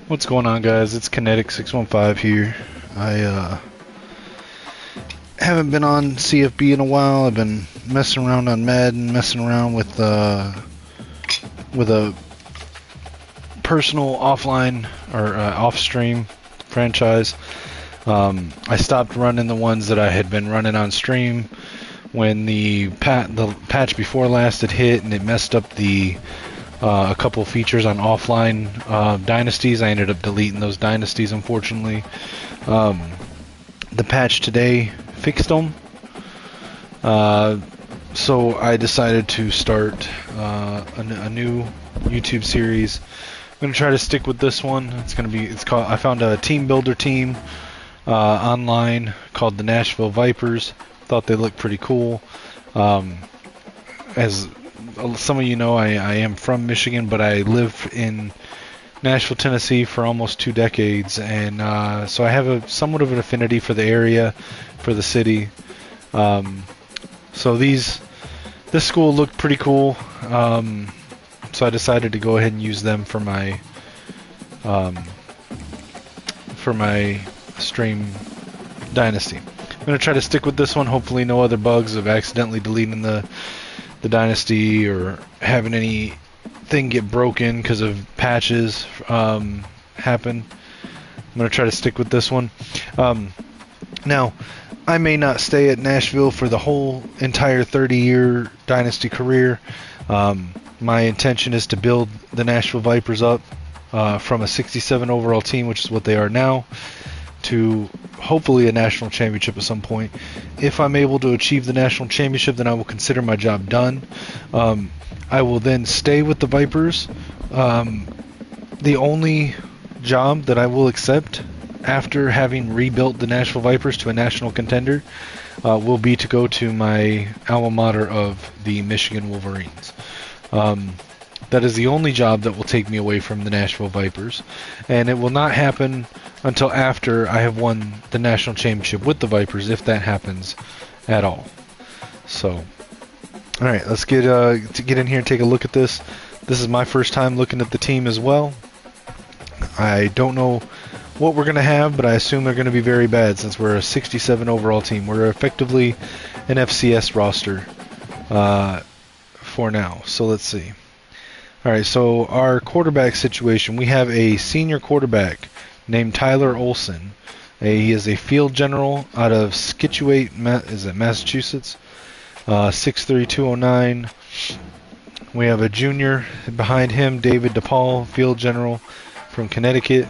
What's going on, guys? It's Kinetic 615 here. I haven't been on CFB in a while. I've been messing around on Madden, messing around with a personal offline or off-stream franchise. I stopped running the ones that I had been running on stream when the patch before last had hit, and it messed up a couple features on offline dynasties. I ended up deleting those dynasties, unfortunately. The patch today fixed them, so I decided to start a new YouTube series. I'm gonna try to stick with this one. It's called. I found a team builder team online called the Nashville Vipers. Thought they looked pretty cool. As some of you know, I am from Michigan, but I live in Nashville, Tennessee for almost 2 decades, and so I have somewhat of an affinity for the area, for the city. So this school looked pretty cool, so I decided to go ahead and use them for my stream Dynasty. I'm going to try to stick with this one. Hopefully no other bugs of accidentally deleting the Dynasty or having anything get broken because of patches happen. I'm going to try to stick with this one. Now, I may not stay at Nashville for the whole entire 30-year Dynasty career. My intention is to build the Nashville Vipers up from a 67 overall team, which is what they are now, to hopefully a national championship at some point. If I'm able to achieve the national championship, then I will consider my job done. I will then stay with the Vipers. The only job that I will accept after having rebuilt the Nashville Vipers to a national contender will be to go to my alma mater of the Michigan Wolverines. That is the only job that will take me away from the Nashville Vipers, and it will not happen until after I have won the national championship with the Vipers, if that happens at all. So, all right, let's get in here and take a look at this. This is my first time looking at the team as well. I don't know what we're going to have, but I assume they're going to be very bad since we're a 67 overall team. We're effectively an FCS roster for now. So let's see. All right, so our quarterback situation, we have a senior quarterback named Tyler Olson. He is a field general out of Scituate, Massachusetts, 6'3", 209. We have a junior behind him, David DePaul, field general from Connecticut.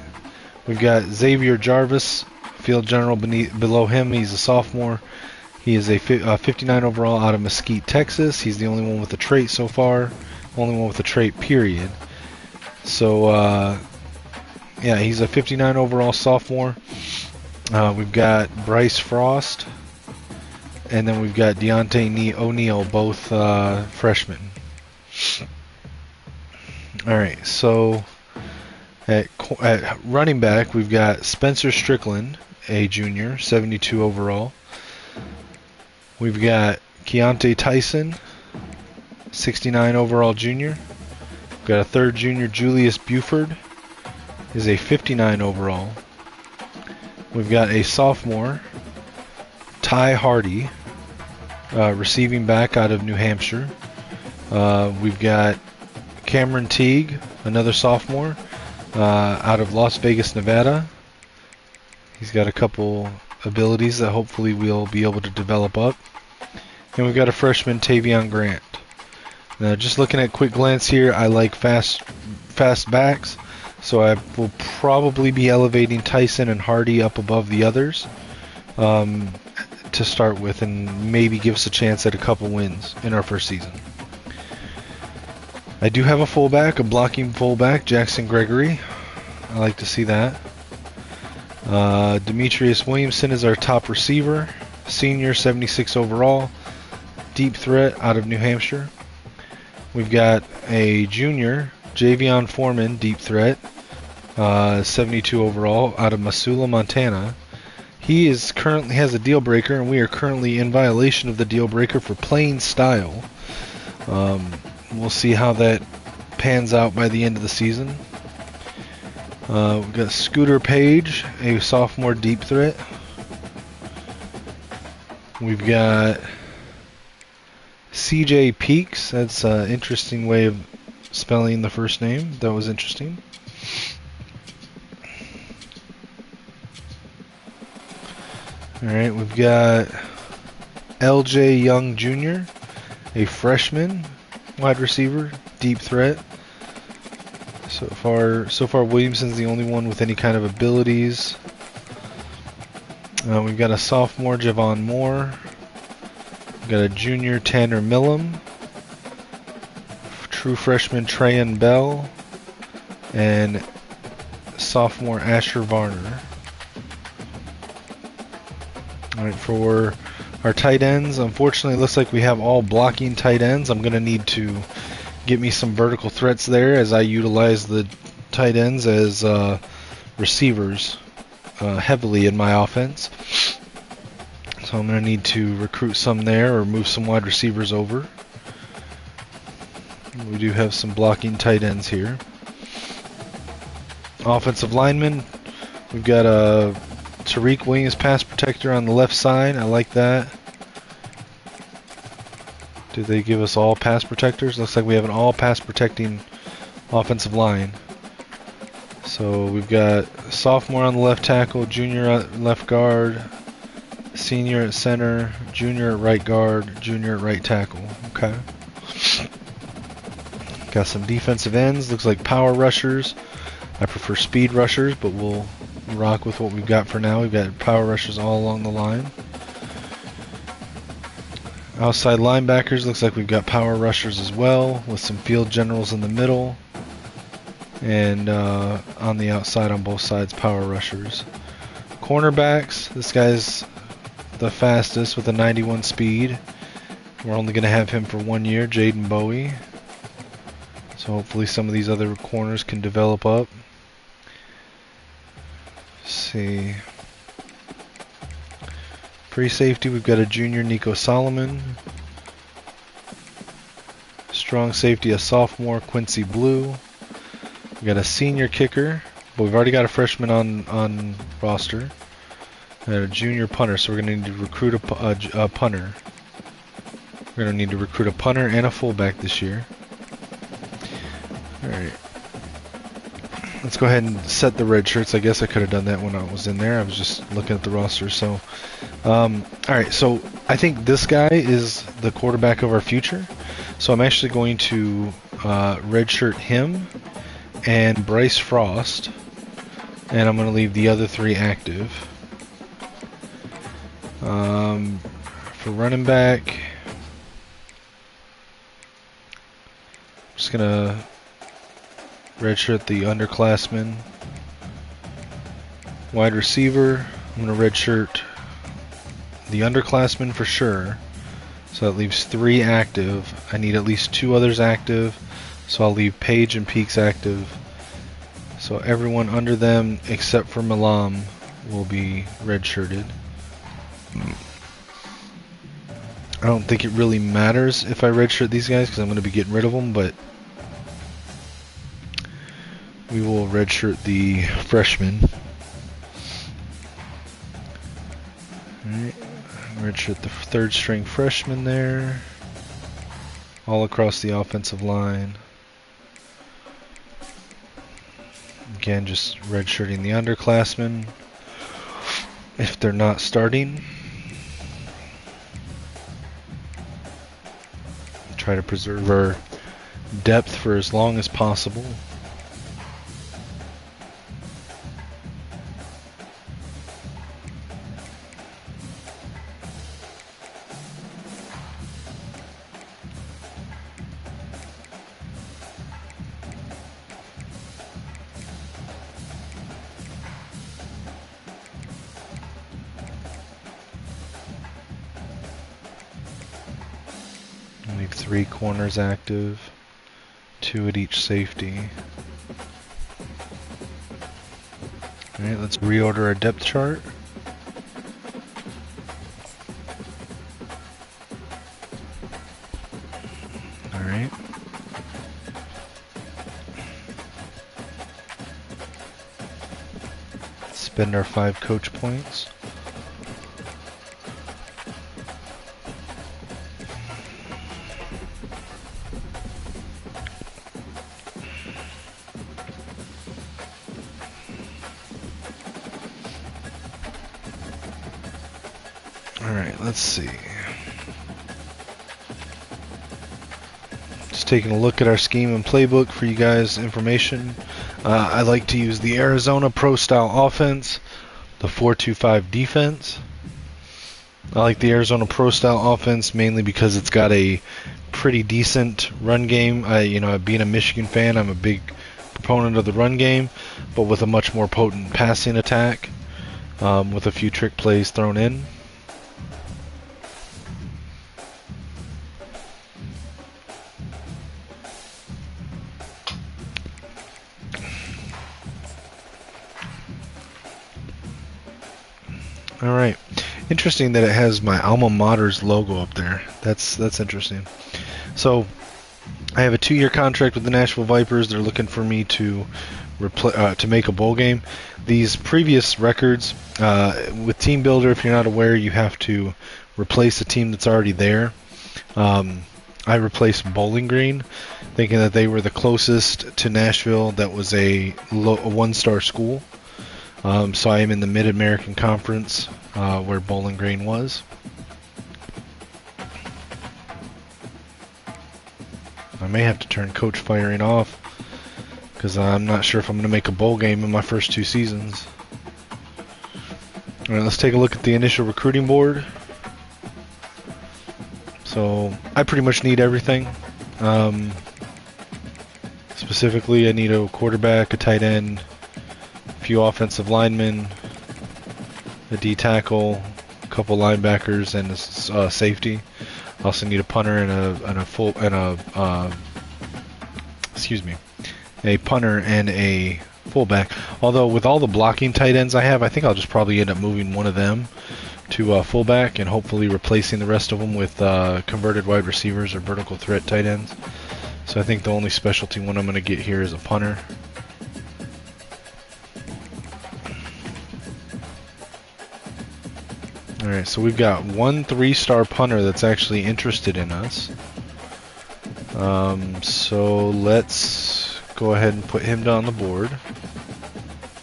We've got Xavier Jarvis, field general below him. He's a sophomore. He is a 59 overall out of Mesquite, Texas. He's the only one with a trait so far. Only one with a trait, period. So, yeah, he's a 59 overall sophomore. We've got Bryce Frost. And then we've got Deontay O'Neal, both freshmen. Alright, so at running back, we've got Spencer Strickland, a junior, 72 overall. We've got Keontae Tyson, 69 overall junior. We've got a third junior, Julius Buford, is a 59 overall. We've got a sophomore, Ty Hardy, receiving back out of New Hampshire. We've got Cameron Teague, another sophomore, out of Las Vegas, Nevada. He's got a couple abilities that hopefully we'll be able to develop up. And we've got a freshman, Tavion Grant. Now, just looking at quick glance here, I like fast backs, so I will probably be elevating Tyson and Hardy up above the others to start with, and maybe give us a chance at a couple wins in our first season. I do have a fullback, a blocking fullback, Jackson Gregory. I like to see that. Demetrius Williamson is our top receiver, senior, 76 overall, deep threat out of New Hampshire. We've got a junior, Javion Foreman, deep threat, 72 overall, out of Missoula, Montana. He currently has a deal breaker, and we are currently in violation of the deal breaker for playing style. We'll see how that pans out by the end of the season. We've got Scooter Page, a sophomore deep threat. We've got CJ Peaks. That's an interesting way of spelling the first name. That was interesting. Alright, we've got LJ Young Jr., a freshman wide receiver, deep threat. So far Williamson's the only one with any kind of abilities. We've got a sophomore, Javon Moore. We've got a junior, Tanner Millam. True freshman, Trayan Bell. And sophomore, Asher Varner. Alright, for our tight ends, unfortunately it looks like we have all blocking tight ends. I'm going to need to get me some vertical threats there as I utilize the tight ends as receivers heavily in my offense. So I'm going to need to recruit some there or move some wide receivers over. We do have some blocking tight ends here. Offensive linemen, we've got a Tariq Williams pass protector on the left side. I like that. Did they give us all pass protectors? Looks like we have an all pass protecting offensive line. So we've got sophomore on the left tackle, junior at left guard, senior at center, junior at right guard, junior at right tackle. Okay. Got some defensive ends. Looks like power rushers. I prefer speed rushers, but we'll rock with what we've got for now. We've got power rushers all along the line. Outside linebackers, looks like we've got power rushers as well, with some field generals in the middle. And on the outside on both sides, power rushers. Cornerbacks, this guy's the fastest with a 91 speed. We're only going to have him for 1 year, Jaden Bowie. So hopefully some of these other corners can develop up. Let's see. Free safety, we've got a junior, Nico Solomon. Strong safety, a sophomore, Quincy Blue. We've got a senior kicker, but we've already got a freshman on roster. And a junior punter, so we're going to need to recruit a punter. We're going to need to recruit a punter and a fullback this year. Alright. Let's go ahead and set the red shirts. I guess I could have done that when I was in there. I was just looking at the roster. So, alright, so I think this guy is the quarterback of our future. So I'm actually going to redshirt him and Bryce Frost. And I'm going to leave the other three active. For running back, I'm just going to redshirt the underclassmen. Wide receiver, I'm going to redshirt the underclassmen for sure. So that leaves 3 active. I need at least 2 others active. So I'll leave Page and Peaks active. So everyone under them except for Malam will be redshirted. I don't think it really matters if I redshirt these guys because I'm going to be getting rid of them, but we will redshirt the freshmen. Alright, redshirt the third string freshman there. All across the offensive line. Again, just redshirting the underclassmen if they're not starting. Try to preserve our depth for as long as possible. Leave 3 corners active, 2 at each safety. Alright, let's reorder our depth chart. Alright. spend our 5 coach points. Alright, let's see. Just taking a look at our scheme and playbook for you guys' information. I like to use the Arizona Pro Style offense, the 4-2-5 defense. I like the Arizona Pro Style offense mainly because it's got a pretty decent run game. Being a Michigan fan, I'm a big proponent of the run game, but with a much more potent passing attack, with a few trick plays thrown in. Alright, interesting that it has my alma mater's logo up there. That's interesting. So, I have a 2-year contract with the Nashville Vipers. They're looking for me to make a bowl game. These previous records, with Team Builder, if you're not aware, you have to replace a team that's already there. I replaced Bowling Green, thinking that they were the closest to Nashville that was a 1-star school. So I am in the Mid-American Conference, where Bowling Green was. I may have to turn coach firing off, because I'm not sure if I'm going to make a bowl game in my first 2 seasons. Alright, let's take a look at the initial recruiting board. So, I pretty much need everything. Specifically, I need a quarterback, a tight end, few offensive linemen, a D tackle, a couple linebackers, and a safety. I also need a punter a punter and a fullback. Although with all the blocking tight ends I have, I think I'll just probably end up moving one of them to fullback and hopefully replacing the rest of them with converted wide receivers or vertical threat tight ends. So I think the only specialty one I'm going to get here is a punter. Alright, so we've got one 3-star punter that's actually interested in us. So let's go ahead and put him down the board.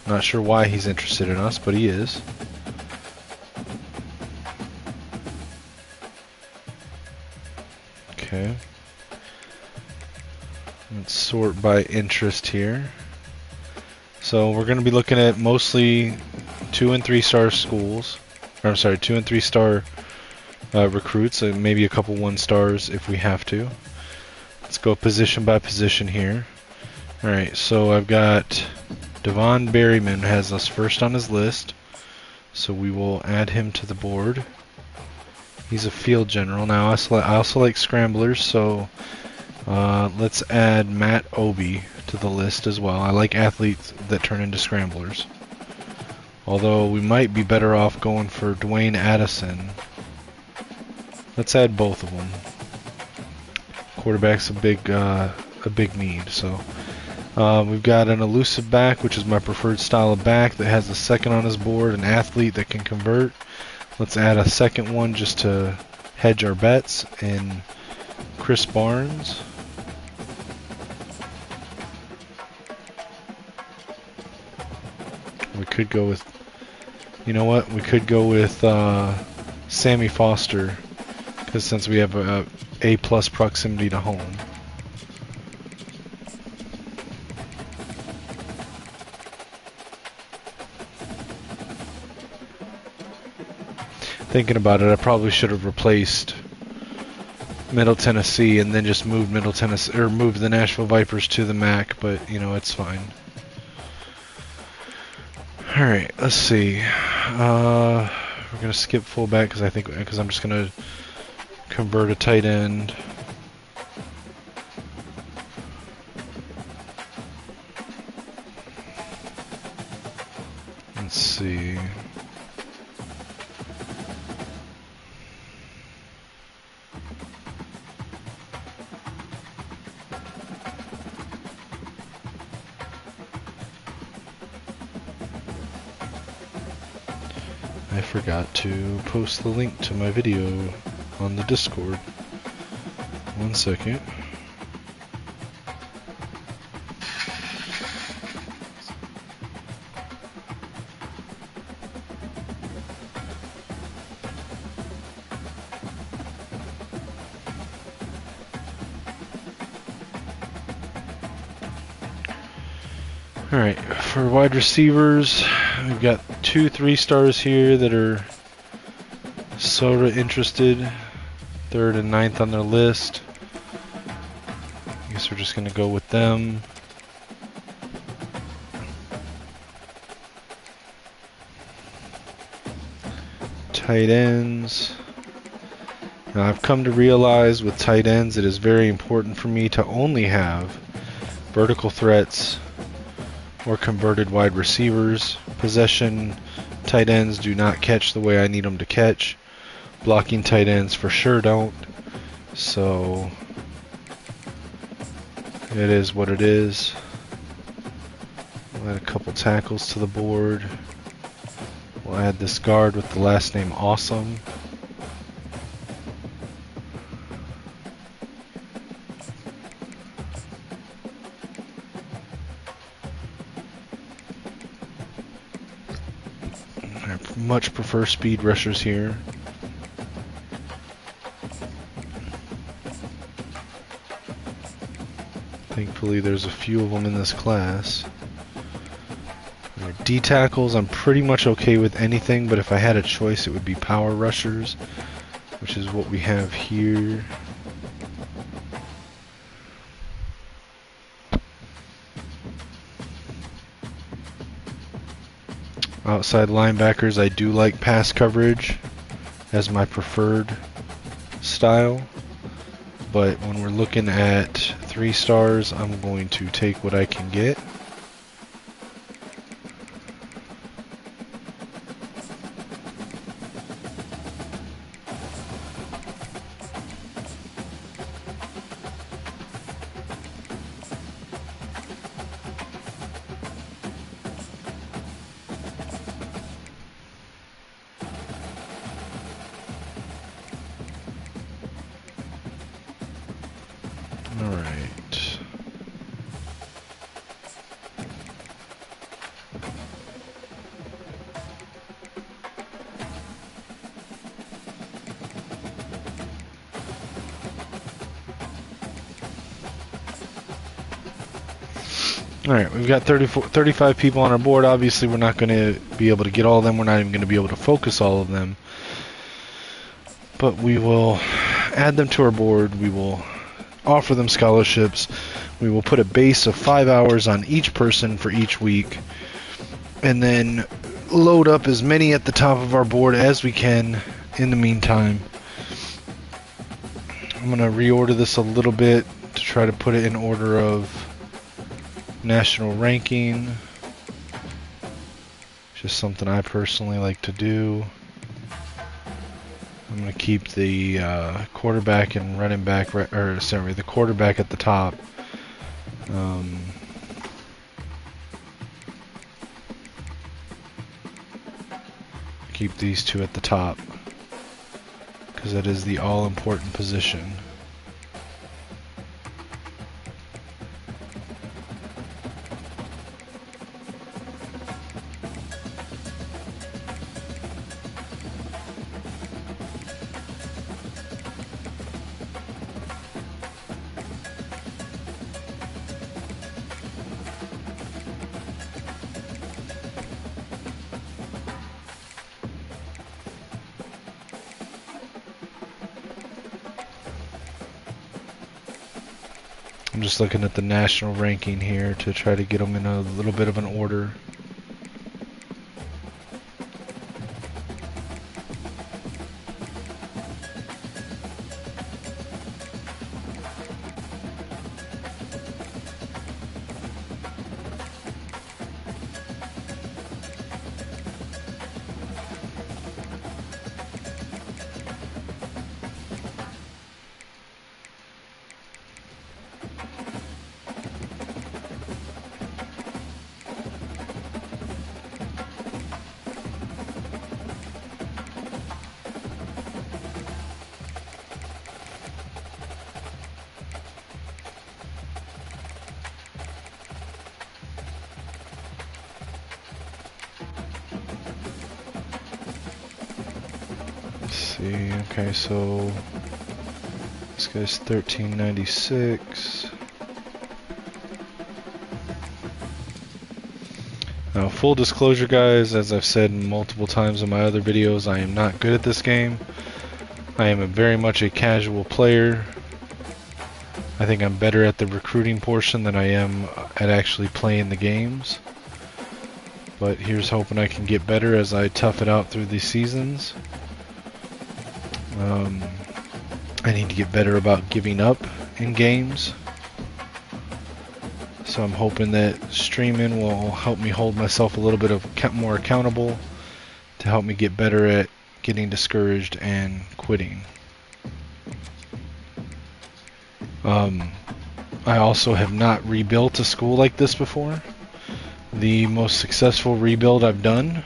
Not sure why he's interested in us, but he is. Okay. Let's sort by interest here. So we're going to be looking at mostly 2 and 3-star schools. I'm sorry, 2 and 3-star recruits, and maybe a couple 1-stars if we have to. Let's go position by position here. Alright, so I've got Devon Berryman has us first on his list, so we will add him to the board. He's a field general. Now I also like scramblers, so let's add Matt Obie to the list as well. I like athletes that turn into scramblers. Although we might be better off going for Dwayne Addison. Let's add both of them. Quarterback's a big need. So we've got an elusive back, which is my preferred style of back, that has a second on his board, an athlete that can convert. Let's add a second one just to hedge our bets in Chris Barnes. We could go with, you know what? We could go with Sammy Foster, because since we have a A+ proximity to home. Thinking about it, I probably should have replaced Middle Tennessee and then just moved Middle Tennessee or moved the Nashville Vipers to the MAC, but you know, it's fine. All right, let's see. We're gonna skip fullback because I'm just gonna convert a tight end. Let's see. I forgot to post the link to my video on the Discord. 1 second. Alright, for wide receivers, we've got 2 3-stars here that are sort of interested. 3rd and 9th on their list. I guess we're just going to go with them. Tight ends. Now I've come to realize with tight ends it is very important for me to only have vertical threats or converted wide receivers. Possession tight ends do not catch the way I need them to catch. Blocking tight ends for sure don't. So it is what it is. We'll add a couple tackles to the board. We'll add this guard with the last name Awesome. I much prefer speed rushers here. Thankfully there's a few of them in this class. D tackles, I'm pretty much okay with anything, but if I had a choice it would be power rushers, which is what we have here. Outside linebackers, I do like pass coverage as my preferred style, but when we're looking at 3-stars, I'm going to take what I can get. Alright. Alright, we've got 35 people on our board. Obviously, we're not going to be able to get all of them. We're not even going to be able to focus all of them. But we will add them to our board. We will offer them scholarships. We will put a base of 5 hours on each person for each week, and then load up as many at the top of our board as we can in the meantime. I'm going to reorder this a little bit to try to put it in order of national ranking. Just something I personally like to do. I'm going to keep the quarterback and running back, the quarterback at the top. Keep these two at the top because that is the all-important position. I'm just looking at the national ranking here to try to get them in a little bit of an order. see. Okay, so this guy's 1396. Now, full disclosure, guys, as I've said multiple times in my other videos, I am not good at this game. I am very much a casual player. I think I'm better at the recruiting portion than I am at actually playing the games. But here's hoping I can get better as I tough it out through these seasons. I need to get better about giving up in games. So I'm hoping that streaming will help me hold myself a little bit more accountable to help me get better at getting discouraged and quitting. I also have not rebuilt a school like this before. The most successful rebuild I've done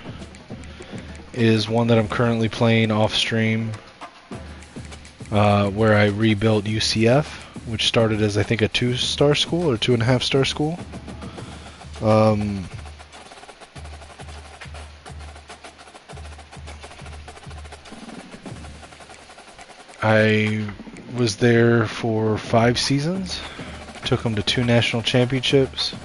is one that I'm currently playing off stream, where I rebuilt UCF, which started as I think a 2-star school or 2.5-star school. I was there for 5 seasons, took them to 2 national championships,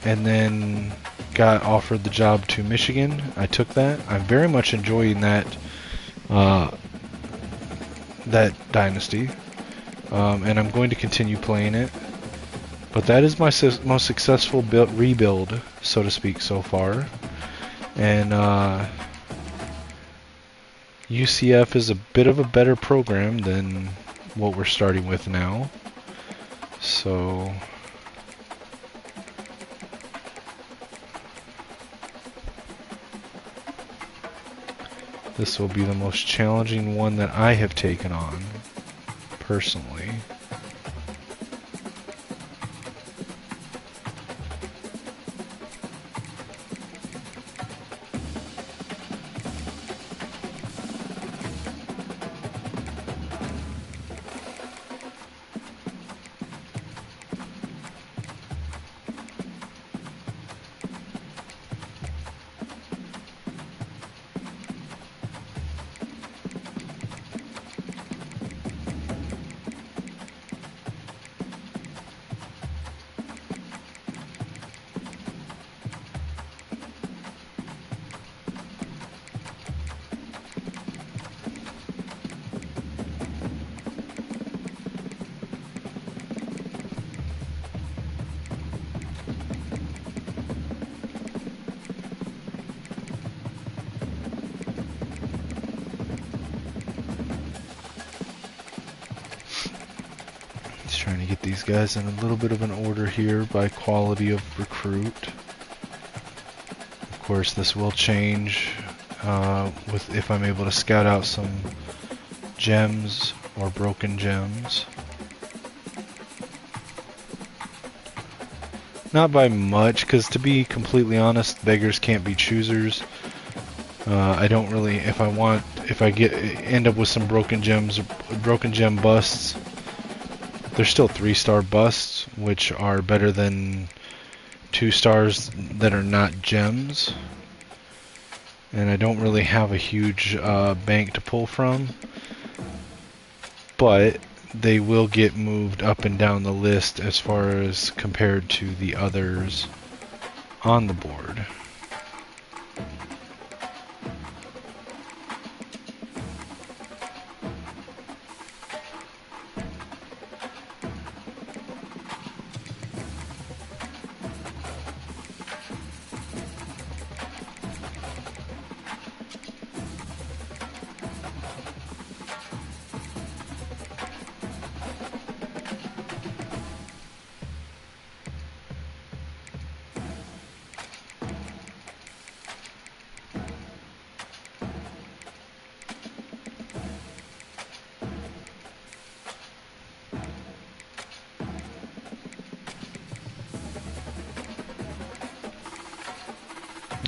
and then got offered the job to Michigan. I took that. I'm very much enjoying that Dynasty, and I'm going to continue playing it. But that is my most successful rebuild, so to speak, so far. And UCF is a bit of a better program than what we're starting with now. So this will be the most challenging one that I have taken on, personally. Trying to get these guys in a little bit of an order here by quality of recruit. Of course, this will change if I'm able to scout out some gems or broken gems. Not by much, because to be completely honest, beggars can't be choosers. I don't really, if I end up with some broken gems, broken gem busts, they're still 3-star busts, which are better than 2 stars that are not gems. And I don't really have a huge bank to pull from, but they will get moved up and down the list as far as compared to the others on the board.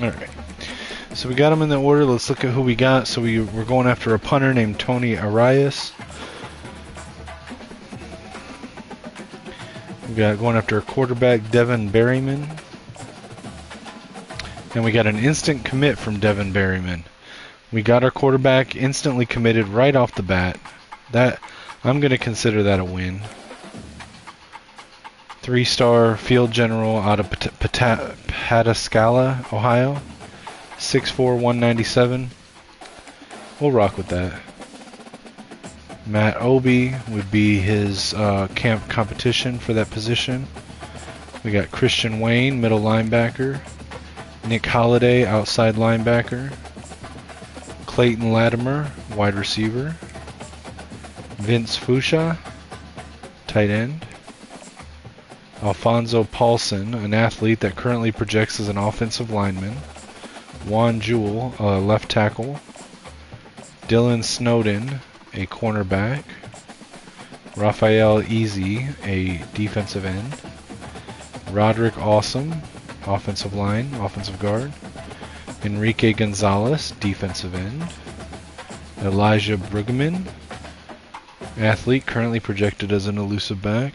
Alright, so we got them in the order. Let's look at who we got. So we're going after a punter named Tony Arias. We got going after a quarterback, Devin Berryman. And we got an instant commit from Devin Berryman. We got our quarterback instantly committed right off the bat. That I'm going to consider that a win. 3-star field general out of Pataskala, Ohio. 6'4", 197. We'll rock with that. Matt Obi would be his camp competition for that position. We got Christian Wayne, middle linebacker. Nick Holliday, outside linebacker. Clayton Latimer, wide receiver. Vince Fusha, tight end. Alfonso Paulson, an athlete that currently projects as an offensive lineman. Juan Jewell, left tackle. Dylan Snowden, a cornerback. Raphael Easy, a defensive end. Roderick Awesome, offensive line, offensive guard. Enrique Gonzalez, defensive end. Elijah Bruggeman, athlete currently projected as an elusive back.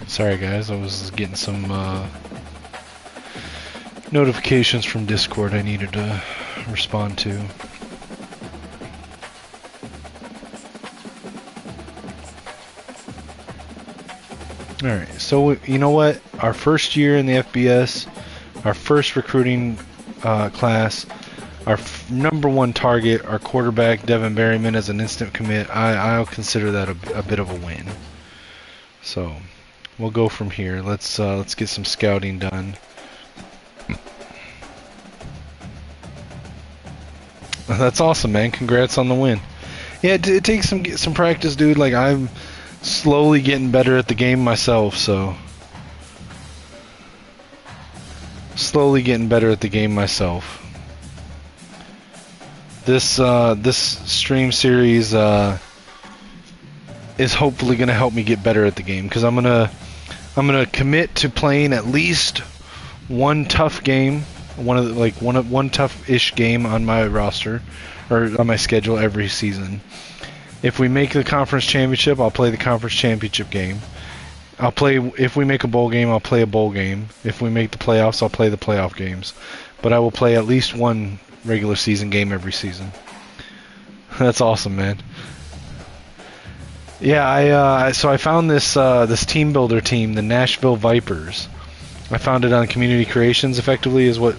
Sorry guys, I was getting some notifications from Discord I needed to respond to. Alright, so you know what? Our first year in the FBS, our first recruiting class, our number one target, our quarterback, Devin Berryman, as an instant commit, I'll consider that a bit of a win. So we'll go from here. Let's get some scouting done. That's awesome, man. Congrats on the win. Yeah, it takes some practice, dude. Like, I'm slowly getting better at the game myself, so slowly getting better at the game myself. This stream series is hopefully gonna help me get better at the game, because I'm gonna commit to playing at least one tough game, one tough-ish game on my roster or on my schedule every season. If we make the conference championship, I'll play the conference championship game. If we make a bowl game, I'll play a bowl game. If we make the playoffs, I'll play the playoff games. But I will play at least one regular season game every season. That's awesome, man. Yeah, so I found this this team builder team, the Nashville Vipers. I found it on Community Creations. Effectively, is what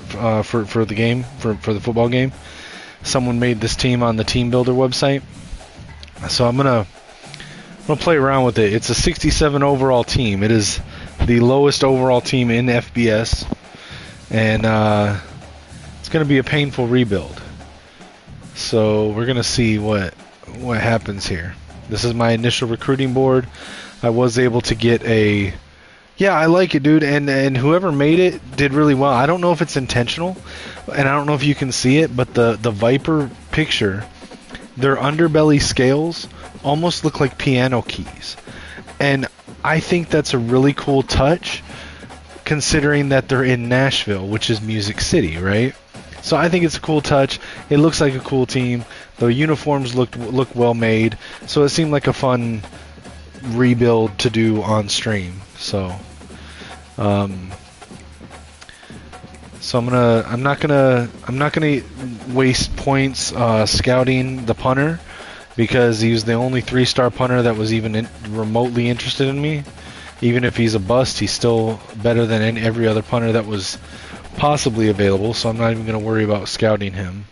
for the game for the football game. Someone made this team on the Team Builder website. So I'm gonna play around with it. It's a 67 overall team. It is the lowest overall team in FBS, and it's gonna be a painful rebuild. So we're gonna see what happens here. This is my initial recruiting board. I was able to get a... Yeah, I like it, dude, and whoever made it did really well. I don't know if it's intentional, and I don't know if you can see it, but the Viper picture, their underbelly scales almost look like piano keys. And I think that's a really cool touch, considering that they're in Nashville, which is Music City, right? So I think it's a cool touch. It looks like a cool team. The uniforms look well made. So it seemed like a fun rebuild to do on stream. So I'm not gonna waste points scouting the punter, because he was the only 3-star punter that was even remotely interested in me. Even if he's a bust, he's still better than every other punter that was possibly available, so I'm not even going to worry about scouting him.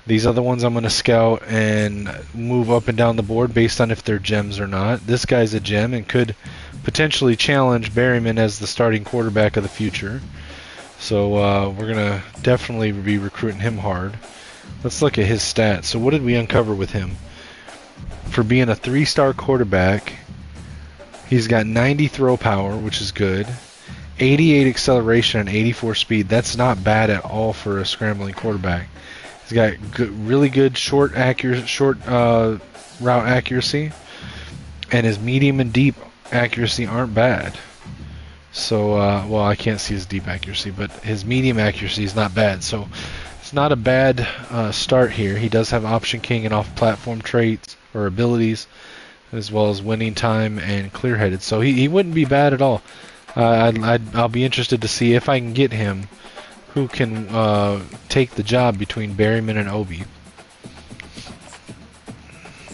These other ones I'm going to scout and move up and down the board based on if they're gems or not. This guy's a gem and could potentially challenge Berryman as the starting quarterback of the future. So we're going to definitely be recruiting him hard. Let's look at his stats. So what did we uncover with him? For being a 3-star quarterback, he's got 90 throw power, which is good. 88 acceleration and 84 speed. That's not bad at all for a scrambling quarterback. He's got really good short route accuracy, and his medium and deep accuracy aren't bad. So, well, I can't see his deep accuracy, but his medium accuracy is not bad. So, it's not a bad start here. He does have option king and off-platform traits or abilities, as well as winning time and clear-headed. So he wouldn't be bad at all. I'll be interested to see if I can get him, who can take the job between Berryman and Obi.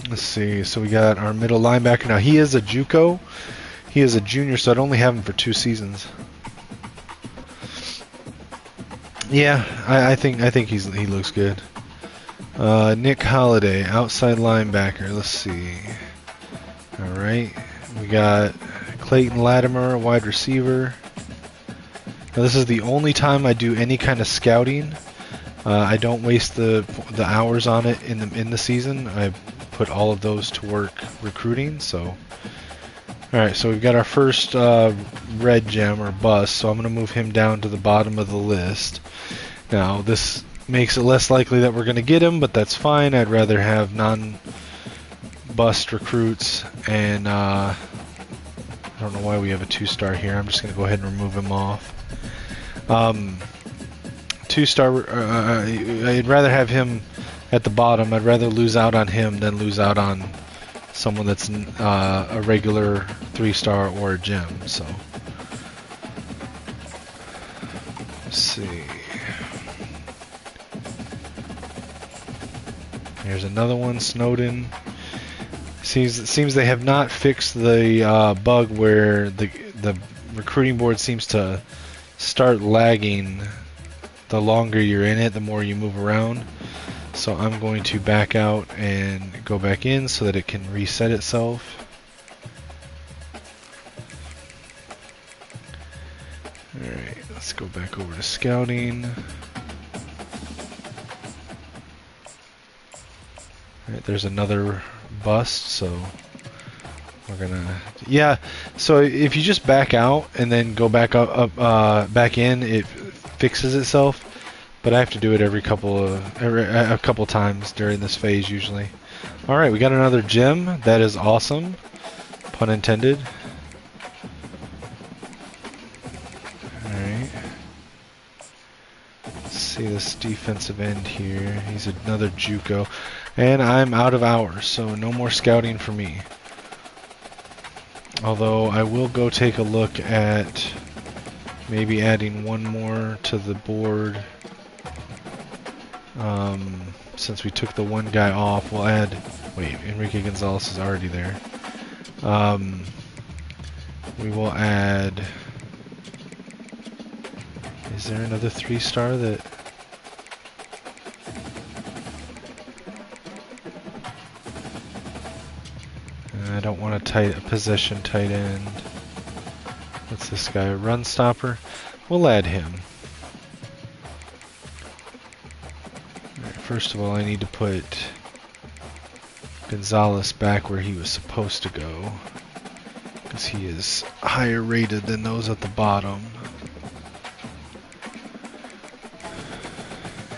Let's see. So we got our middle linebacker. Now he is a JUCO. He is a junior, so I'd only have him for 2 seasons. Yeah, I think he looks good. Nick Holiday, outside linebacker. Let's see. All right, we got Clayton Latimer, wide receiver. Now this is the only time I do any kind of scouting. I don't waste the hours on it in the season. I put all of those to work recruiting. So, all right, so we've got our first red gem or bust. So I'm going to move him down to the bottom of the list. Now this makes it less likely that we're going to get him, but that's fine. I'd rather have non-bust recruits, and I don't know why we have a 2-star here. I'm just going to go ahead and remove him off. 2-star, I'd rather have him at the bottom. I'd rather lose out on him than lose out on someone that's a regular 3-star or a gem. So, let's see. Here's another one, Snowden. Seems they have not fixed the bug where the recruiting board seems to start lagging the longer you're in it, the more you move around. So I'm going to back out and go back in so that it can reset itself. Alright, let's go back over to scouting. Alright, there's another bust, so we're gonna... Yeah, so if you just back out and then go back back in, it fixes itself. But I have to do it a couple times during this phase usually. All right, we got another gem. That is awesome, pun intended. All right. Let's see this defensive end here. He's another JUCO, and I'm out of hours, so no more scouting for me. Although I will go take a look at maybe adding one more to the board. Since we took the one guy off, we'll add... Wait, Enrique Gonzalez is already there. We will add... Is there another 3-star that... I don't want a possession tight end. What's this guy? A run stopper? We'll add him. Alright, first of all, I need to put Gonzalez back where he was supposed to go, because he is higher rated than those at the bottom.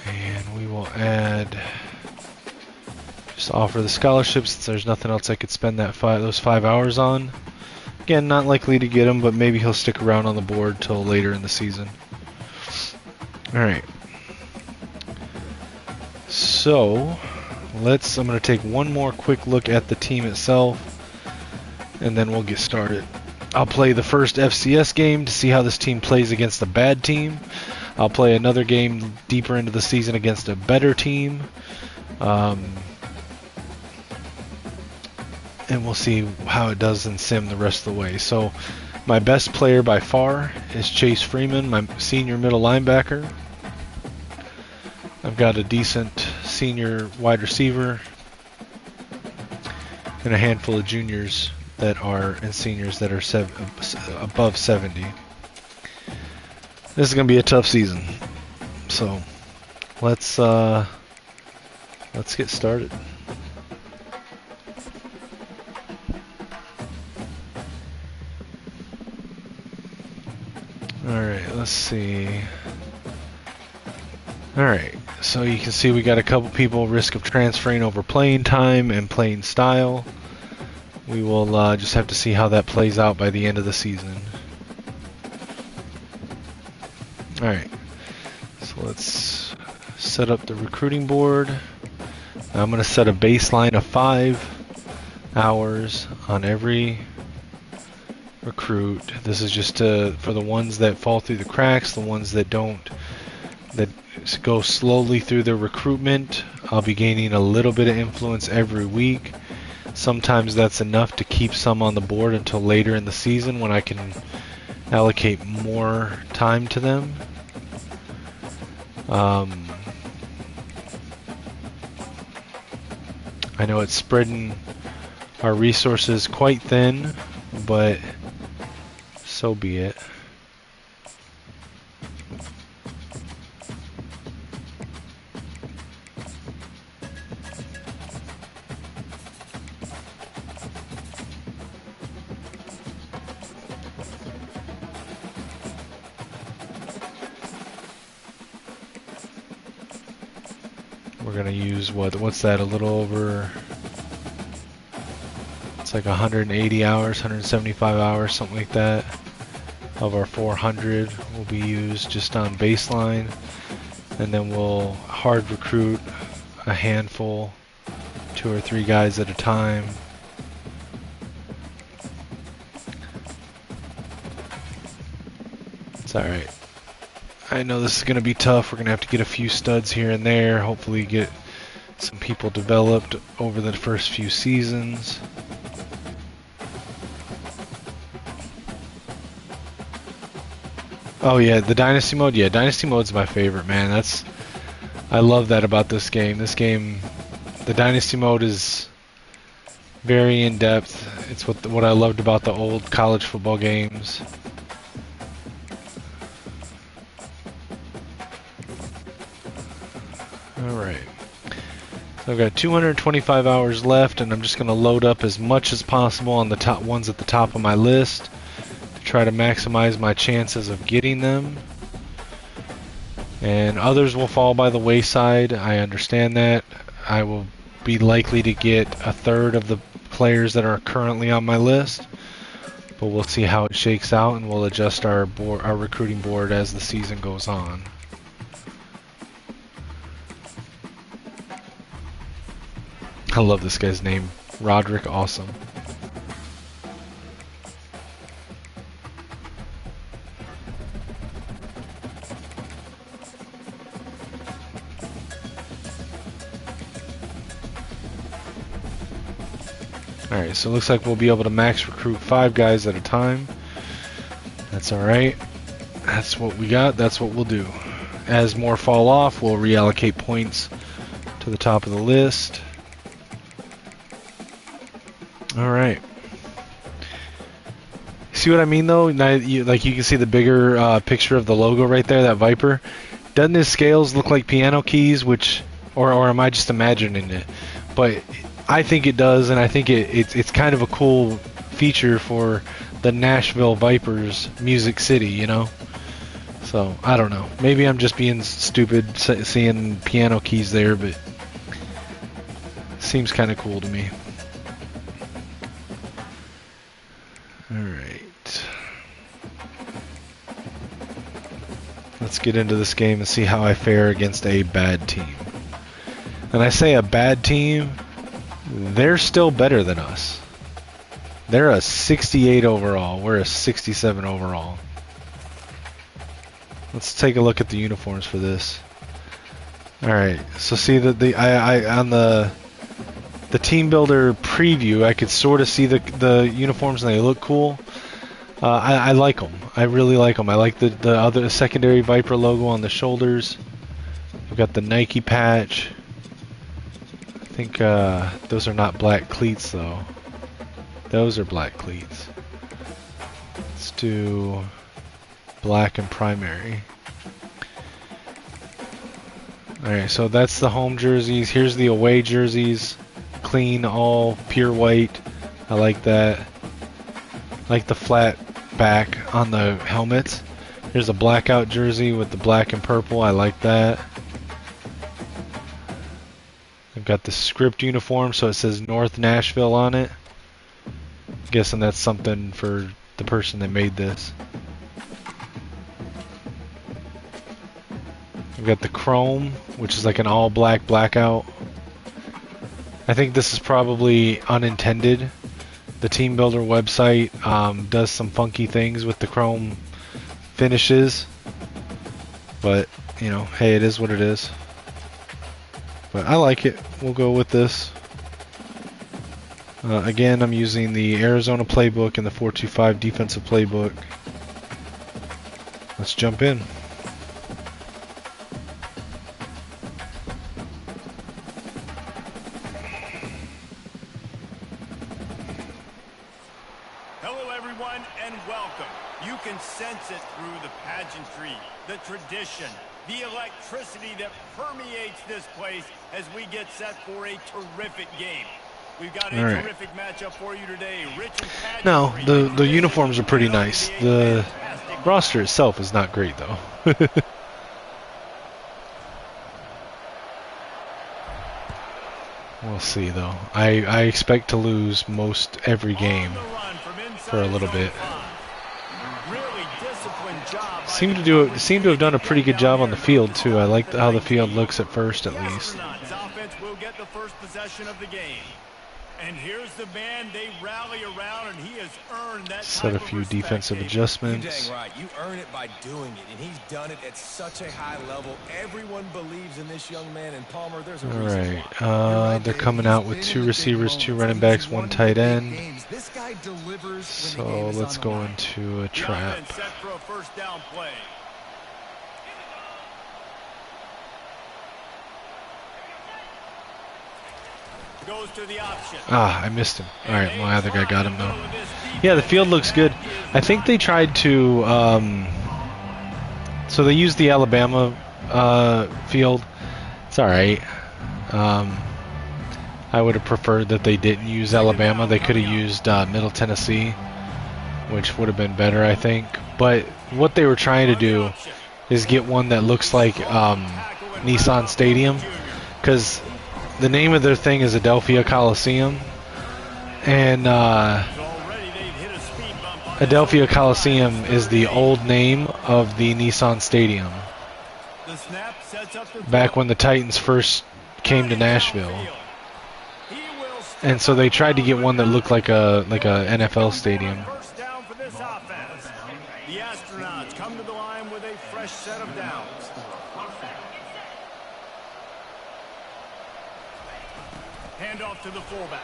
And we will add... Just offer the scholarship since there's nothing else I could spend those 5 hours on. Again, not likely to get him, but maybe he'll stick around on the board till later in the season. Alright. So, I'm going to take one more quick look at the team itself, and then we'll get started. I'll play the first FCS game to see how this team plays against a bad team. I'll play another game deeper into the season against a better team. And we'll see how it does in Sim the rest of the way. So, my best player by far is Chase Freeman, my senior middle linebacker. I've got a decent senior wide receiver and a handful of juniors and seniors that are above 70. This is going to be a tough season. So, let's get started. Alright, let's see. Alright, so you can see we got a couple people risk of transferring over playing time and playing style. We will just have to see how that plays out by the end of the season. Alright, so let's set up the recruiting board. I'm going to set a baseline of 5 hours on every recruit. This is just for the ones that fall through the cracks, the ones that don't, that go slowly through their recruitment. I'll be gaining a little bit of influence every week. Sometimes that's enough to keep some on the board until later in the season when I can allocate more time to them. I know it's spreading our resources quite thin, but so be it. We're gonna use what's that? A little over. It's like 180 hours, 175 hours, something like that. Of our 400 will be used just on baseline, and then we'll hard recruit a handful, 2 or 3 guys at a time. It's alright. I know this is going to be tough. We're going to have to get a few studs here and there, hopefully get some people developed over the first few seasons. Oh yeah, the Dynasty mode? Yeah, Dynasty mode's my favorite, man. I love that about this game. The Dynasty mode is very in-depth. It's what I loved about the old college football games. Alright. So I've got 225 hours left, and I'm just going to load up as much as possible on the top ones at the top of my list. Try to maximize my chances of getting them, and others will fall by the wayside. I understand that. I will be likely to get a third of the players that are currently on my list, but we'll see how it shakes out, and we'll adjust our recruiting board as the season goes on. I love this guy's name, Roderick Awesome. Alright, so it looks like we'll be able to max recruit 5 guys at a time. That's alright. That's what we got, that's what we'll do. As more fall off, we'll reallocate points to the top of the list. Alright. See what I mean though? Now, you can see the bigger picture of the logo right there, that Viper. Doesn't his scales look like piano keys, or am I just imagining it? But I think it does, and I think it's kind of a cool feature for the Nashville Vipers Music City, you know? So, I don't know. Maybe I'm just being stupid seeing piano keys there, but seems kind of cool to me. Alright. Let's get into this game and see how I fare against a bad team. And I say a bad team, they're still better than us. They're a 68 overall. We're a 67 overall. Let's take a look at the uniforms for this. Alright, so see that on the team builder preview, I could sort of see the uniforms and they look cool. I like them. I really like them. I like the other secondary Viper logo on the shoulders. We've got the Nike patch. I think those are not black cleats though. Those are black cleats. Let's do black and primary. Alright, so that's the home jerseys. Here's the away jerseys. Clean, all pure white. I like that. I like the flat back on the helmets. Here's a blackout jersey with the black and purple. I like that. I've got the script uniform, so it says North Nashville on it. I'm guessing that's something for the person that made this. I've got the chrome, which is like an all black blackout. I think this is probably unintended. The Team Builder website does some funky things with the chrome finishes, but you know, hey, it is what it is. But I like it. We'll go with this. Again, I'm using the Arizona playbook and the 4-2-5 defensive playbook. Let's jump in. Hello everyone and welcome. You can sense it through the pageantry, the tradition, the electricity that permeates this place as we get set for a terrific game. We've got a terrific matchup for you today. Rich and pageantry. Now, the uniforms are pretty nice. The roster itself is not great though. We'll see though. I expect to lose most every game for a little bit. Seem to have done a pretty good job on the field too. I like how the field looks at first, at least. Offense will get the first possession of the game. And here's the man they rally around, and he has earned that. Set a few defensive adjustments. Dang right. You earn it by doing it, and he's done it at such a high level. Everyone believes in this young man, and Palmer, there's a reason why. They're coming out with 2 receivers, 2 running backs, 1 tight end. So let's go into a trap. Set for a first down play. Goes to the option. I missed him. Alright, my other guy got him though. Yeah, the field looks good. I think they tried to, so they used the Alabama field. It's alright. I would have preferred that they didn't use Alabama. They could have used Middle Tennessee, which would have been better, I think. But what they were trying to do is get one that looks like Nissan Stadium, because the name of their thing is Adelphia Coliseum, and Adelphia Coliseum is the old name of the Nissan Stadium back when the Titans first came to Nashville. And so they tried to get one that looked like a NFL stadium. The Astronauts come to the line with a fresh set of downs. Hand off to the fullback.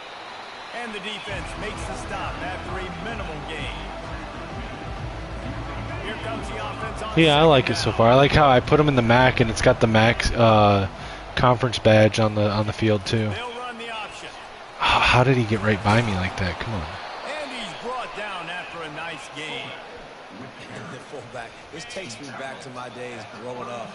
And the defense makes the stop after a minimal gain. Here comes the offense on Yeah, I like it so far. I like how I put him in the MAC and it's got the MAC conference badge on the field too. They'll run the option. How did he get right by me like that? Come on. And he's brought down after a nice gain. The fullback. This takes me back to my days growing up,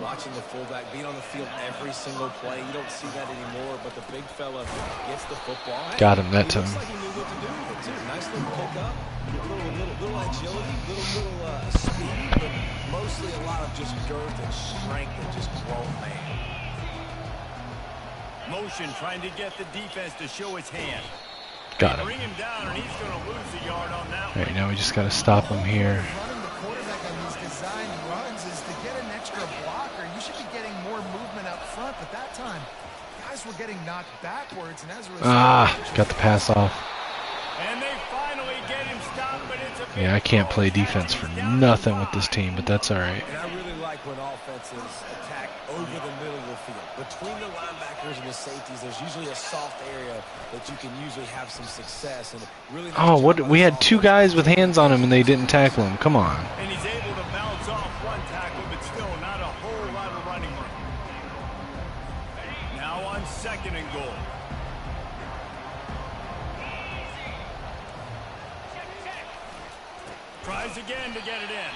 watching the fullback being on the field every single play. You don't see that anymore, but the big fella gets the football. Got him that time. Looks like he knew what to do with it too. Nice little pick up, little agility, little speed, but mostly a lot of just girth and strength and just grown man. Motion trying to get the defense to show his hand. Got him. Bring him down, and he's going to lose a yard on that All right, now we just got to stop him here. Running the quarterback on these design runs is to get an extra blocker. You should be getting more movement up front, but that time, guys were getting knocked backwards, and as a result, Got the pass off. And they finally get him stopped, but it's a big Yeah, I can't play throw. defense for nothing with this team, but that's all right. And I really like when offenses attack over the middle of the field. Between the linebackers and the safeties, there's usually a soft area that you can usually have some success. And really nice Oh, what? job We by had the two offense. guys with hands on him and they didn't tackle him. Come on. And he's able to bounce off one tackle, but still not a whole lot of running room. Now on 2nd and goal. Tries again to get it in.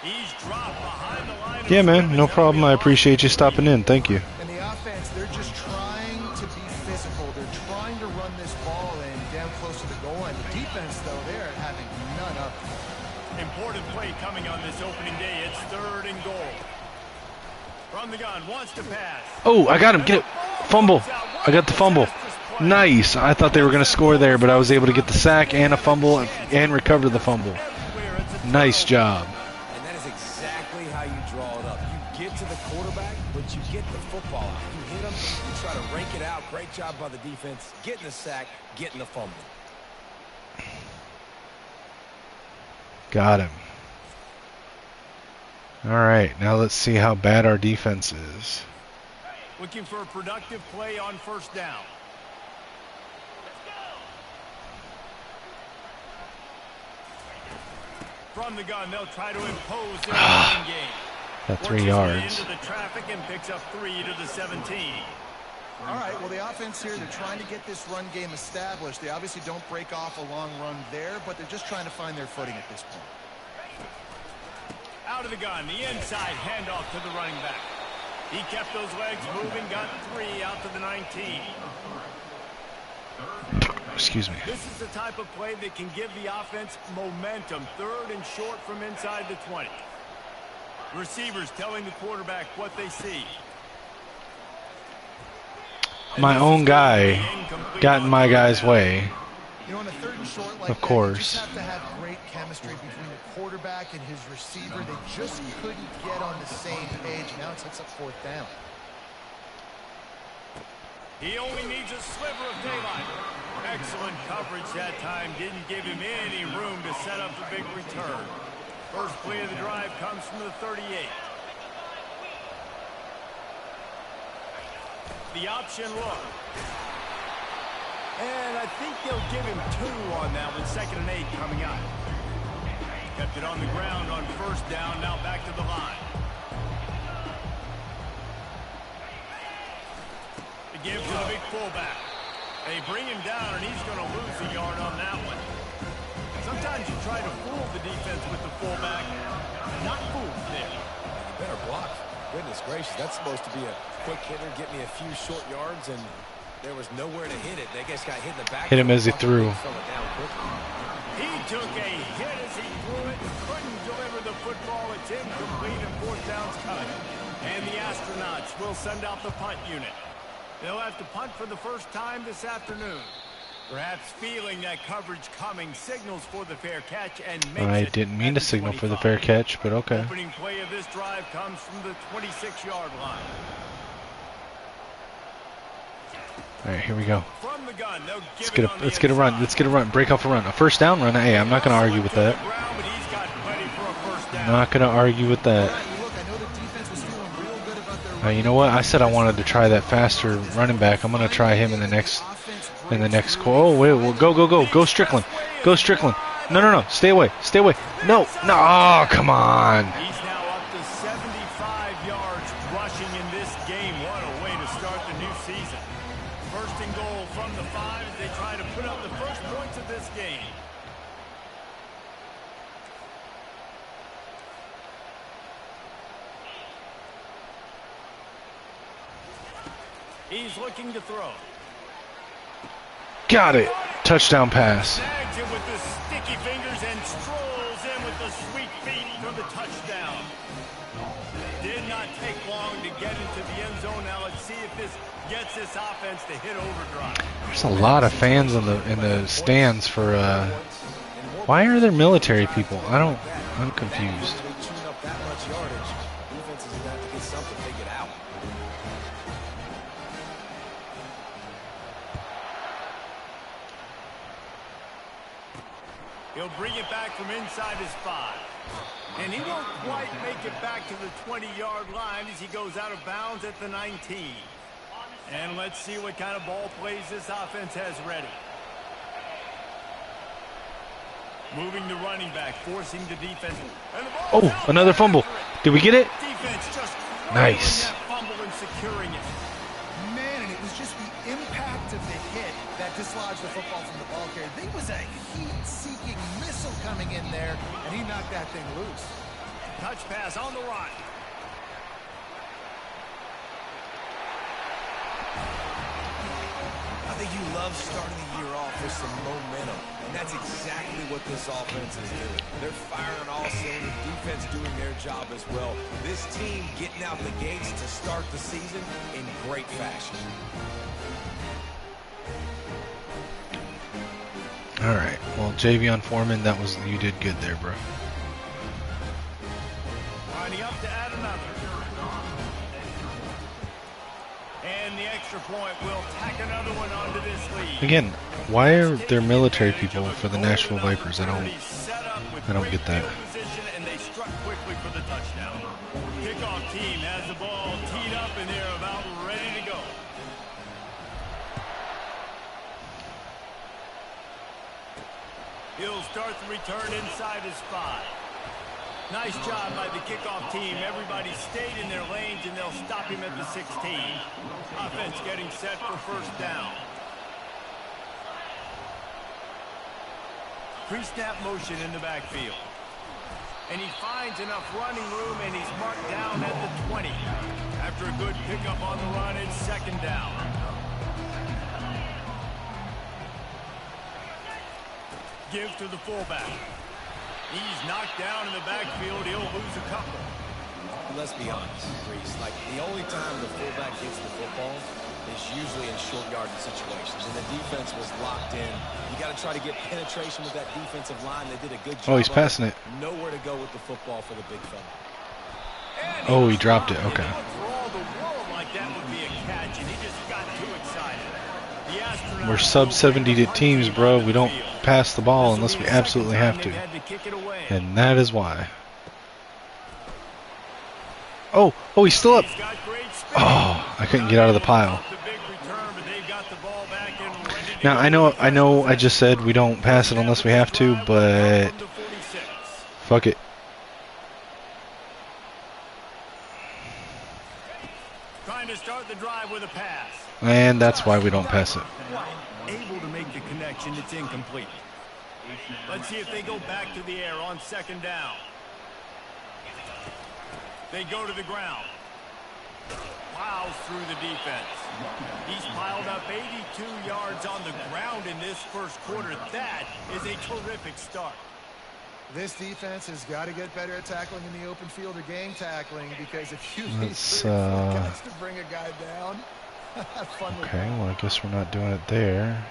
He's dropped behind the line. Yeah, man, no problem. I appreciate you stopping in. Thank you. and the offense, they're just trying to be physical. They're trying to run this ball in down close to the goal line. The defense, though, they're having none of it. Important play coming on this opening day. It's 3rd and goal. From the gun, wants to pass. Oh, I got him. Get it. Fumble. I got the fumble. Nice. I thought they were going to score there, but I was able to get the sack and a fumble and recover the fumble. Nice job. And that is exactly how you draw it up. You get to the quarterback, but you get the football out. You hit him, you try to rake it out. Great job by the defense. Getting the sack, getting the fumble. Got him. All right, now let's see how bad our defense is. Looking for a productive play on 1st down. From the gun, they'll try to impose their running game. Got 3 Works his way yards. into the traffic and picks up 3 to the 17. All right, well, the offense here, they're trying to get this run game established. They obviously don't break off a long run there, but they're just trying to find their footing at this point. Out of the gun, the inside handoff to the running back. He kept those legs moving, got 3 out to the 19. Excuse me. This is the type of play that can give the offense momentum. 3rd and short from inside the 20. Receivers telling the quarterback what they see. My own guy got in my guy's way. You know, on a 3rd and short like Of that, course. you just have to have great chemistry between the quarterback and his receiver. They just couldn't get on the same page. Now it sets up 4th down. He only needs a sliver of daylight. Excellent coverage that time. Didn't give him any room to set up the big return. First play of the drive comes from the 38. The option look. And I think they'll give him 2 on that one. 2nd and 8 coming up. Kept it on the ground on 1st down. Now back to the line. The give to the big fullback. They bring him down, and he's going to lose a yard on that one. Sometimes you try to fool the defense with the fullback. Not fooled there. Better block. Goodness gracious, that's supposed to be a quick hitter, get me a few short yards, and there was nowhere to hit it. They just got hit in the back. Hit him as he threw. He took a hit as he threw it. Couldn't deliver the football. It's incomplete, and 4th down's coming. And the Astronauts will send out the punt unit. They'll have to punt for the first time this afternoon. Perhaps feeling that coverage coming, signals for the fair catch and makes I it didn't mean at to the signal for the 25. fair catch, but okay. Opening play of this drive comes from the 26-yard line. All right, here we go. From the gun, they'll give Let's get it on the let's get a run. inside. Let's get a run. Break off a run. A 1st down run. Hey, I'm not going to argue with that. Ground, but he's got plenty for a 1st down. Not going to argue with that. Look, I know the defense was feeling real good about their You know what? I said I wanted to try that faster running back. I'm going to try him in the next And the next call. Oh, wait, well, go, Strickland. Go, Strickland. No. Stay away. No. Oh, come on. He's now up to 75 yards rushing in this game. What a way to start the new season. First and goal from the 5 as they try to put up the first points of this game. He's looking to throw. Got it. Touchdown pass. Snags it with the sticky fingers and strolls in with the sweet feet for the touchdown. Did not take long to get into the end zone. Now let's see if this gets this offense to hit overdrive. There's a lot of fans in the stands for. Why are there military people? I'm confused. He'll bring it back from inside his 5. And he won't quite make it back to the 20-yard line as he goes out of bounds at the 19. And let's see what kind of ball plays this offense has ready. Moving the running back, forcing the defense. And the ball another fumble. Did we get it? Defense just nice. That fumble and securing it. Man, and it was just the impact of the hit that dislodged the football from the ball carrier. There was a heat-seeking missile coming in there, and he knocked that thing loose. Touch pass on the run. I think you love starting the year off with some momentum, and that's exactly what this offense is doing. They're firing on all cylinders, defense doing their job as well. This team getting out the gates to start the season in great fashion. All right. Well, Javion Foreman, you did good there, bro. Lining up to add another. And the extra point will tack another one onto this lead. Again, why are there military people for the Nashville Vipers? I don't get that. And they struck quickly for the touchdown. Kickoff team has the ball teed up and they're about ready to go. He'll start the return inside his 5. Nice job by the kickoff team. Everybody stayed in their lanes, and they'll stop him at the 16. Offense getting set for first down. Pre-snap motion in the backfield. And he finds enough running room, and he's marked down at the 20. After a good pickup on the run, it's second down. Give to the fullback. He's knocked down in the backfield. He'll lose a couple. Let's be honest, Reese. Like, the only time the fullback gets the football is usually in short yardage situations. And the defense was locked in. You got to try to get penetration with that defensive line. They did a good job. Oh, he's passing it. Nowhere to go with the football for the big fella. Oh, he dropped it. Okay. For all the world like that would be a catch, and he just got too excited. We're sub 70 teams, bro. We don't pass the ball unless we absolutely have to. And that is why. Oh, he's still up. Oh, I couldn't get out of the pile. Now, I know I just said we don't pass it unless we have to, but fuck it. Trying to start the drive with a pass. And that's why we don't pass it. Able to make the connection, it's incomplete. Let's see if they go back to the air on second down. They go to the ground. Plows through the defense. He's piled up 82 yards on the ground in this first quarter. That is a terrific start. This defense has got to get better at tackling in the open field or gang tackling, because if you need guys to bring a guy down, have fun with okay, well, I guess we're not doing it there.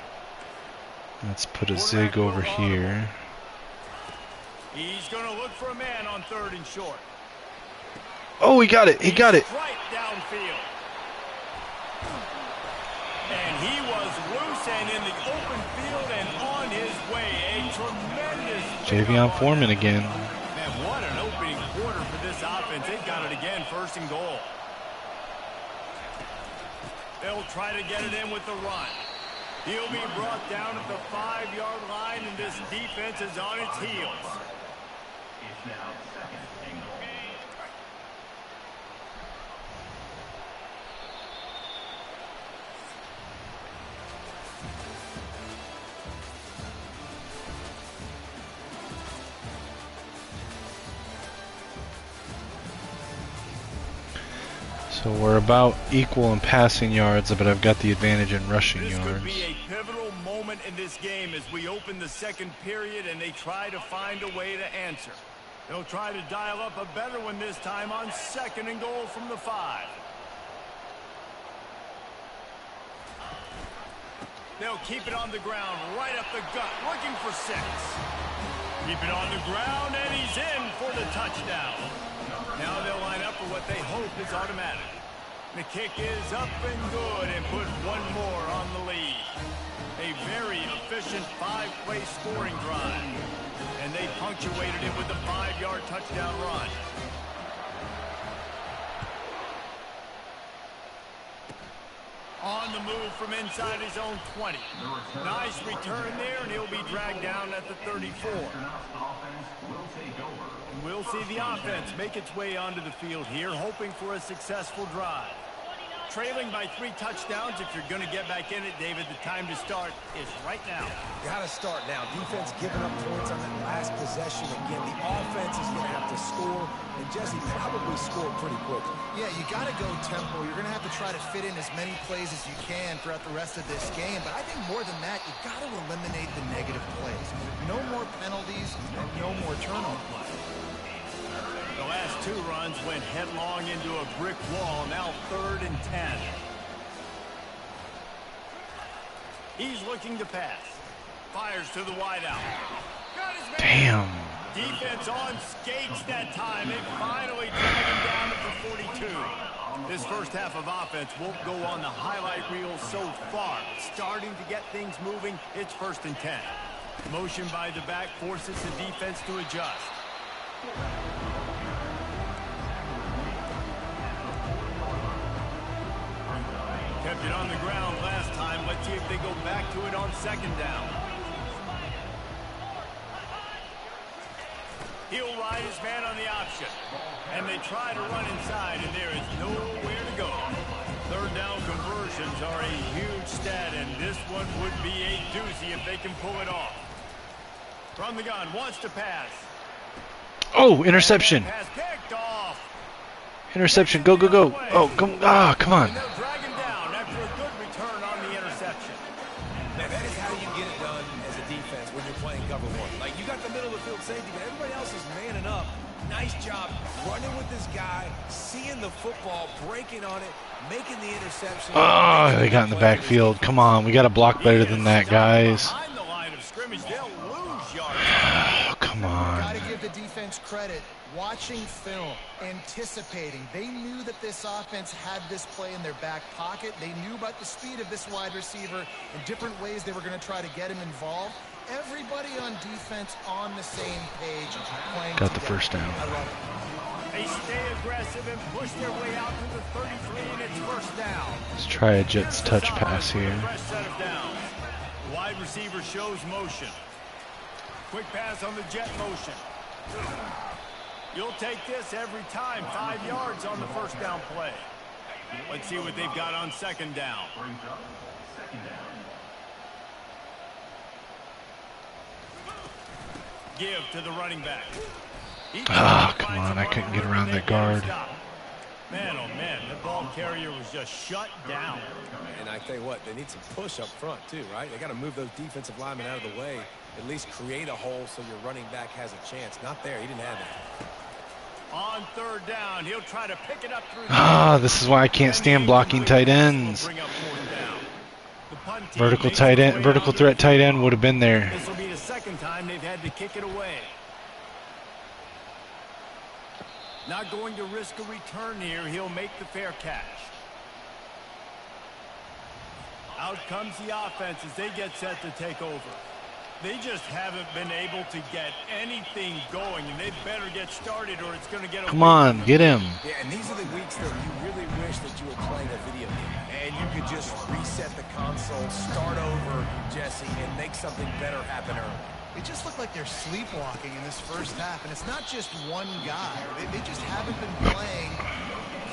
Let's put a zig over here. He's going to look for a man on third and short. Oh, he got it. He got it. Right downfield. And he was loose and in the open field and on his way. A tremendous Javion Foreman again. Man, what an opening quarter for this offense. They've got it again, first and goal. They'll try to get it in with the run. He'll be brought down at the 5-yard line, and this defense is on its heels. It's now second and goal. So we're about equal in passing yards, but I've got the advantage in rushing This yards. could be a pivotal moment in this game as we open the second period and they try to find a way to answer. They'll try to dial up a better one this time on 2nd and goal from the 5. They'll keep it on the ground, right up the gut, looking for 6. Keep it on the ground, and he's in for the touchdown. Now they'll line up for what they hope is automatic. The kick is up and good and put one more on the lead. A very efficient 5-play scoring drive. And they punctuated it with a 5-yard touchdown run. On the move from inside his own 20. Nice return there, and he'll be dragged down at the 34. And we'll see the offense make its way onto the field here, hoping for a successful drive. Trailing by 3 touchdowns. If you're going to get back in it, David, the time to start is right now. Got to start now. Defense giving up points on that last possession. Again, the offense is going to have to score, and Jesse probably score pretty quickly. Yeah, you got to go tempo. You're going to have to try to fit in as many plays as you can throughout the rest of this game. But I think more than that, you got to eliminate the negative plays. No more penalties and no more turnovers. The last 2 runs went headlong into a brick wall. Now 3rd and 10. He's looking to pass. Fires to the wideout. Got his man. Damn. Defense on skates that time. They finally drag him down at the 42. This first half of offense won't go on the highlight reel so far. Starting to get things moving. It's 1st and 10. Motion by the back forces the defense to adjust. Kept it on the ground last time. Let's see if they go back to it on 2nd down. He'll ride his man on the option. And they try to run inside, and there is nowhere to go. 3rd down conversions are a huge stat, and this one would be a doozy if they can pull it off. From the gun, wants to pass. Oh, interception. Pass picked off. Interception. Go, go, go. Oh, come on. And they'll drag him down after a good return on the interception. Now, that is how you get it done as a defense when you're playing cover 1. Like, you got the middle of the field safety, but everybody else is manning up. Nice job running with this guy, seeing the football, breaking on it, making the interception. Oh, they got in the backfield. Come on, we got to block better than that, guys. Behind the line of scrimmage, they'll lose yards. Oh, come on. Got to give the defense credit. Watching film, anticipating. They knew that this offense had this play in their back pocket. They knew about the speed of this wide receiver and different ways they were going to try to get him involved. Everybody on defense on the same page. Playing Got the together. first down. I love it. They stay aggressive and push their way out to the 33, and it's 1st down. Let's try a Jets touch pass here. Fresh set of downs. Wide receiver shows motion. Quick pass on the jet motion. You'll take this every time. 5 yards on the 1st down play. Let's see what they've got on 2nd down. Give to the running back. Ah, come on. I couldn't get around that guard. Man, oh man, the ball carrier was just shut down. And I tell you what, they need some push up front too, right? They got to move those defensive linemen out of the way, at least create a hole so your running back has a chance. Not there. He didn't have that. On 3rd down, he'll try to pick it up through. Ah, this is why I can't stand blocking tight ends. Vertical tight end, vertical threat tight end would have been there. This will be the 2nd time they've had to kick it away. Not going to risk a return here. He'll make the fair catch. Out comes the offense as they get set to take over. They just haven't been able to get anything going, and they better get started or it's going to get... Come on, get him. Yeah, and these are the weeks that you really wish that you were playing a video game. And you could just reset the console, start over, Jesse, and make something better happen early. It just looked like they're sleepwalking in this first half, and it's not just one guy. They just haven't been playing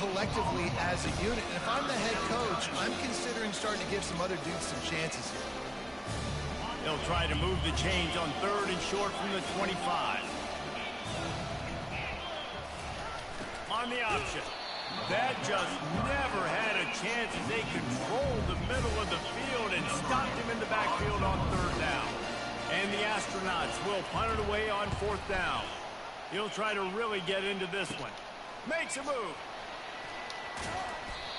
collectively as a unit. And if I'm the head coach, I'm considering starting to give some other dudes some chances here. They'll try to move the chains on 3rd and short from the 25. On the option. That just never had a chance as they controlled the middle of the field and stopped him in the backfield on 3rd down. And the Astronauts will punt it away on 4th down. He'll try to really get into this one. Makes a move.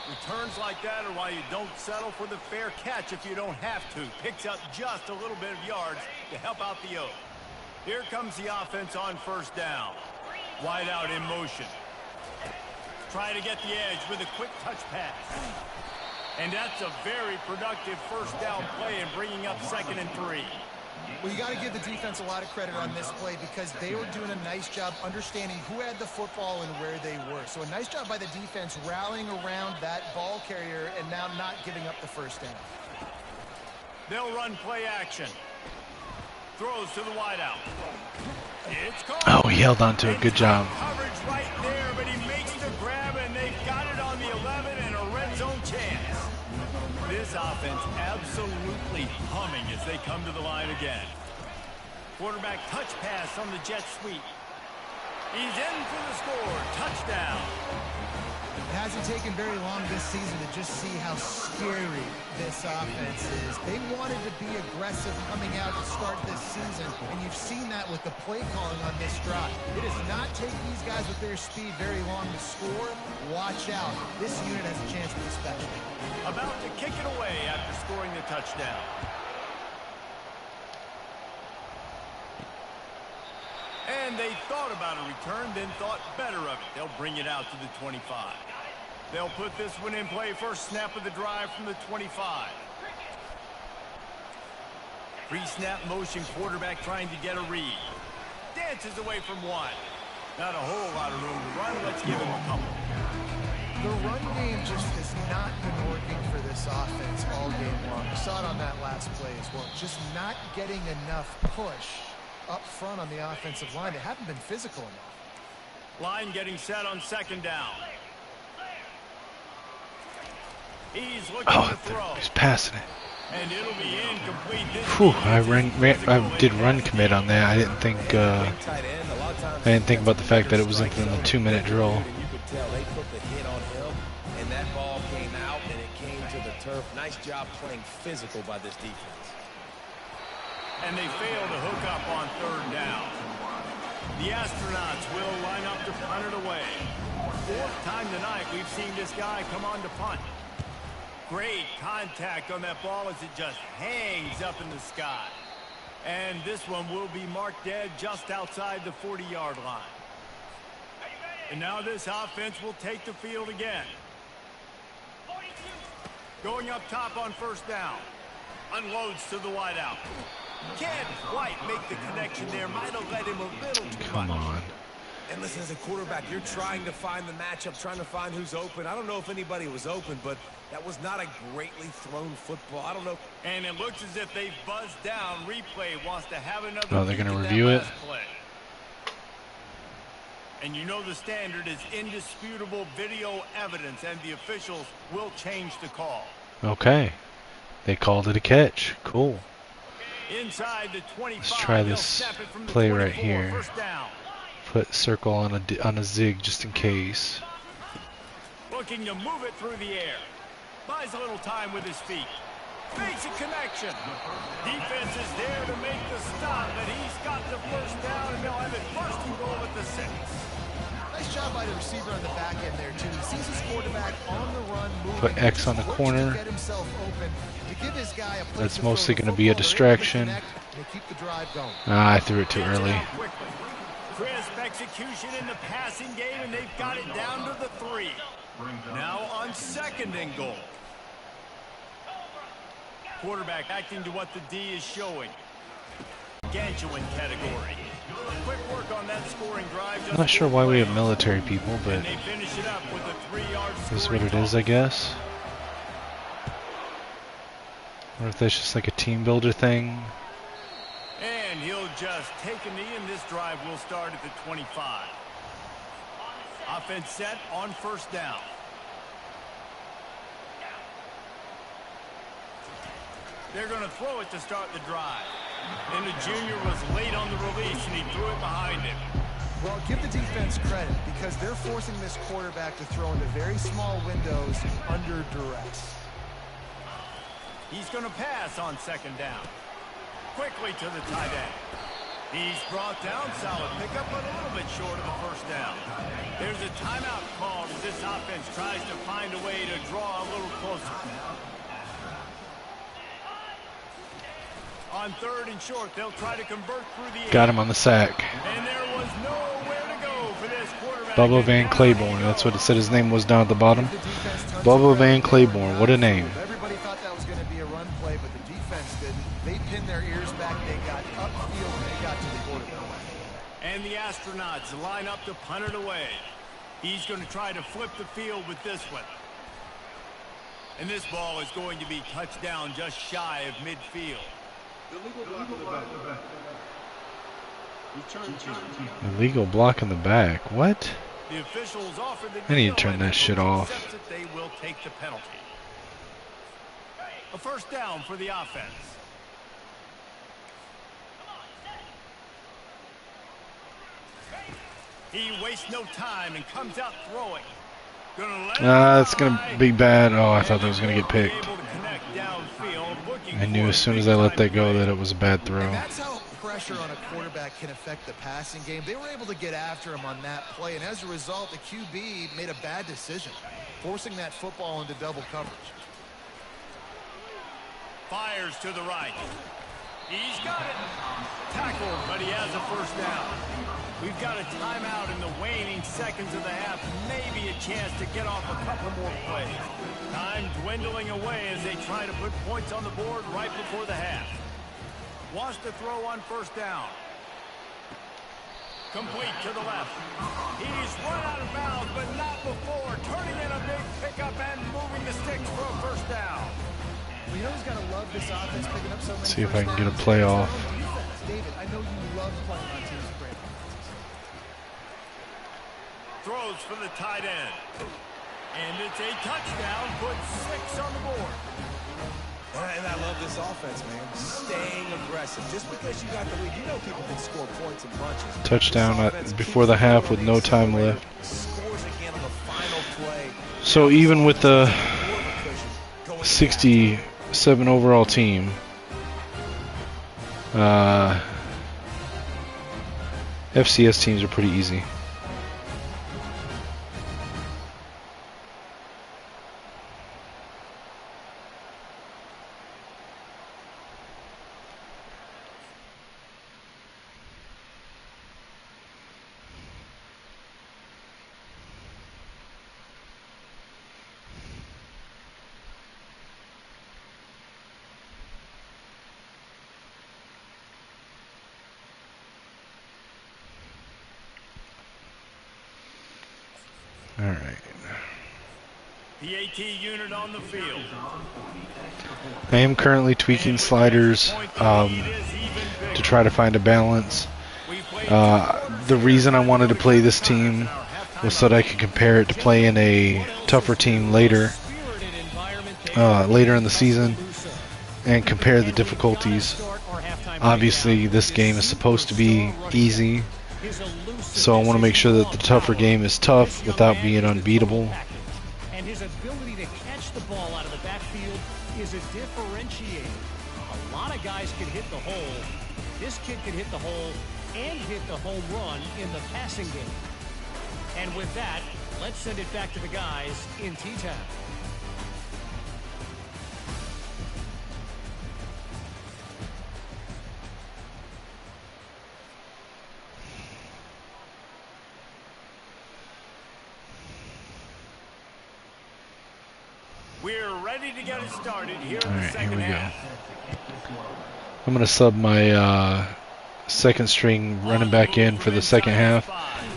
Returns like that are why you don't settle for the fair catch if you don't have to. Picks up just a little bit of yards to help out the Oak. Here comes the offense on 1st down. Wide out in motion. Try to get the edge with a quick touch pass. And that's a very productive 1st down play and bringing up 2nd and 3. Well, you got to give the defense a lot of credit on this play because they were doing a nice job understanding who had the football and where they were. So a nice job by the defense rallying around that ball carrier and now not giving up the 1st down. They'll run play action. Throws to the wideout. It's called. Oh, he held on to it. Good job. Coverage right there, but he makes the grab, and they've got it on the 11 and a red zone chance. This offense absolutely humming as they come to the line again. Quarterback touch pass on the jet sweep. He's in for the score. Touchdown. It hasn't taken very long this season to just see how scary this offense is. They wanted to be aggressive coming out to start this season, and you've seen that with the play calling on this drive. It does not take these guys with their speed very long to score. Watch out. This unit has a chance to be special. About to kick it away after scoring the touchdown. And they thought about a return, then thought better of it. They'll bring it out to the 25. They'll put this one in play first snap of the drive from the 25. Pre-snap motion quarterback trying to get a read. Dances away from one. Not a whole lot of room to run. Let's give him a couple. The run game just has not been working for this offense all game long. We saw it on that last play as well. Just not getting enough push up front on the offensive line. They haven't been physical enough. Line getting set on 2nd down. He's looking to throw. He's passing it. And it'll be incomplete. Whew, I did run commit on that. I didn't think about the fact that it was within the 2-minute drill. You could tell they put the hit on him, and that ball came out, and it came to the turf. Nice job playing physical by this defense. And they fail to hook up on 3rd down. The Astronauts will line up to punt it away. 4th time tonight we've seen this guy come on to punt. Great contact on that ball as it just hangs up in the sky. And this one will be marked dead just outside the 40-yard line. And now this offense will take the field again. Going up top on 1st down. Unloads to the wideout. Can't quite make the connection there. Might have led him a little too much. Come on. And listen, as a quarterback, you're trying to find the matchup, trying to find who's open. I don't know if anybody was open, but that was not a greatly thrown football. I don't know. And it looks as if they've buzzed down. Replay wants to have another. Oh, they're going to review it? Play. And you know the standard is indisputable video evidence, and the officials will change the call. Okay. They called it a catch. Cool. Inside the 25. Let's try this play right here. 1st down. Put circle on a zig just in case. Looking to move it through the air. Buys a little time with his feet. Makes a connection. Defense is there to make the stop, but he's got the 1st down, and they'll have it 1st and goal at the 6. Nice job by the receiver on the back end there, too. He sees his quarterback on the run, moving. Put X on the corner. Get himself open to give his guy a place That's to mostly throw the going to be a football. distraction. Keep the drive going. I threw it too early. Crisp execution in the passing game, and they've got it down to the 3. Now on 2nd and goal. Quarterback acting to what the D is showing. gargantuan category. Quick work on that scoring drive. I'm not sure why we have military people, but And they finish it up with a 3-yard this is scoring what it is, I guess. Or if that's just like a team builder thing. And he'll just take a knee, and this drive will start at the 25. Offense set on first down. They're going to throw it to start the drive. And the junior was late on the release, and he threw it behind him. Well, give the defense credit because they're forcing this quarterback to throw into very small windows under duress. He's going to pass on second down. Quickly to the tight end. He's brought down, solid pickup, but a little bit short of the first down. There's a timeout called as this offense tries to find a way to draw a little closer. On third and short, they'll try to convert through the Got him on the sack. And there was nowhere to go for this quarterback. Bubba Van Claiborne. That's what it said his name was down at the bottom. Bubba Van Claiborne. What a name. Everybody thought that was going to be a run play, but the defense didn't. They pinned their ears back. They got upfield and they got to the quarterback. And the astronauts line up to punt it away. He's going to try to flip the field with this one. And this ball is going to be touched down just shy of midfield. Illegal block in the back. What? The officials offered the I need to deal, turn and that if shit the off. accepts it, they will take the penalty. A first down for the offense. He wastes no time and comes out throwing. That's going to be bad. Oh, I thought that was going to get picked. I knew as soon as I let that go that it was a bad throw. And that's how pressure on a quarterback can affect the passing game. They were able to get after him on that play, and as a result, the QB made a bad decision, forcing that football into double coverage. Fires to the right. He's got it. Tackled, but he has a first down. We've got a timeout in the waning seconds of the half. Maybe a chance to get off a couple more plays. Time dwindling away as they try to put points on the board right before the half. Wants to throw on first down. Complete to the left. He's run out of bounds, but not before. Turning in a big pickup and moving the sticks for a first down. Well, you know who's got to love this offense picking up so many. See if I can get a play off. David, I know you love playing on teams with great offenses. Throws for the tight end. And it's a touchdown. Puts 6 on the board. And I love this offense, man. Staying aggressive. Just because you got the lead, you know people can score points in bunches. Touchdown before the half with no time left. So even with the 67 overall team, FCS teams are pretty easy. All right. The AT unit on the field. I am currently tweaking sliders to try to find a balance. The reason I wanted to play this team was so that I could compare it to playing a tougher team later in the season and compare the difficulties. Obviously, this game is supposed to be easy, so I want to make sure that the tougher game is tough without being unbeatable. And his ability to catch the ball out of the backfield is a differentiator. A lot of guys can hit the hole. This kid can hit the hole and hit the home run in the passing game. And with that, let's send it back to the guys in T-Town. We're ready to get it started here in All the right, here second we go. half. I'm going to sub my second string running back in for the second half,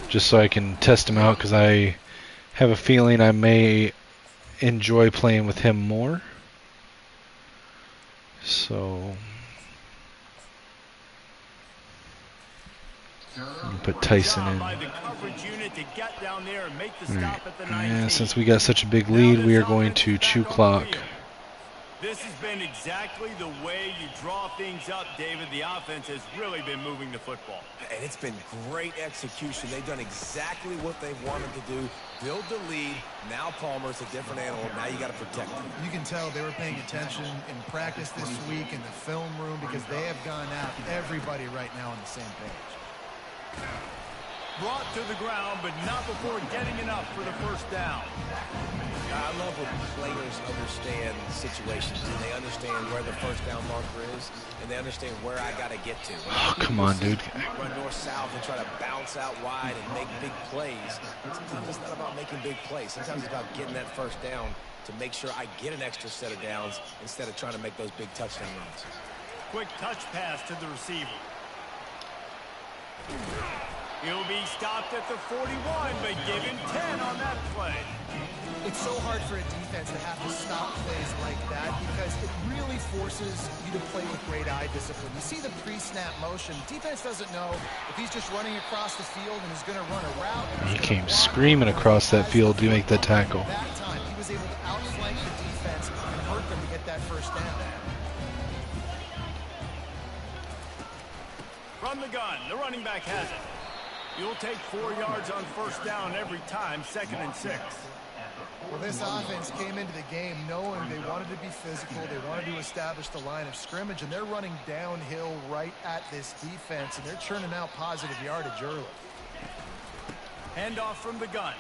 just so I can test him out, because I have a feeling I may enjoy playing with him more. So put Tyson in. And since we got such a big lead, we are going to chew clock. This has been exactly the way you draw things up, David. The offense has really been moving the football. And it's been great execution. They've done exactly what they wanted to do. Build the lead. Now Palmer's a different animal. Now you got to protect him. You can tell they were paying attention in practice this week in the film room, because they have gone out, everybody right now on the same page. Brought to the ground, but not before getting enough for the first down. I love when players understand situations, and they understand where the first down marker is, and they understand where I got to get to. Oh, come on, dude. Run north-south and try to bounce out wide and make big plays. Sometimes it's not about making big plays. Sometimes it's about getting that first down to make sure I get an extra set of downs instead of trying to make those big touchdown runs. Quick touch pass to the receiver. He'll be stopped at the 41, but given 10 on that play. It's so hard for a defense to have to stop plays like that, because it really forces you to play with great eye discipline. You see the pre-snap motion. Defense doesn't know if he's just running across the field and is going to run a route. He came screaming across that field to make that tackle. That time, he was able to outflank the defense and hurt them to get that first down. From the gun, the running back has it. You'll take 4 yards on first down every time, 2nd and 6. Well, this offense came into the game knowing they wanted to be physical, they wanted to establish the line of scrimmage, and they're running downhill right at this defense, and they're churning out positive yardage early. Handoff from the gun.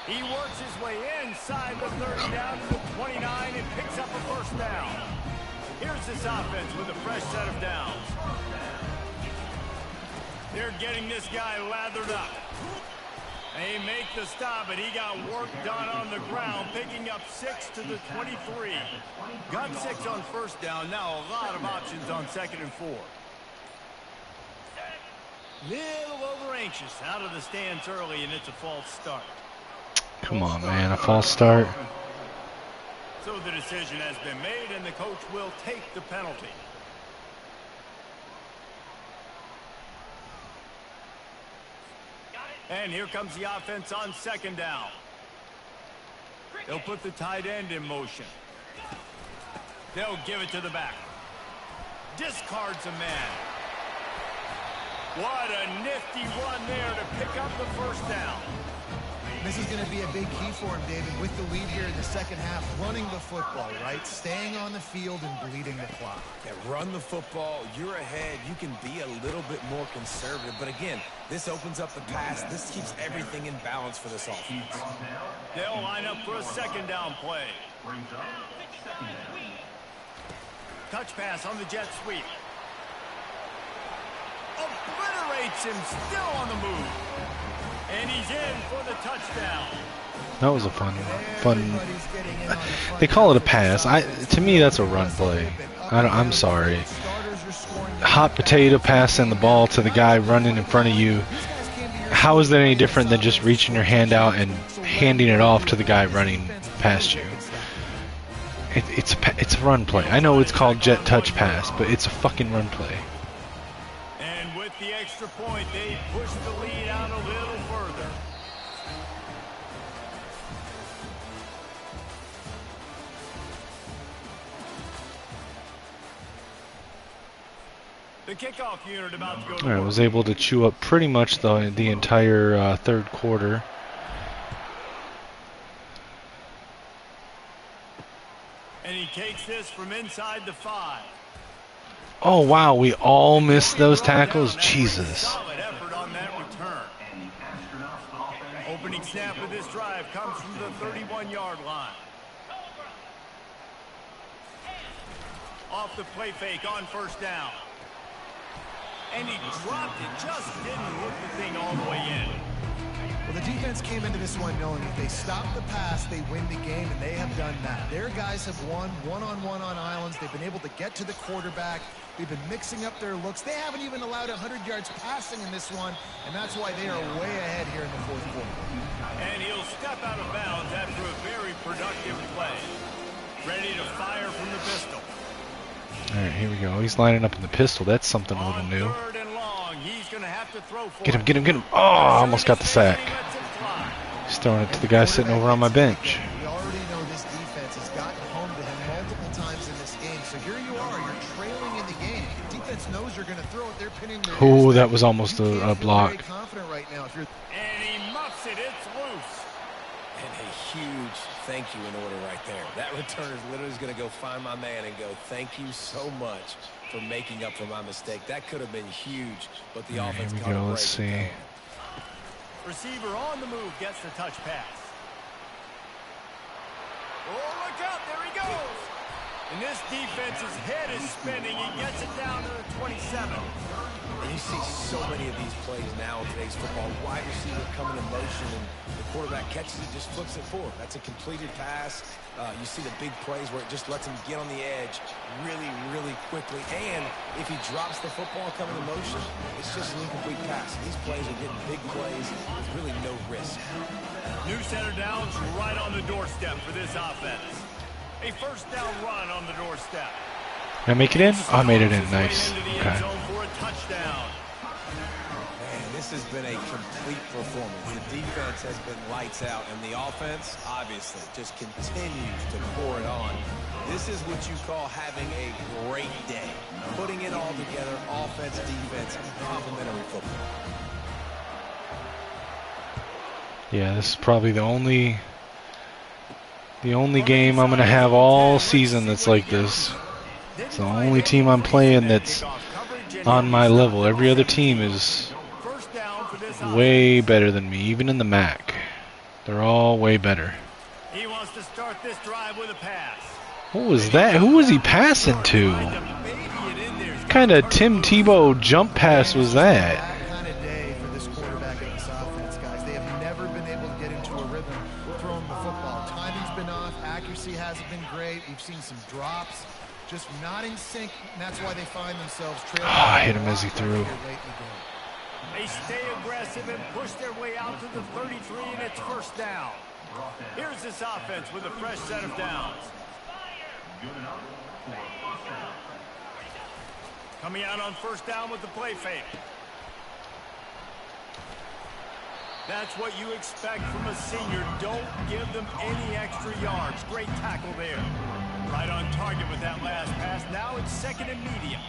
He works his way inside the 30 down to the 29 and picks up a first down. Here's this offense with a fresh set of downs. They're getting this guy lathered up. They make the stop, but he got work done on the ground, picking up 6 to the 23. Got 6 on first down. Now a lot of options on 2nd and 4. Little over anxious out of the stance early, and it's a false start. Come on, man, a false start. So the decision has been made, and the coach will take the penalty. And here comes the offense on 2nd down. They'll put the tight end in motion. They'll give it to the back. Discards a man. What a nifty run there to pick up the first down. This is going to be a big key for him, David, with the lead here in the second half, running the football, right? Staying on the field and bleeding the clock. Yeah, run the football. You're ahead. You can be a little bit more conservative. But again, this opens up the pass. This keeps everything in balance for this offense. They'll line up for a 2nd down play. Touch pass on the jet sweep. Obliterates him, still on the move. And he's in for the touchdown. That was a fun. They call it a pass. To me, that's a run play. I'm sorry. Hot potato passing the ball to the guy running in front of you. How is that any different than just reaching your hand out and handing it off to the guy running past you? It's a run play. I know it's called jet touch pass, but it's a fucking run play. And with the extra point, they push the lead out a little further. The kickoff unit about to go to All right, was able to chew up pretty much the entire third quarter. And he takes this from inside the 5. Oh, wow, we all missed those tackles? Jesus. Solid effort on that return. Opening snap of this drive comes from the 31-yard line. Off the play fake on first down. And he dropped it, just didn't hook the thing all the way in. Well, the defense came into this one knowing if they stop the pass, they win the game, and they have done that. Their guys have won one-on-one on islands. They've been able to get to the quarterback. They've been mixing up their looks. They haven't even allowed 100 yards passing in this one, and that's why they are way ahead here in the fourth quarter. And he'll step out of bounds after a very productive play. Ready to fire from the pistol. All right, here we go. He's lining up in the pistol. That's something a little new. Third and long, he's going to have to throw for Get him, get him, get him. Oh, I almost got the sack. He's throwing it to the guy sitting over on my bench. We already know this defense has gotten home to him multiple times in this game. So here you are, you're trailing in the game. Defense knows you're going to throw it. They're pinning their Oh, that was almost a block. Very confident right now. If you're And he muffs it. It's loose. And a huge thank you in order right there. That returner is literally going to go find my man and go, thank you so much for making up for my mistake. That could have been huge, but the offense Here we caught a go. break. Let's see. Receiver on the move gets the touch pass. Oh, look out. There he goes. And this defense's head is spinning. He gets it down to the 27. And you see so many of these plays now in today's football. Wide receiver coming in motion, and the quarterback catches it, just flips it forward. That's a completed pass. You see the big plays where it just lets him get on the edge really, really quickly. And if he drops the football coming in motion, it's just an incomplete pass. These plays are getting big plays with really no risk. New center downs right on the doorstep for this offense. A first down run on the doorstep. Did I make it in? Oh, I made it in. Nice. Okay. Man, this has been a complete performance. The defense has been lights out, and the offense, obviously, just continues to pour it on. This is what you call having a great day. Putting it all together, offense, defense, complementary football. Yeah, this is probably the only game I'm gonna have all season that's like this. It's the only team I'm playing that's on my level. Every other team is way better than me, even in the MAC. They're all way better. He wants to start this drive with a pass. What was that? Who was he passing to? What kind of Tim Tebow jump pass was that? that kind of day for this quarterback and this offense, guys. They have never been able to get into a rhythm throwing the football. Timing's been off. Accuracy hasn't been great. We've seen some drops. Just not in sync, and that's why they find themselves trailing. Oh, I hit him as he threw. They stay aggressive and push their way out to the 33, and it's first down. Here's this offense with a fresh set of downs. Coming out on first down with the play fake. That's what you expect from a senior. Don't give them any extra yards. Great tackle there. Right on target with that last pass. Now it's second and medium.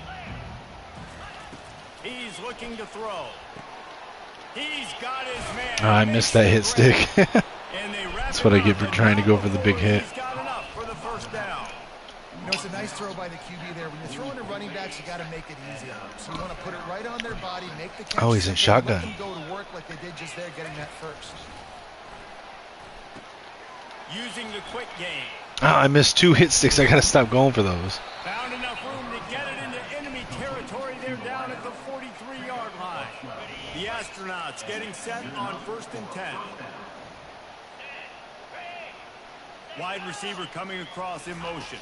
He's looking to throw. He's got his man. Oh, I missed that hit stick. That's what I get for trying to go for the big hit. He's got enough for the first down. You know, it's a nice throw by the QB there. When you're throwing to running backs, you got to make it easy on them. So you want to put it right on their body, make the catch. Oh, he's in shotgun. Let them go to work like they did just there, getting that first. Using the quick game. Oh, I missed 2 hit sticks. I gotta stop going for those. Found enough room to get it into enemy territory. They're down at the 43-yard line. The Astronauts getting set on first and 10. Wide receiver coming across in motion.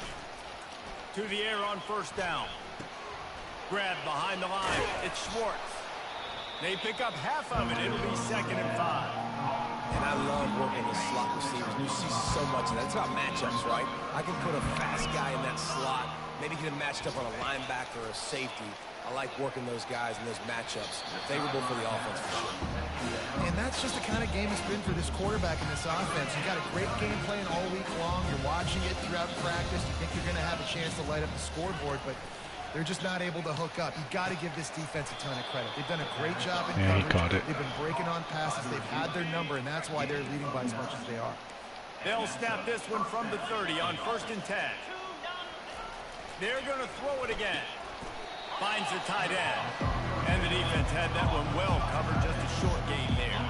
To the air on first down. Grab behind the line. It's Schwartz. They pick up half of it. It'll be second and 5. And I love working with slot receivers. You see so much of that. It's about matchups, right? I can put a fast guy in that slot, maybe get him matched up on a linebacker or a safety. I like working those guys in those matchups. Favorable for the offense for sure. And that's just the kind of game it's been for this quarterback and this offense. You got a great game plan all week long. You're watching it throughout practice. You think you're going to have a chance to light up the scoreboard, but they're just not able to hook up. You've got to give this defense a ton of credit. They've done a great job in coverage. He caught it. They've been breaking on passes. They've had their number, and that's why they're leading by as much as they are. They'll snap this one from the 30 on first and 10. They're going to throw it again. Finds the tight end. And the defense had that one well covered. Just a short gain there.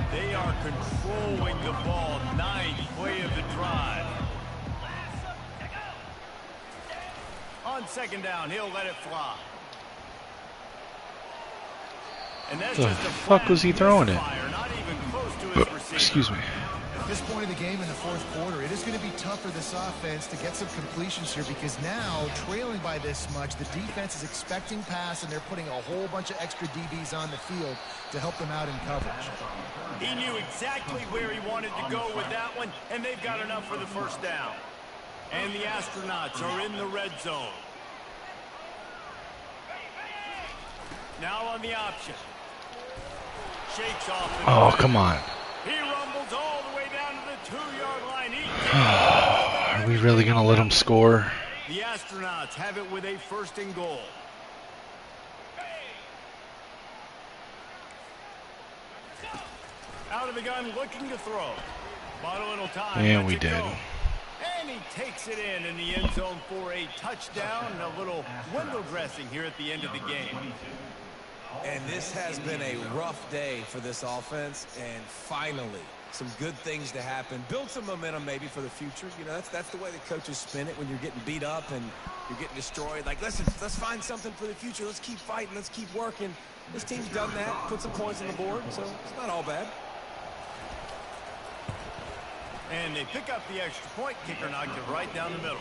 They are controlling the ball. 9th play of the drive. On second down, he'll let it fly. And that's The just a fuck was he throwing it? Not even close to his receivers. Excuse me. At this point of the game in the fourth quarter, it is going to be tough for this offense to get some completions here because now, trailing by this much, the defense is expecting pass, and they're putting a whole bunch of extra DBs on the field to help them out in coverage. He knew exactly where he wanted to go with that one, and they've got enough for the first down. And the Astronauts are in the red zone. Now on the option. Shakes off. Oh, come on. He rumbles all the way down to the 2-yard line. Are we really going to let him score? The Astronauts have it with a 1st and goal. Out of the gun, looking to throw. Bought a little time. And we did. And he takes it in the end zone for a touchdown. A little window dressing here at the end of the game. And this has been a rough day for this offense, and finally some good things to happen. Build some momentum maybe for the future. You know, that's the way the coaches spin it when you're getting beat up and you're getting destroyed. Like, listen, let's find something for the future. Let's keep fighting. Let's keep working. This team's done that, put some points on the board, so it's not all bad. And they pick up the extra point. Kicker knocked it right down the middle.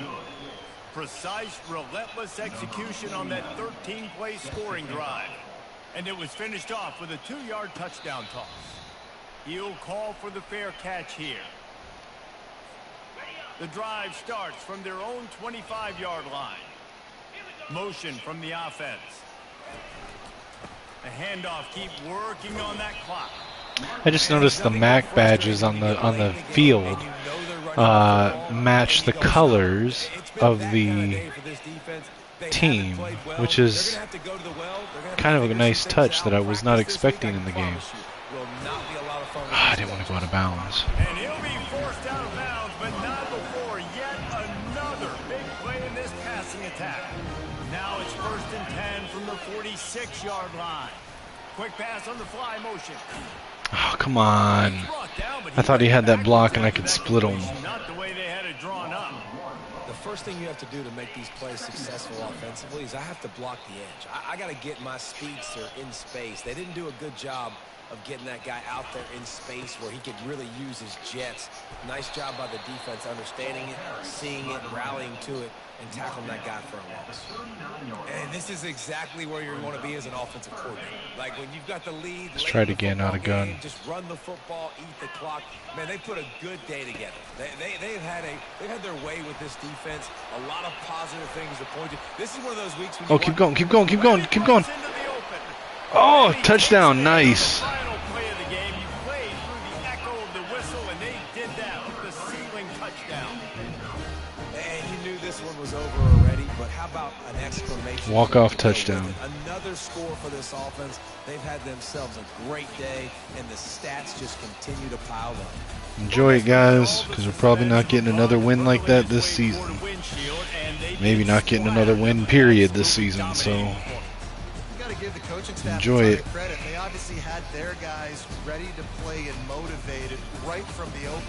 Precise, relentless execution on that 13-play scoring drive. And it was finished off with a 2-yard touchdown toss. He'll call for the fair catch here. The drive starts from their own 25-yard line. Motion from the offense. The handoff, keep working on that clock. I just noticed the MAC badges on the field match the colors of the team, which is kind of a nice touch that I was not expecting in the game. I didn't want to go out of bounds. And he'll be forced out of bounds, but not before yet another big play in this passing attack. Now it's 1st and 10 from the 46-yard line. Quick pass on the fly motion. Oh, come on. I thought he had that block and I could split him. Not the way they had it drawn up. The first thing you have to do to make these plays successful offensively is I have to block the edge. I got to get my speedster in space. They didn't do a good job of getting that guy out there in space where he could really use his jets. Nice job by the defense understanding it, seeing it, rallying to it, and tackling that guy for a loss. And this is exactly where you want to be as an offensive coordinator. Like when you've got the lead. Let's try it again out of gun. Just run the football, eat the clock. Man, they put a good day together. They've had their way with this defense. A lot of positive things to point to. This is one of those weeks. When keep going, keep going, keep going, keep going. Oh, touchdown, nice. Final play of the game, you played through the echo of the whistle, and they did that with the ceiling touchdown. And you knew this one was over already, but how about an exclamation? Walk-off touchdown. Another score for this offense. They've had themselves a great day, and the stats just continue to pile up. Enjoy it, guys, because we're probably not getting another win like that this season. Maybe not getting another win, period, this season, so Give the coaching staff enjoy it. Credit. They obviously had their guys ready to play and motivated right from the open.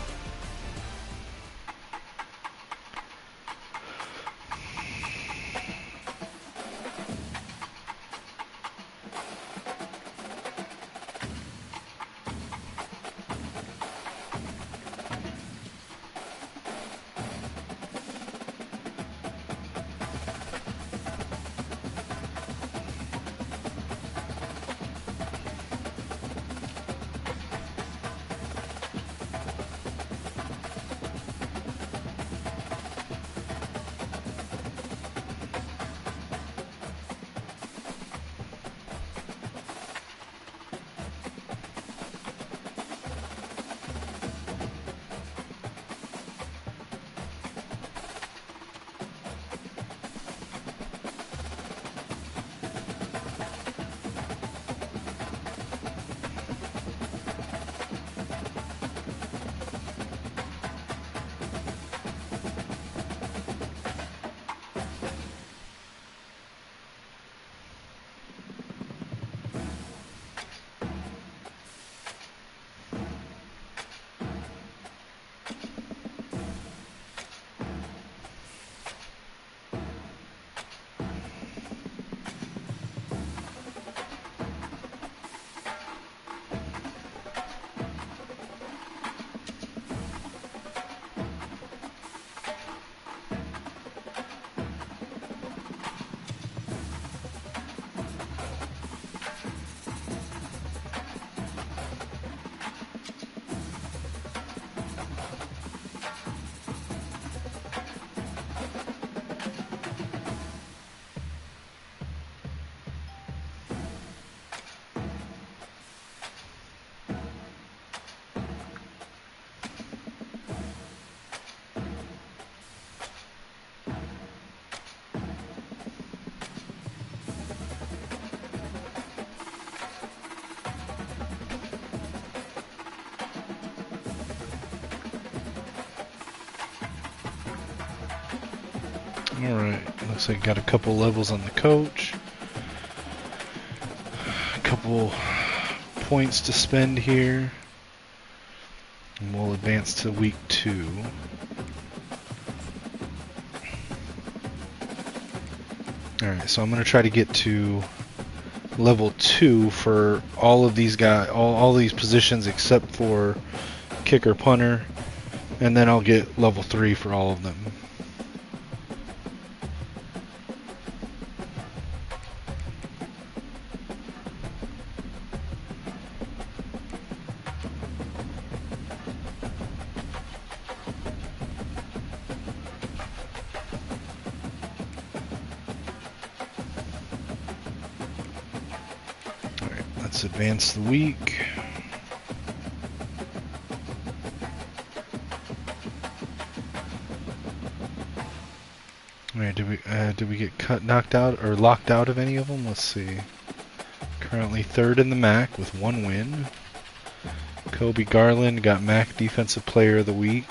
Alright, looks like got a couple levels on the coach. A couple points to spend here. And we'll advance to week 2. Alright, so I'm going to try to get to level 2 for all of these guys, all these positions except for kicker, punter, and then I'll get level 3 for all of them. Let's advance the week. Alright, did we get knocked out or locked out of any of them? Let's see. Currently 3rd in the MAC with 1 win. Kobe Garland got MAC Defensive Player of the Week.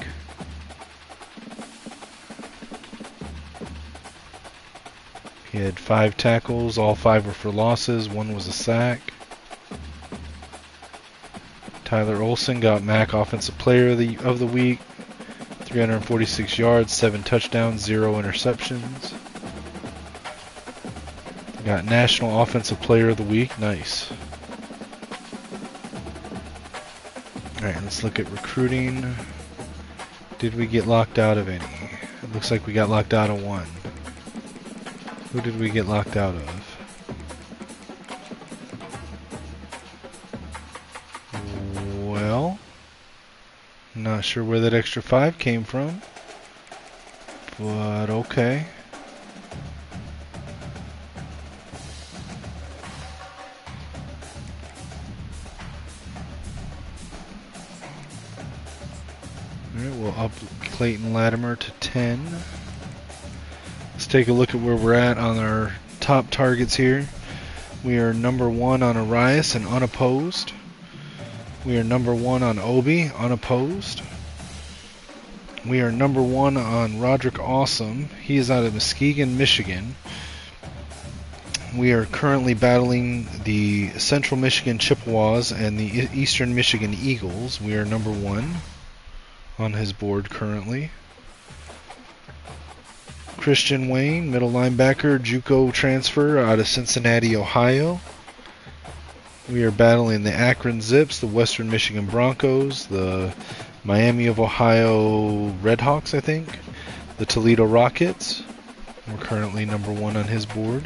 He had 5 tackles, all 5 were for losses, 1 was a sack. Tyler Olsen got MAC Offensive Player of the Week, 346 yards, 7 touchdowns, 0 interceptions. Got National Offensive Player of the Week, nice. Alright, let's look at recruiting. Did we get locked out of any? It looks like we got locked out of 1. Who did we get locked out of? Well, not sure where that extra 5 came from, but okay. Alright, we'll up Clayton Latimer to 10. Let's take a look at where we're at on our top targets here. We are number 1 on Arias and unopposed. We are number 1 on Obi, unopposed. We are number 1 on Roderick Awesome. He is out of Muskegon, Michigan. We are currently battling the Central Michigan Chippewas and the Eastern Michigan Eagles. We are number 1 on his board currently. Christian Wayne, middle linebacker, JUCO transfer out of Cincinnati, Ohio. We are battling the Akron Zips, the Western Michigan Broncos, the Miami of Ohio Redhawks, I think, the Toledo Rockets. We're currently number 1 on his board.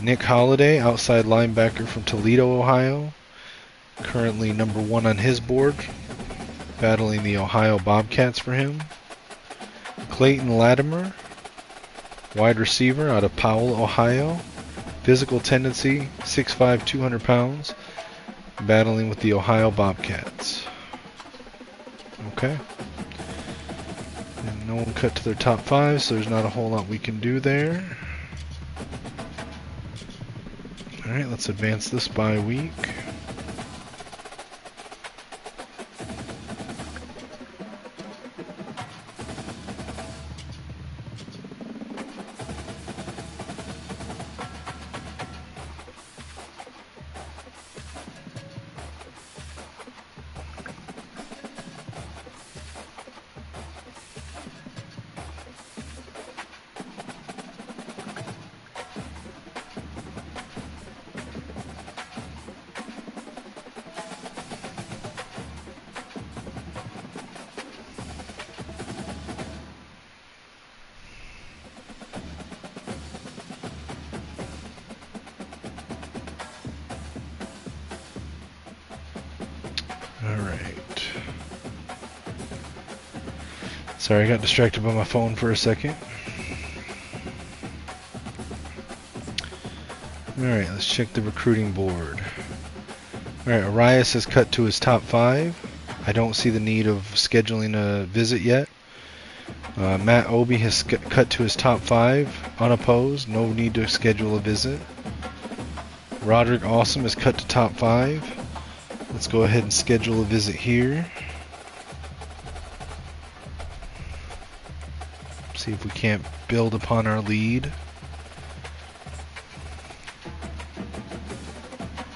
Nick Holliday, outside linebacker from Toledo, Ohio, currently number 1 on his board, battling the Ohio Bobcats for him. Clayton Latimer, wide receiver out of Powell, Ohio. Physical tendency, 6'5", 200 pounds, battling with the Ohio Bobcats. Okay. And no one cut to their top 5, so there's not a whole lot we can do there. Alright, let's advance this by week. Alright. Sorry, I got distracted by my phone for a second. Alright, let's check the recruiting board. Alright, Arias has cut to his top 5. I don't see the need of scheduling a visit yet. Matt Obi has cut to his top 5, unopposed, no need to schedule a visit. Roderick Awesome is cut to top 5. Let's go ahead and schedule a visit here. See if we can't build upon our lead.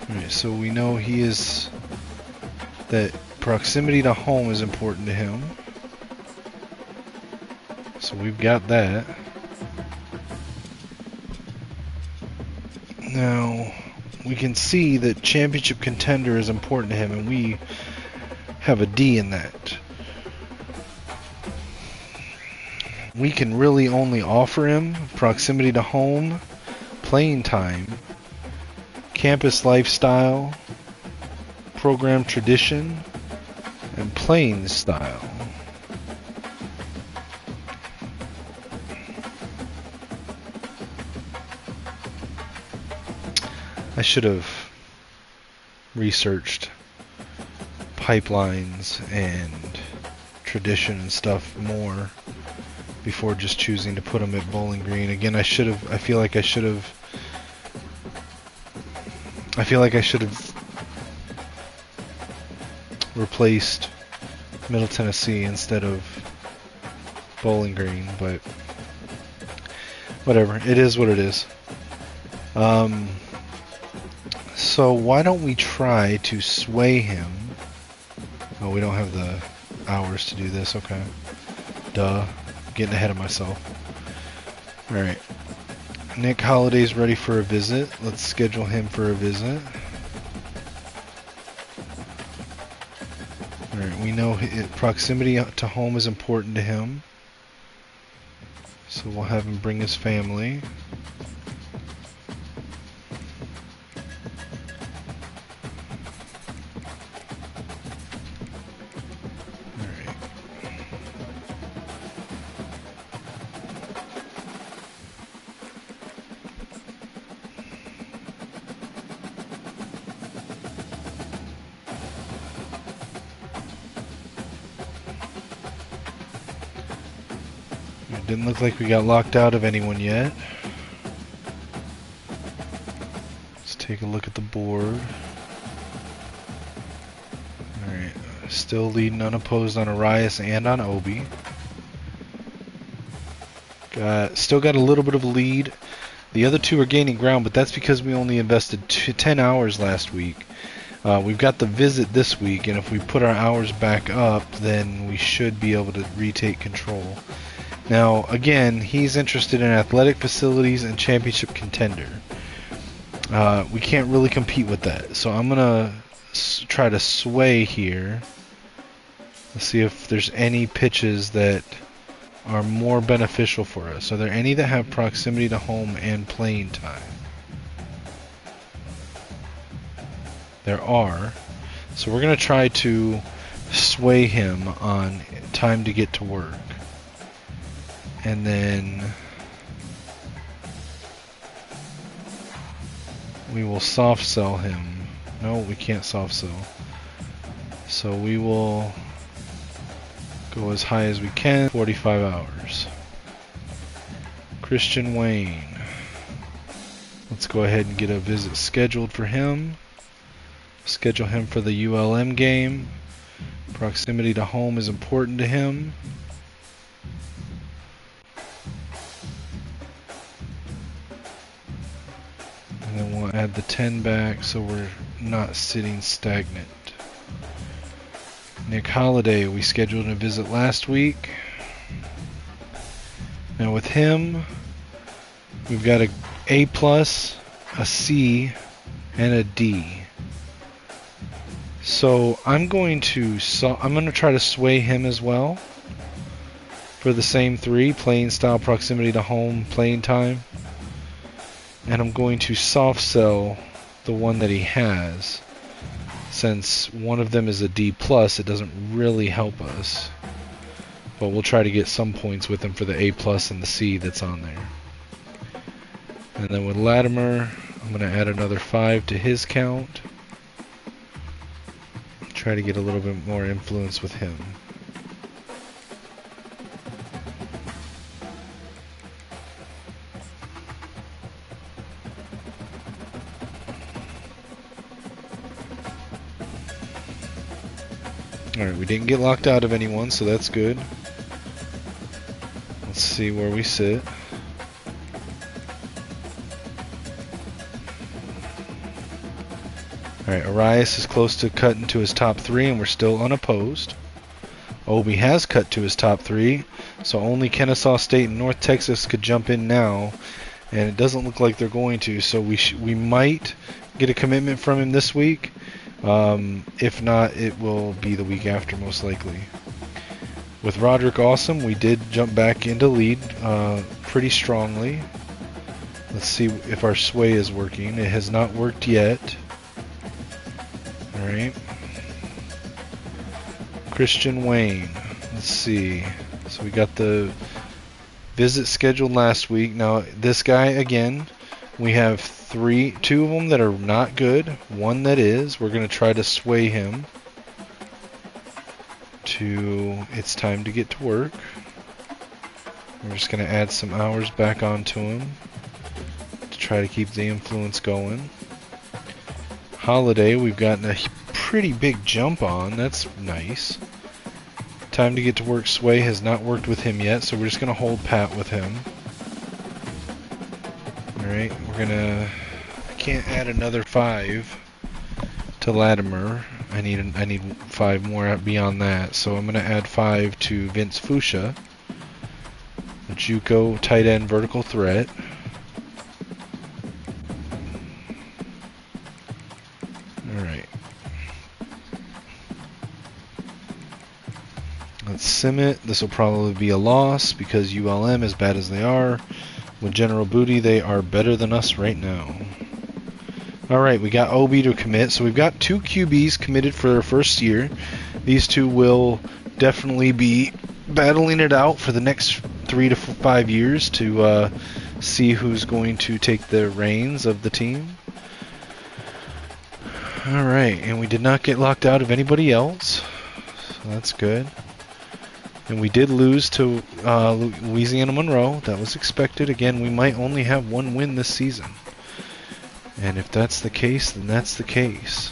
Alright, so we know he is... that proximity to home is important to him. So we've got that. Now, we can see that championship contender is important to him, and we have a D in that. We can really only offer him proximity to home, playing time, campus lifestyle, program tradition, and playing style. I should have researched pipelines and tradition and stuff more before just choosing to put them at Bowling Green. Again, I feel like I should have replaced Middle Tennessee instead of Bowling Green, but whatever. It is what it is. So why don't we try to sway him? Oh, we don't have the hours to do this. Okay. Duh. Getting ahead of myself. Alright. Nick Holliday's ready for a visit. Let's schedule him for a visit. Alright, we know proximity to home is important to him. So we'll have him bring his family. Didn't look like we got locked out of anyone yet. Let's take a look at the board. Alright, still leading unopposed on Arias and on Obi. Still got a little bit of a lead. The other two are gaining ground, but that's because we only invested 10 hours last week. We've got the visit this week, and if we put our hours back up, then we should be able to retake control. Now, again, he's interested in athletic facilities and championship contender. We can't really compete with that. So I'm going to try to sway here. Let's see if there's any pitches that are more beneficial for us. Are there any that have proximity to home and playing time? There are. So we're going to try to sway him on time to get to work. And then we will soft sell him. No, we can't soft sell. So we will go as high as we can, 45 hours. Christian Wayne. Let's go ahead and get a visit scheduled for him. Schedule him for the ULM game. Proximity to home is important to him. And then we'll add the 10 back so we're not sitting stagnant. Nick Holliday, we scheduled a visit last week. Now with him, we've got a A+, a C, and a D. So I'm going to try to sway him as well for the same three: playing style, proximity to home, playing time. And I'm going to soft sell the one that he has. Since one of them is a D+, it doesn't really help us. But we'll try to get some points with him for the A+ and the C that's on there. And then with Latimer, I'm going to add another 5 to his count. Try to get a little bit more influence with him. Alright, we didn't get locked out of anyone, so that's good. Let's see where we sit. Alright, Arias is close to cutting to his top 3, and we're still unopposed. Obi has cut to his top 3, so only Kennesaw State and North Texas could jump in now, and it doesn't look like they're going to, so we might get a commitment from him this week. If not, it will be the week after, most likely. With Roderick Awesome, we did jump back into lead pretty strongly. Let's see if our sway is working. It has not worked yet. Alright. Christian Wayne. Let's see. So we got the visit scheduled last week. Now, this guy, again, we have two of them that are not good. One that is. We're going to try to sway him to it's time to get to work. We're just going to add some hours back onto him to try to keep the influence going. Holiday, we've gotten a pretty big jump on. That's nice. Time to get to work. Sway has not worked with him yet, so we're just going to hold pat with him. Alright, we're going to... I can't add another 5 to Latimer. I need 5 more beyond that, so I'm going to add 5 to Vince Fuchsia. The JUCO tight end vertical threat. Alright. Let's sim it. This will probably be a loss because ULM, as bad as they are, with General Booty, they are better than us right now. Alright, we got OB to commit. So we've got 2 QBs committed for their first year. These two will definitely be battling it out for the next 3 to 5 years to see who's going to take the reins of the team. Alright, and we did not get locked out of anybody else, so that's good. And we did lose to Louisiana Monroe. That was expected. Again, we might only have 1 win this season. And if that's the case, then that's the case.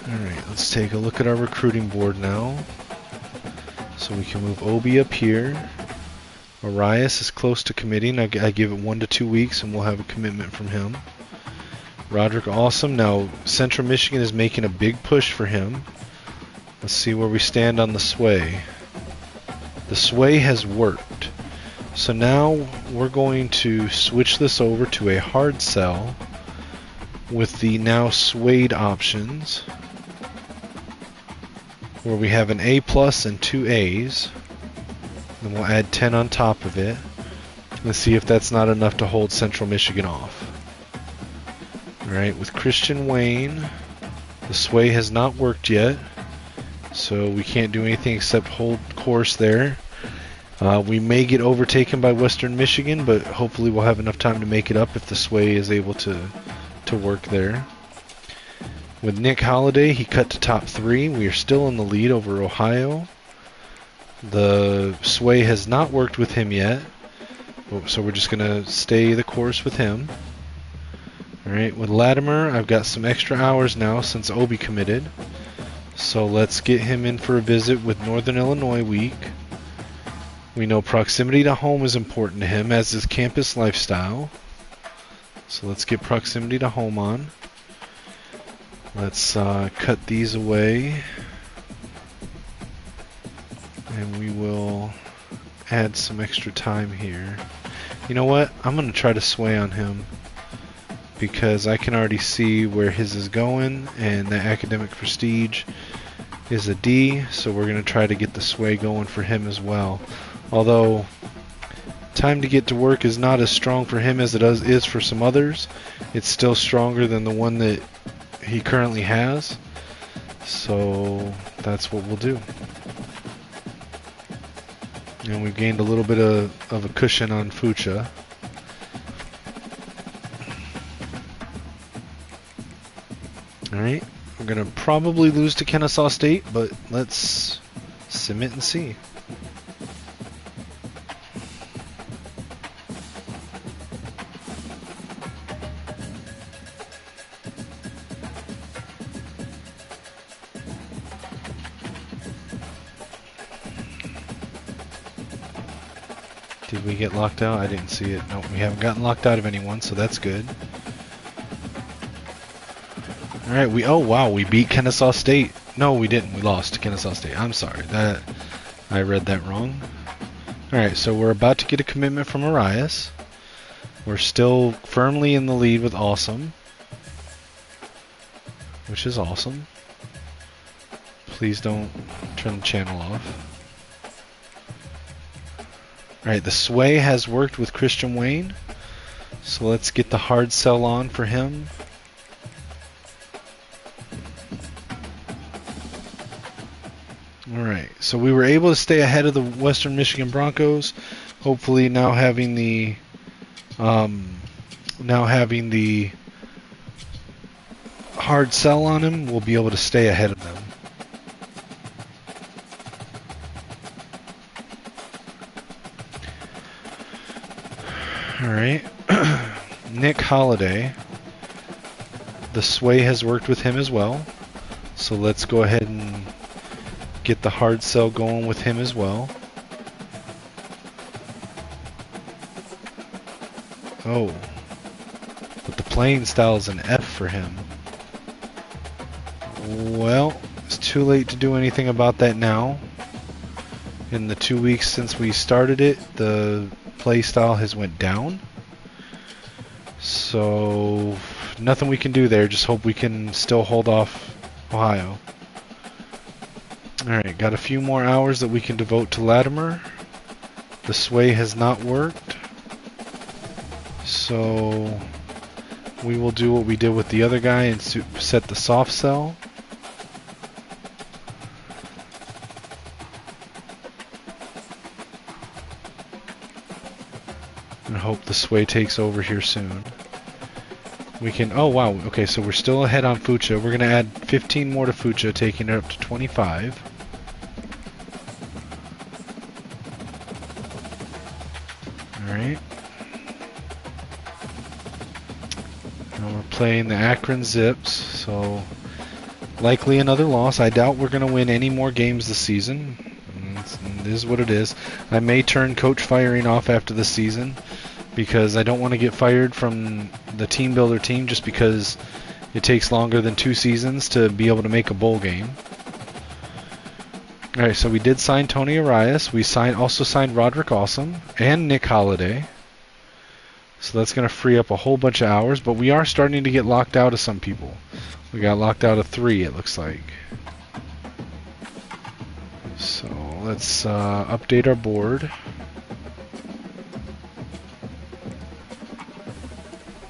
Alright, let's take a look at our recruiting board now. So we can move Obi up here. Arias is close to committing. I give it 1 to 2 weeks and we'll have a commitment from him. Roderick Awesome. Now, Central Michigan is making a big push for him. Let's see where we stand on the sway. The sway has worked. So now we're going to switch this over to a hard sell with the now swayed options, where we have an A plus and 2 A's. Then we'll add 10 on top of it. Let's see if that's not enough to hold Central Michigan off. Alright, with Christian Wayne, the sway has not worked yet, so we can't do anything except hold course there. We may get overtaken by Western Michigan, but hopefully we'll have enough time to make it up if the sway is able to work there. With Nick Holiday, he cut to top 3. We are still in the lead over Ohio. The sway has not worked with him yet, so we're just going to stay the course with him. Alright, with Latimer, I've got some extra hours now since Obi committed. So let's get him in for a visit with Northern Illinois week. We know proximity to home is important to him, as is campus lifestyle. So let's get proximity to home on. Let's cut these away. And we will add some extra time here. You know what? I'm going to try to sway on him, because I can already see where his is going, and the academic prestige is a D, so we're going to try to get the sway going for him as well. Although time to get to work is not as strong for him as it is for some others, it's still stronger than the one that he currently has, so that's what we'll do. And we've gained a little bit of a cushion on Fuchsia. Alright, we're going to probably lose to Kennesaw State, but let's submit and see. Did we get locked out? I didn't see it. No, we haven't gotten locked out of anyone, so that's good. Alright, oh wow, we beat Kennesaw State. No, we didn't. We lost to Kennesaw State. I'm sorry. I read that wrong. Alright, so we're about to get a commitment from Arias. We're still firmly in the lead with Awesome, which is awesome. Please don't turn the channel off. Alright, the sway has worked with Christian Wayne. So let's get the hard sell on for him. Alright, so we were able to stay ahead of the Western Michigan Broncos. Hopefully now having the hard sell on him, we'll be able to stay ahead of them. Alright. Nick Holiday. The sway has worked with him as well. So let's go ahead and get the hard sell going with him as well. Oh. But the playing style is an F for him. Well, it's too late to do anything about that now. In the 2 weeks since we started it, the play style has went down. So nothing we can do there. Just hope we can still hold off Ohio. Alright, got a few more hours that we can devote to Latimer. The sway has not worked. So we will do what we did with the other guy and set the soft sell. And hope the sway takes over here soon. We can, oh wow, okay, so we're still ahead on Fucha. We're going to add 15 more to Fucha, taking it up to 25. Alright. Now we're playing the Akron Zips, so likely another loss. I doubt we're going to win any more games this season. It is what it is. I may turn coach firing off after the season because I don't want to get fired from the team builder team just because it takes longer than 2 seasons to be able to make a bowl game. Alright, so we did sign Tony Arias. We also signed Roderick Awesome and Nick Holiday. So that's going to free up a whole bunch of hours, but we are starting to get locked out of some people. We got locked out of 3, it looks like. So let's update our board.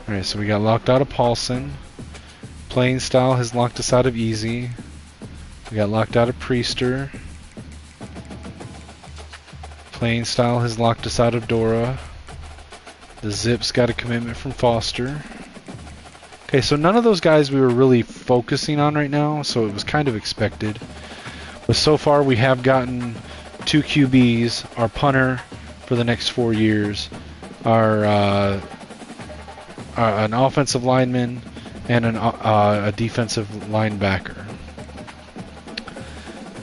Alright, so we got locked out of Paulson. Playing style has locked us out of Easy. We got locked out of Priester. Playing style has locked us out of Dora. The Zips got a commitment from Foster. Okay, so none of those guys we were really focusing on right now, so it was kind of expected. But so far we have gotten 2 QBs, our punter for the next 4 years, an offensive lineman, and a defensive linebacker.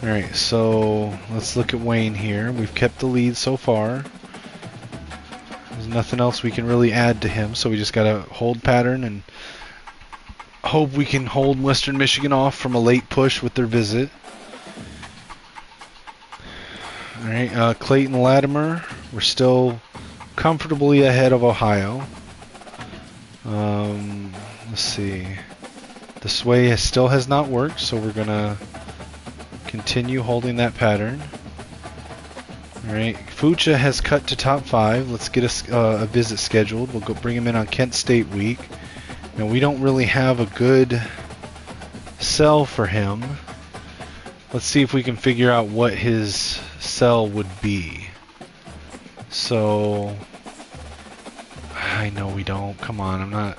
Alright, so let's look at Wayne here. We've kept the lead so far. There's nothing else we can really add to him, so we just gotta hold pattern and hope we can hold Western Michigan off from a late push with their visit. Alright, Clayton Latimer, we're still comfortably ahead of Ohio. Let's see. The sway still has not worked, so we're gonna continue holding that pattern. Alright, Fucha has cut to top 5. Let's get a visit scheduled. We'll go bring him in on Kent State week. And we don't really have a good sell for him. Let's see if we can figure out what his sell would be. So I know we don't. Come on, I'm not.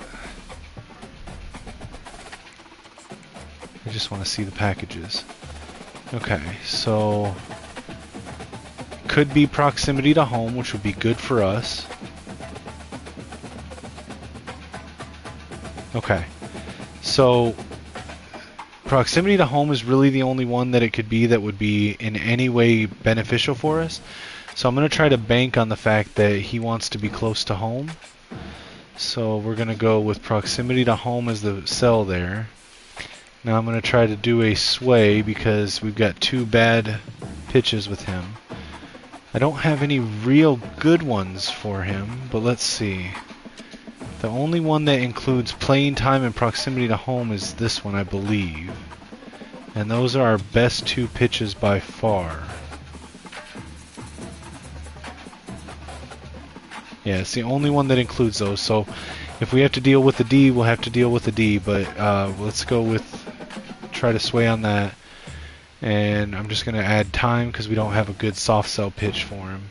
I just want to see the packages. Okay, so could be proximity to home, which would be good for us. Okay, so proximity to home is really the only one that it could be that would be in any way beneficial for us. So I'm going to try to bank on the fact that he wants to be close to home. So we're going to go with proximity to home as the sell there. Now I'm going to try to do a sway because we've got 2 bad pitches with him. I don't have any real good ones for him, but let's see. The only one that includes playing time and proximity to home is this one, I believe. And those are our best 2 pitches by far. Yeah, it's the only one that includes those. So if we have to deal with the D, we'll have to deal with the D. But let's go with, try to sway on that. And I'm just going to add time because we don't have a good soft sell pitch for him.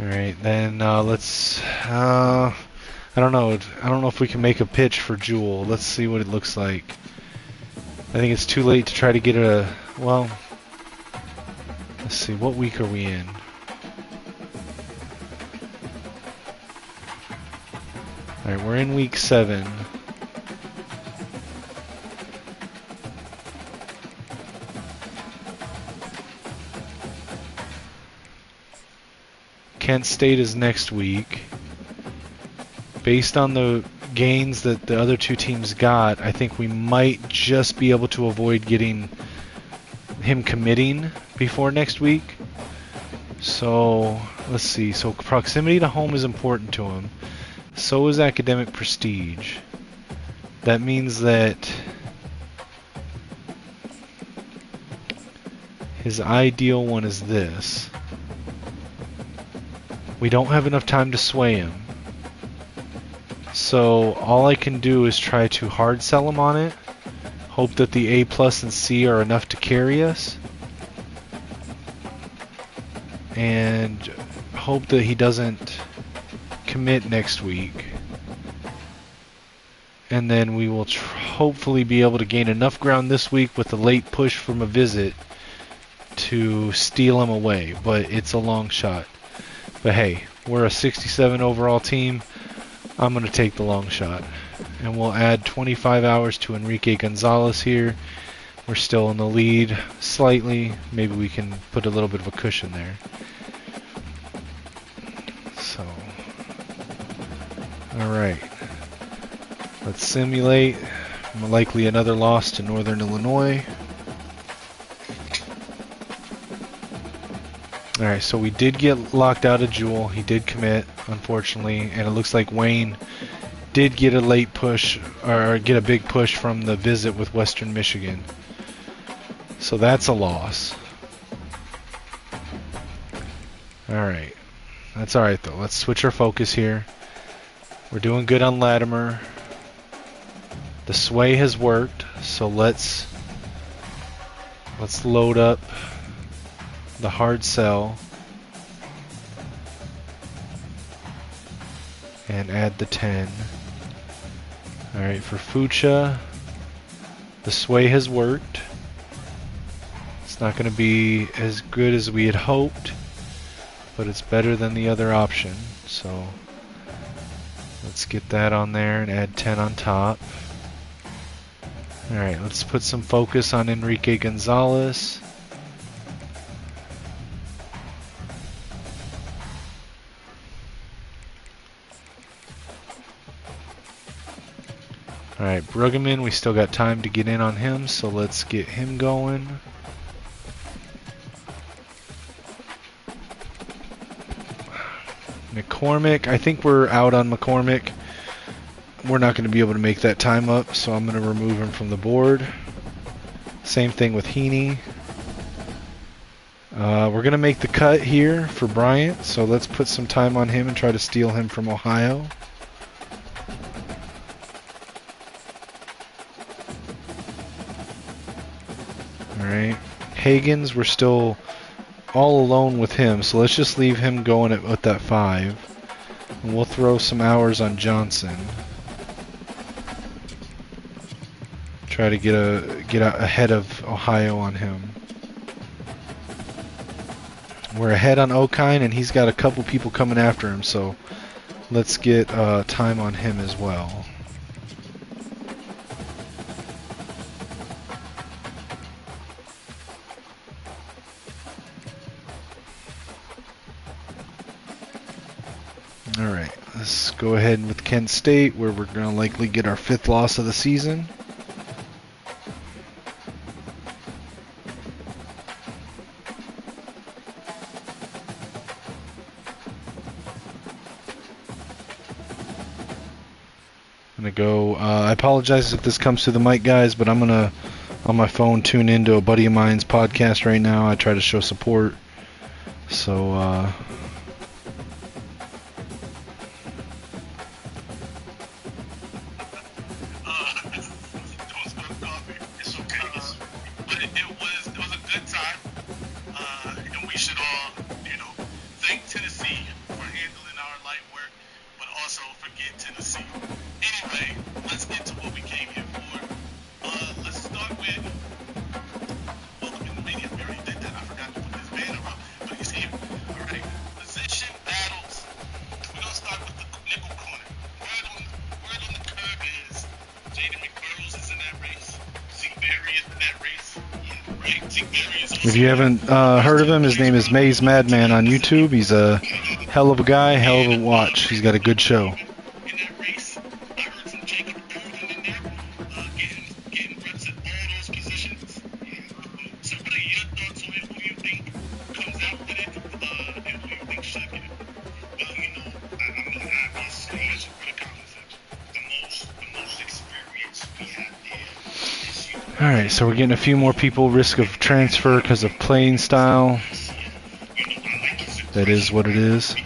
Alright, then let's, I don't know if we can make a pitch for Jewel. Let's see what it looks like. I think it's too late to try to get a, well, let's see, what week are we in? Alright, we're in week 7. Kent State is next week. Based on the gains that the other 2 teams got, I think we might just be able to avoid getting him committing before next week. So let's see. So proximity to home is important to him. So is academic prestige. That means that his ideal one is this. We don't have enough time to sway him. So all I can do is try to hard sell him on it. Hope that the A plus and C are enough to carry us. And hope that he doesn't commit next week. And then we will hopefully be able to gain enough ground this week with a late push from a visit to steal him away. But it's a long shot. But hey, we're a 67 overall team. I'm going to take the long shot. And we'll add 25 hours to Enrique Gonzalez here. We're still in the lead slightly. Maybe we can put a little bit of a cushion there. So, alright. Let's simulate. Likely another loss to Northern Illinois. Alright, so we did get locked out of Jewel. He did commit, unfortunately, and it looks like Wayne did get a late push, or get a big push from the visit with Western Michigan. So that's a loss. Alright. That's alright though. Let's switch our focus here. We're doing good on Latimer. The sway has worked, so let's load up the hard sell and add the 10. Alright, for Fucha, the sway has worked. It's not going to be as good as we had hoped, but it's better than the other option. So let's get that on there and add 10 on top. Alright, let's put some focus on Enrique Gonzalez. Alright, Bruggeman, we still got time to get in on him, so let's get him going. McCormick, I think we're out on McCormick. We're not going to be able to make that time up, so I'm going to remove him from the board. Same thing with Heaney. We're going to make the cut here for Bryant, so let's put some time on him and try to steal him from Ohio. Alright, Hagens, we're still all alone with him, so let's just leave him going with that 5. And we'll throw some hours on Johnson. Try to get out ahead of Ohio on him. We're ahead on Okine, and he's got a couple people coming after him, so let's get time on him as well. Alright, let's go ahead with Kent State, where we're going to likely get our 5th loss of the season. I'm going to go, I apologize if this comes through the mic, guys, but I'm going to, on my phone, tune into a buddy of mine's podcast right now. I try to show support. So, if you haven't heard of him, his name is Maze Madman on YouTube. He's a hell of a guy, hell of a watch. He's got a good show. Alright, so we're getting a few more people, risk of transfer because of playing style. That is what it is.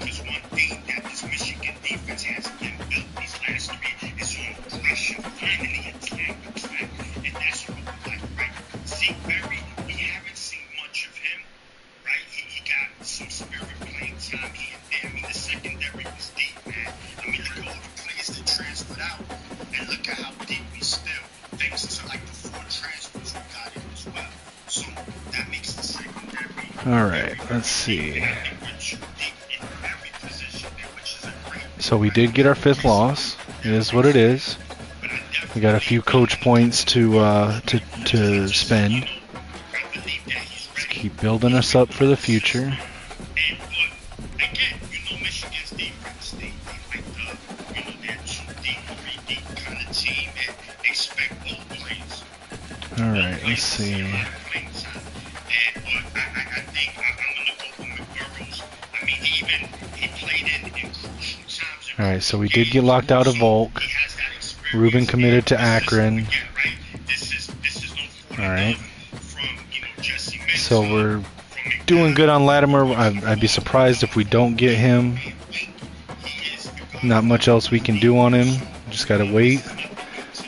Alright, let's see. So we did get our 5th loss. It is what it is. We got a few coach points to spend. Let's keep building us up for the future. Alright, let's see. Alright, so we did get locked out of Volk. Ruben committed to Akron. Alright. So we're doing good on Latimer. I'd be surprised if we don't get him. Not much else we can do on him. Just gotta wait.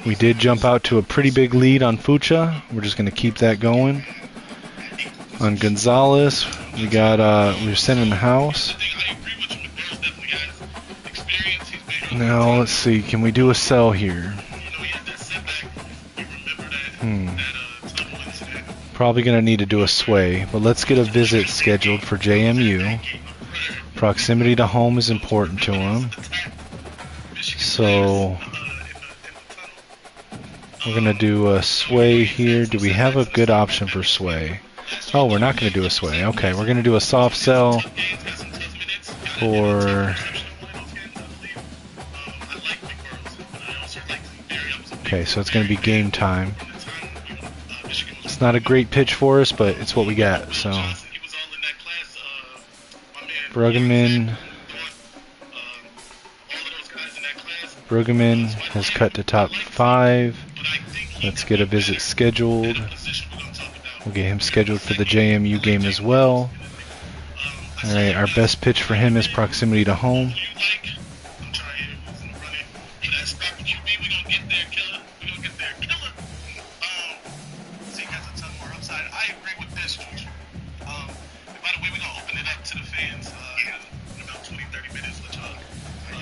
We did jump out to a pretty big lead on Fucha. We're just gonna keep that going. On Gonzalez, we're sending the house. Now let's see, can we do a sell here? Probably gonna need to do a sway, but let's get a visit scheduled for JMU. Proximity to home is important to him. So we're gonna do a sway here. Do we have a good option for sway? Oh, we're not gonna do a sway. Okay, we're gonna do a soft sell for... Okay, so it's going to be game time. It's not a great pitch for us, but it's what we got. So Bruggeman has cut to top 5. Let's get a visit scheduled. We'll get him scheduled for the JMU game as well. Alright, our best pitch for him is proximity to home.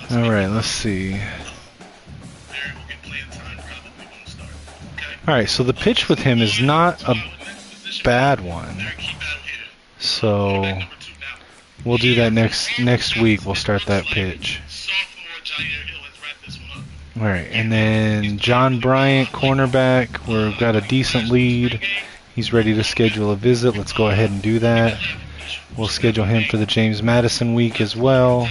Alright, let's see. Alright, so the pitch with him is not a bad one. So we'll do that next week. We'll start that pitch. Alright, and then John Bryant, cornerback. We've got a decent lead. He's ready to schedule a visit. Let's go ahead and do that. We'll schedule him for the James Madison week as well.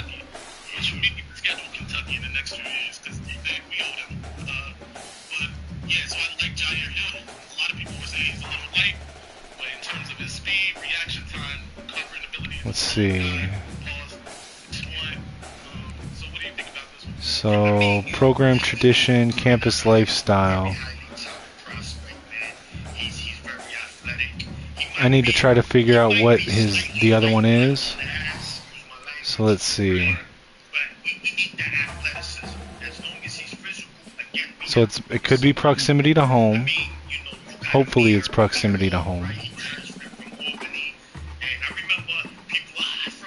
see. So, program tradition, campus lifestyle. I need to try to figure out what the other one is. So let's see. So it could be proximity to home. Hopefully it's proximity to home.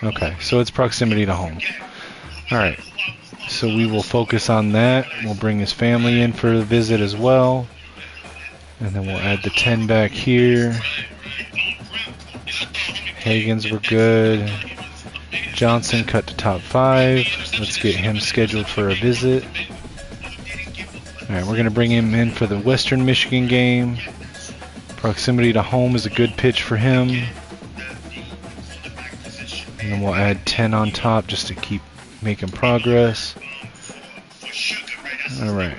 Okay, so it's proximity to home. Alright, so we will focus on that. We'll bring his family in for a visit as well. And then we'll add the 10 back here. Hagens were good. Johnson cut to top 5. Let's get him scheduled for a visit. Alright, we're going to bring him in for the Western Michigan game. Proximity to home is a good pitch for him. And then we'll add 10 on top just to keep making progress. Alright.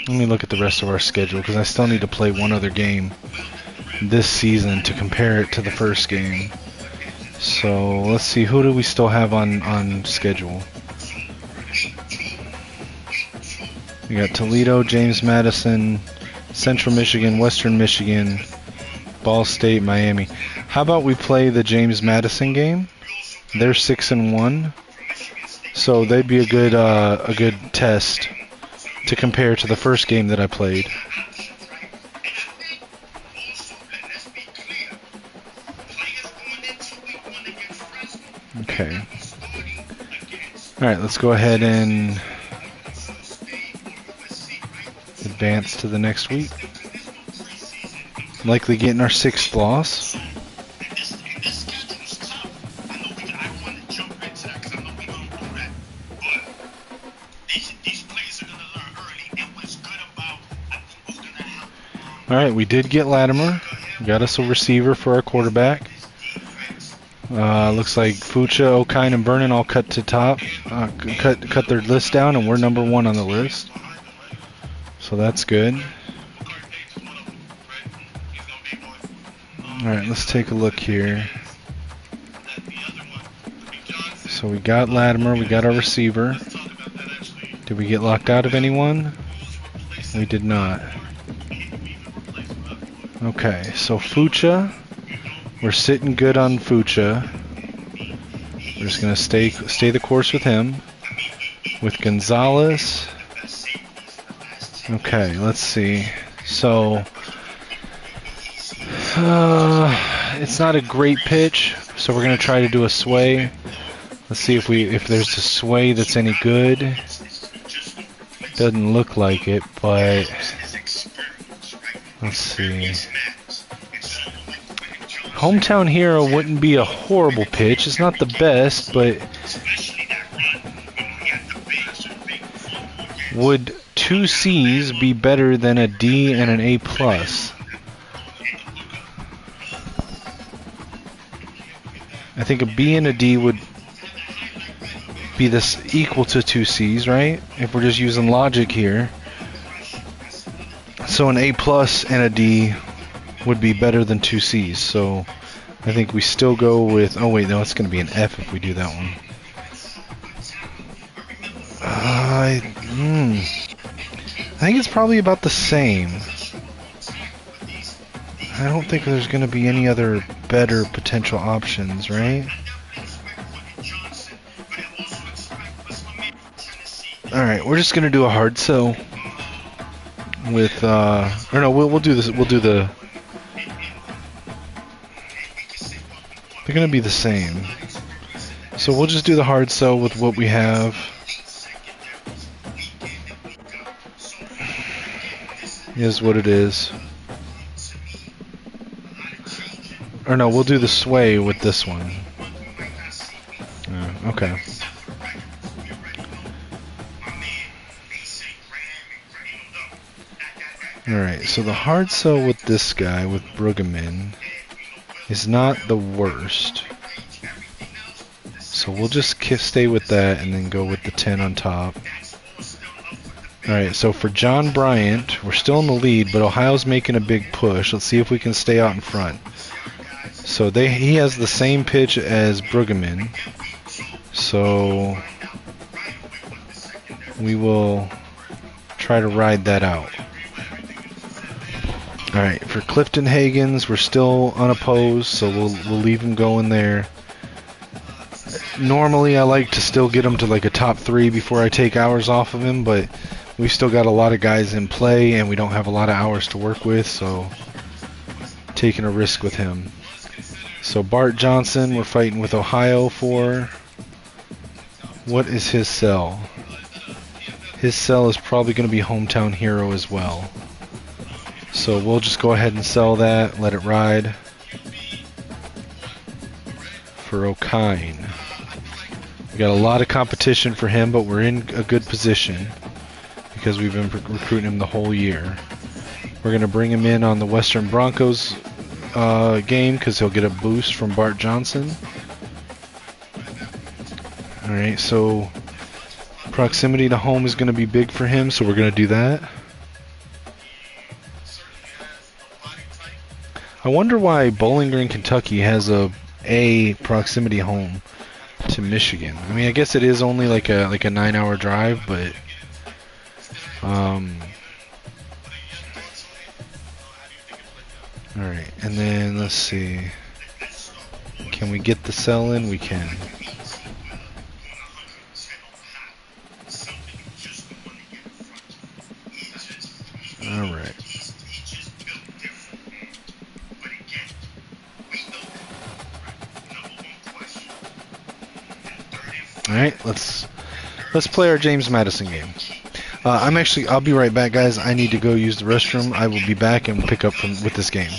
Let me look at the rest of our schedule because I still need to play one other game this season to compare it to the first game. So let's see, who do we still have on schedule? We got Toledo, James Madison, Central Michigan, Western Michigan, Ball State, Miami. How about we play the James Madison game? They're 6-1, so they'd be a good test to compare to the first game that I played. Okay. Alright, let's go ahead and advance to the next week. Likely getting our 6th loss. Alright, we did get Latimer. Got us a receiver for our quarterback. Looks like Fucha, Okine, and Vernon all cut to top. Cut their list down, and we're number 1 on the list. So that's good. Alright, let's take a look here. So we got Latimer, we got our receiver. Did we get locked out of anyone? We did not. Okay, so Fucha, we're sitting good on Fucha. We're just gonna stay the course with him. With Gonzalez. Okay, let's see. So it's not a great pitch, so we're gonna try to do a sway. Let's see if there's a sway that's any good. Doesn't look like it, but let's see. Hometown Hero wouldn't be a horrible pitch. It's not the best, but would 2 C's be better than a D and an A+? I think a B and a D would be this equal to 2 C's, right? If we're just using logic here. So an A+ and a D would be better than 2 C's. So I think we still go with... Oh wait, no, it's going to be an F if we do that one. I think it's probably about the same. I don't think there's going to be any other better potential options, right? Alright, we're just going to do a hard sell with, or no, we'll do this, we'll do the, they're going to be the same. So we'll just do the hard sell with what we have. Is what it is. Or no, we'll do the sway with this one. Okay. Alright, so the hard sell with this guy, with Brueggemann, is not the worst. So we'll just stay with that and then go with the 10 on top. Alright, so for John Bryant, we're still in the lead, but Ohio's making a big push. Let's see if we can stay out in front. So he has the same pitch as Brueggemann. So we will try to ride that out. Alright, for Clifton Hagens, we're still unopposed, so we'll leave him going there. Normally, I like to still get him to like a top 3 before I take hours off of him, but we've still got a lot of guys in play, and we don't have a lot of hours to work with, so taking a risk with him. So Bart Johnson, we're fighting with Ohio for. What is his sell? His sell is probably going to be Hometown Hero as well. So we'll just go ahead and sell that, let it ride. For O'Kine. We got a lot of competition for him, but we're in a good position because we've been recruiting him the whole year. We're going to bring him in on the Western Broncos game because he'll get a boost from Bart Johnson. Alright, so proximity to home is going to be big for him, so we're going to do that. I wonder why Bowling Green, Kentucky has a proximity home to Michigan. I mean, I guess it is only like a 9-hour drive, but alright, and then let's see. Can we get the sell in? We can. Alright. Alright, let's play our James Madison game. I'll be right back, guys. I need to go use the restroom. I will be back and pick up with this game.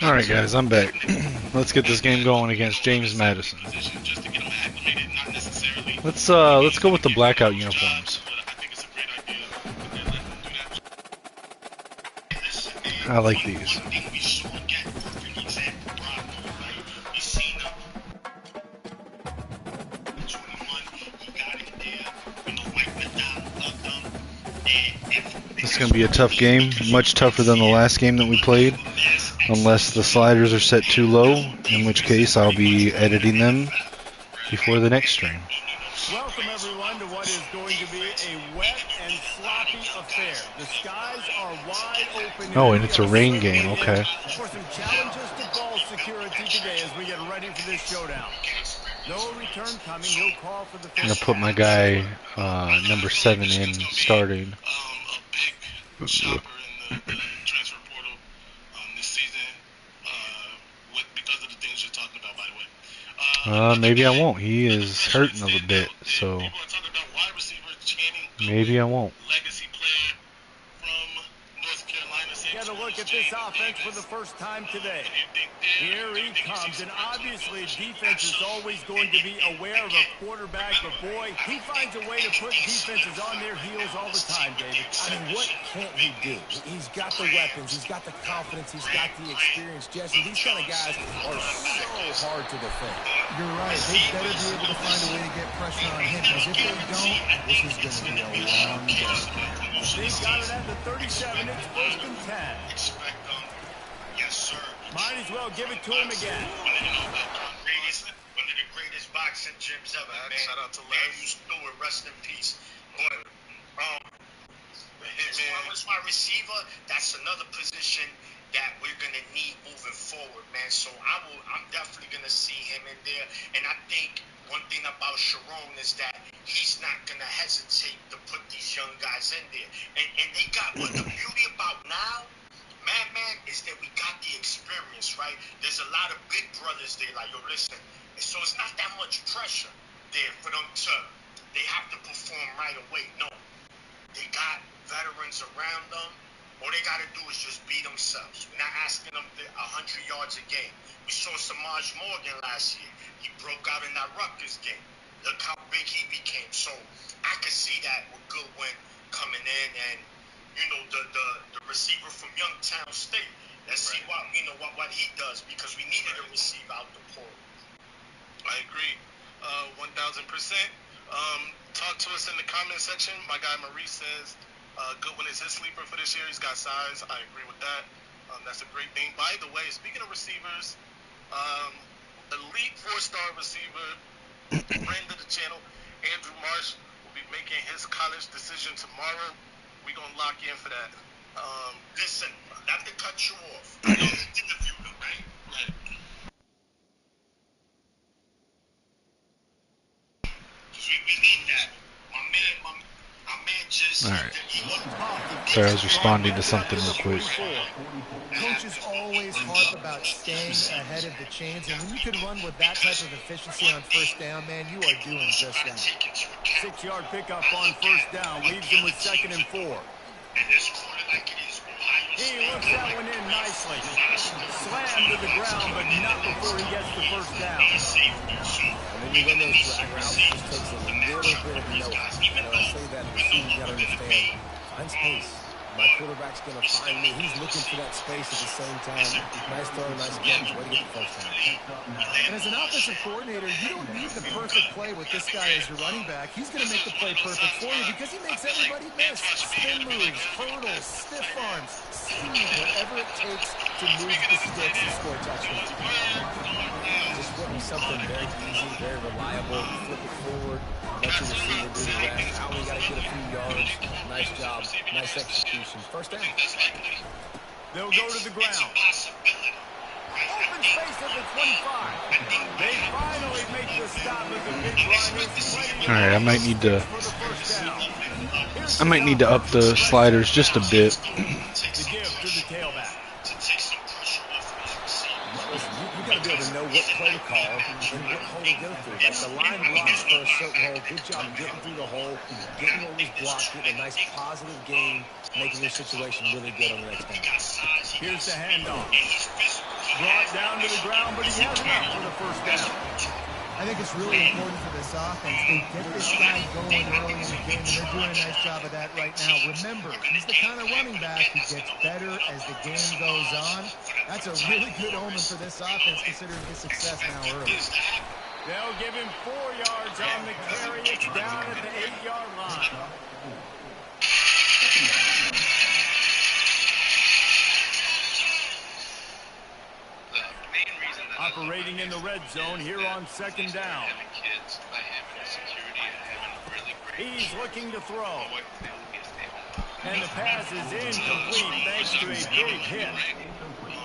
All right, guys, I'm back. Let's get this game going against James Madison. Let's go with the blackout uniforms. I like these. This is going to be a tough game, much tougher than the last game that we played, unless the sliders are set too low, in which case I'll be editing them before the next stream. Welcome, everyone, to what is going to be a wet and sloppy affair. The skies are wide open. Oh, and it's a rain game, okay. For some challenges to ball security today as we get ready for this showdown. No return coming. No call for the first. I'm going to put my guy number 7 in starting. A big shopper in the transfer portal this season because of the things you're talking about, by the way. Maybe I won't. He is hurting a little bit, so maybe I won't. Legacy player from North Carolina. Get a look at this offense for the first time today. Here he comes, and obviously defense is always going to be aware of a quarterback, but boy, he finds a way to put defenses on their heels all the time, David. I mean, what can't he do? He's got the weapons, he's got the confidence, he's got the experience. Jesse, these kind of guys are so hard to defend. You're right. They better be able to find a way to get pressure on him, because if they don't, this is going to be a long game. They've got it at the 37. It's 1st and 10. Expect them. Yes, sir. Might as well give it to him again. One of the greatest boxing gyms ever, man. Shout out to Larry Stewart, rest in peace. But as my receiver, that's another position that we're gonna need moving forward, man. So I'm definitely gonna see him in there. And I think one thing about Sharon is that he's not gonna hesitate to put these young guys in there. And they got what the beauty about now, man, is that we got the experience, right? There's a lot of big brothers there, like, yo, listen. So it's not that much pressure there for them they have to perform right away. No, they got veterans around them. All they got to do is just be themselves. We're not asking them 100 yards a game. We saw Samaj Morgan last year. He broke out in that Rutgers game. Look how big he became. So I could see that with Goodwin coming in and, you know, the receiver from Youngtown State. Let's see what he does, because we needed a receiver out the portal. I agree, 1,000%. Talk to us in the comment section. My guy Maurice says Goodwin is his sleeper for this year. He's got size. I agree with that. That's a great thing. By the way, speaking of receivers, elite 4-star receiver, friend of the channel, Andrew Marsh, will be making his college decision tomorrow. We're going to lock in for that. Listen, not to cut you off. I know you interviewed him, right? Right. We need that. My man just... All right. Sorry, I was responding to something real quick. Coach is always harp about staying ahead of the chains, and when you can run with that type of efficiency on 1st down, man, you are doing just that. 6-yard pickup on 1st down leaves him with 2nd and 4. He looks that one in nicely. Slammed to the ground, but not before he gets the 1st down. And when you run those drag routes, it just takes a little bit of know-how. And I say that the receiver, you gotta understand, find space. My quarterback's gonna find me. He's looking for that space at the same time. Nice throw, nice catch. Way to get the 1st down. And as an offensive coordinator, you don't need the perfect play with this guy as your running back. He's going to make the play perfect for you because he makes everybody miss. Spin moves, hurdles, stiff arms, speed, whatever it takes to move the sticks and score touchdowns. Just put me something very easy, very reliable. Flip it forward, let your receiver do the rest. Now we got to get a few yards. Nice job, nice execution. 1st down. They'll go to the ground. Open space at the 25. They finally make the stop at the big run. All right, I might need to up the sliders just a bit. To give to the tailback. Listen, you got to be able to know what play to call and what hole to go through. Like the line blocks for a certain hole. Good job getting through the hole, getting what was blocked, getting a nice positive gain, making your situation really good on the next down. Here's the handoff. Brought down to the ground, but he has enough for the first down. I think it's really important for this offense. They get this guy going early in the game, and they're doing a nice job of that right now. Remember, he's the kind of running back who gets better as the game goes on. That's a really good omen for this offense, considering his success now early. They'll give him 4 yards on the carry. It's down at the 8-yard line. Operating in the red zone here on second down. He's looking to throw. And the pass is incomplete thanks to a big hit.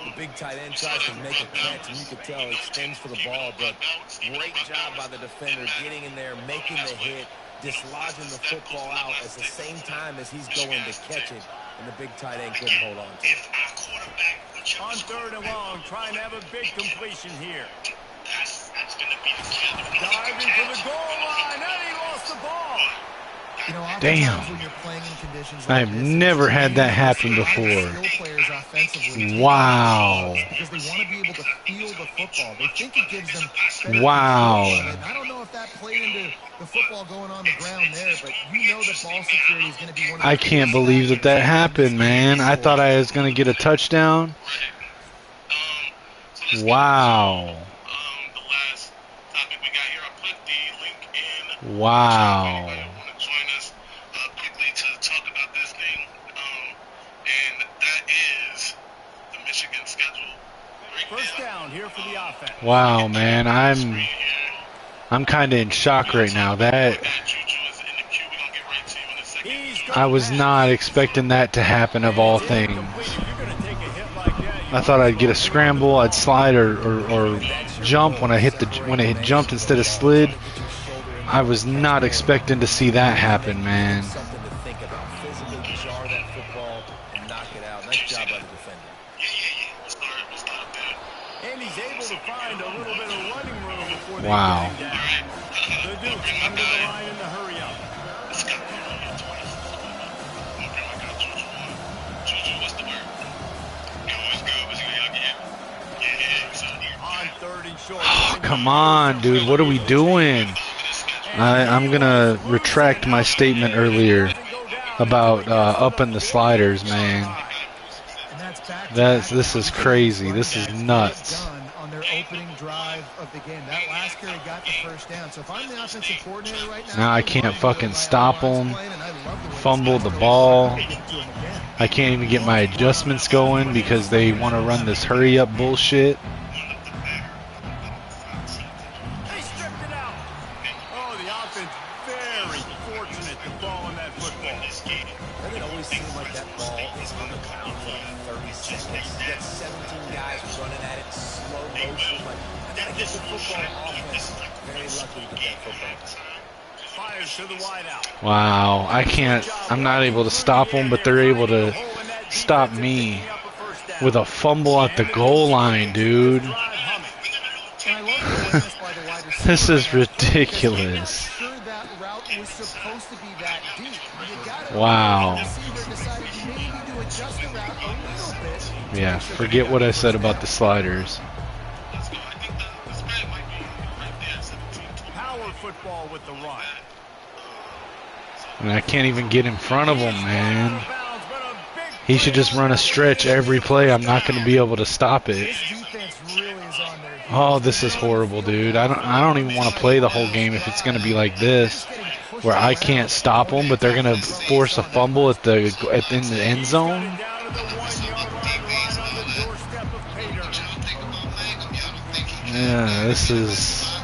The big tight end tries to make a catch, and you can tell it extends for the ball, but great job by the defender getting in there, making the hit, dislodging the football out at the same time as he's going to catch it, and the big tight end couldn't hold on to it. On 3rd and long, trying to have a big completion here. Diving for the goal line, and he lost the ball. You know, Damn. when you're playing in conditions I've like this, never had that happen before. Wow. Because they want to be able to feel the football. They think it gives them better Wow. control of it. I don't know if that played into the football going on the ground there, but you know that ball security is going to be one of the I can't believe that that happened, man. I thought I was going to get a touchdown. Wow. Wow. First down here for the offense. Wow, man. I'm kind of in shock right now. That I was not expecting that to happen of all things. I thought I'd get a scramble, I'd slide or jump when it jumped instead of slid. I was not expecting to see that happen, man. Something to think about. Physically jar that football and knock it out. Nice job by the defender. And he's able to find a little bit of running room before they Wow. get him down. The Dukes come to the line in the hurry up. On 3rd and short. Oh, come on, dude. What are we doing? I'm going to retract my statement earlier about upping the sliders, man. This is crazy. This is nuts. On their opening drive of the game. That last carry got the first down. So if I'm the offensive coordinator right now, I can't fucking stop them. Fumble the ball. I can't even get my adjustments going because they want to run this hurry up bullshit. They stripped it out. Oh, the offense very fortunate to fall on that football. And it always seems like that ball is on the ground for like 30 seconds. You got 17 guys running at it, slow motion. Like, I gotta get the football offense. Very lucky to get that football. Fires to the wideout. Wow, I'm not able to stop them, but they're able to stop me with a fumble at the goal line, dude. This is ridiculous. Wow. Yeah, forget what I said about the sliders. Power football with the run. And I can't even get in front of him, man. He should just run a stretch every play. I'm not going to be able to stop it. Oh, this is horrible, dude. I don't even want to play the whole game if it's going to be like this, where I can't stop them, but they're going to force a fumble in the end zone. Yeah, this is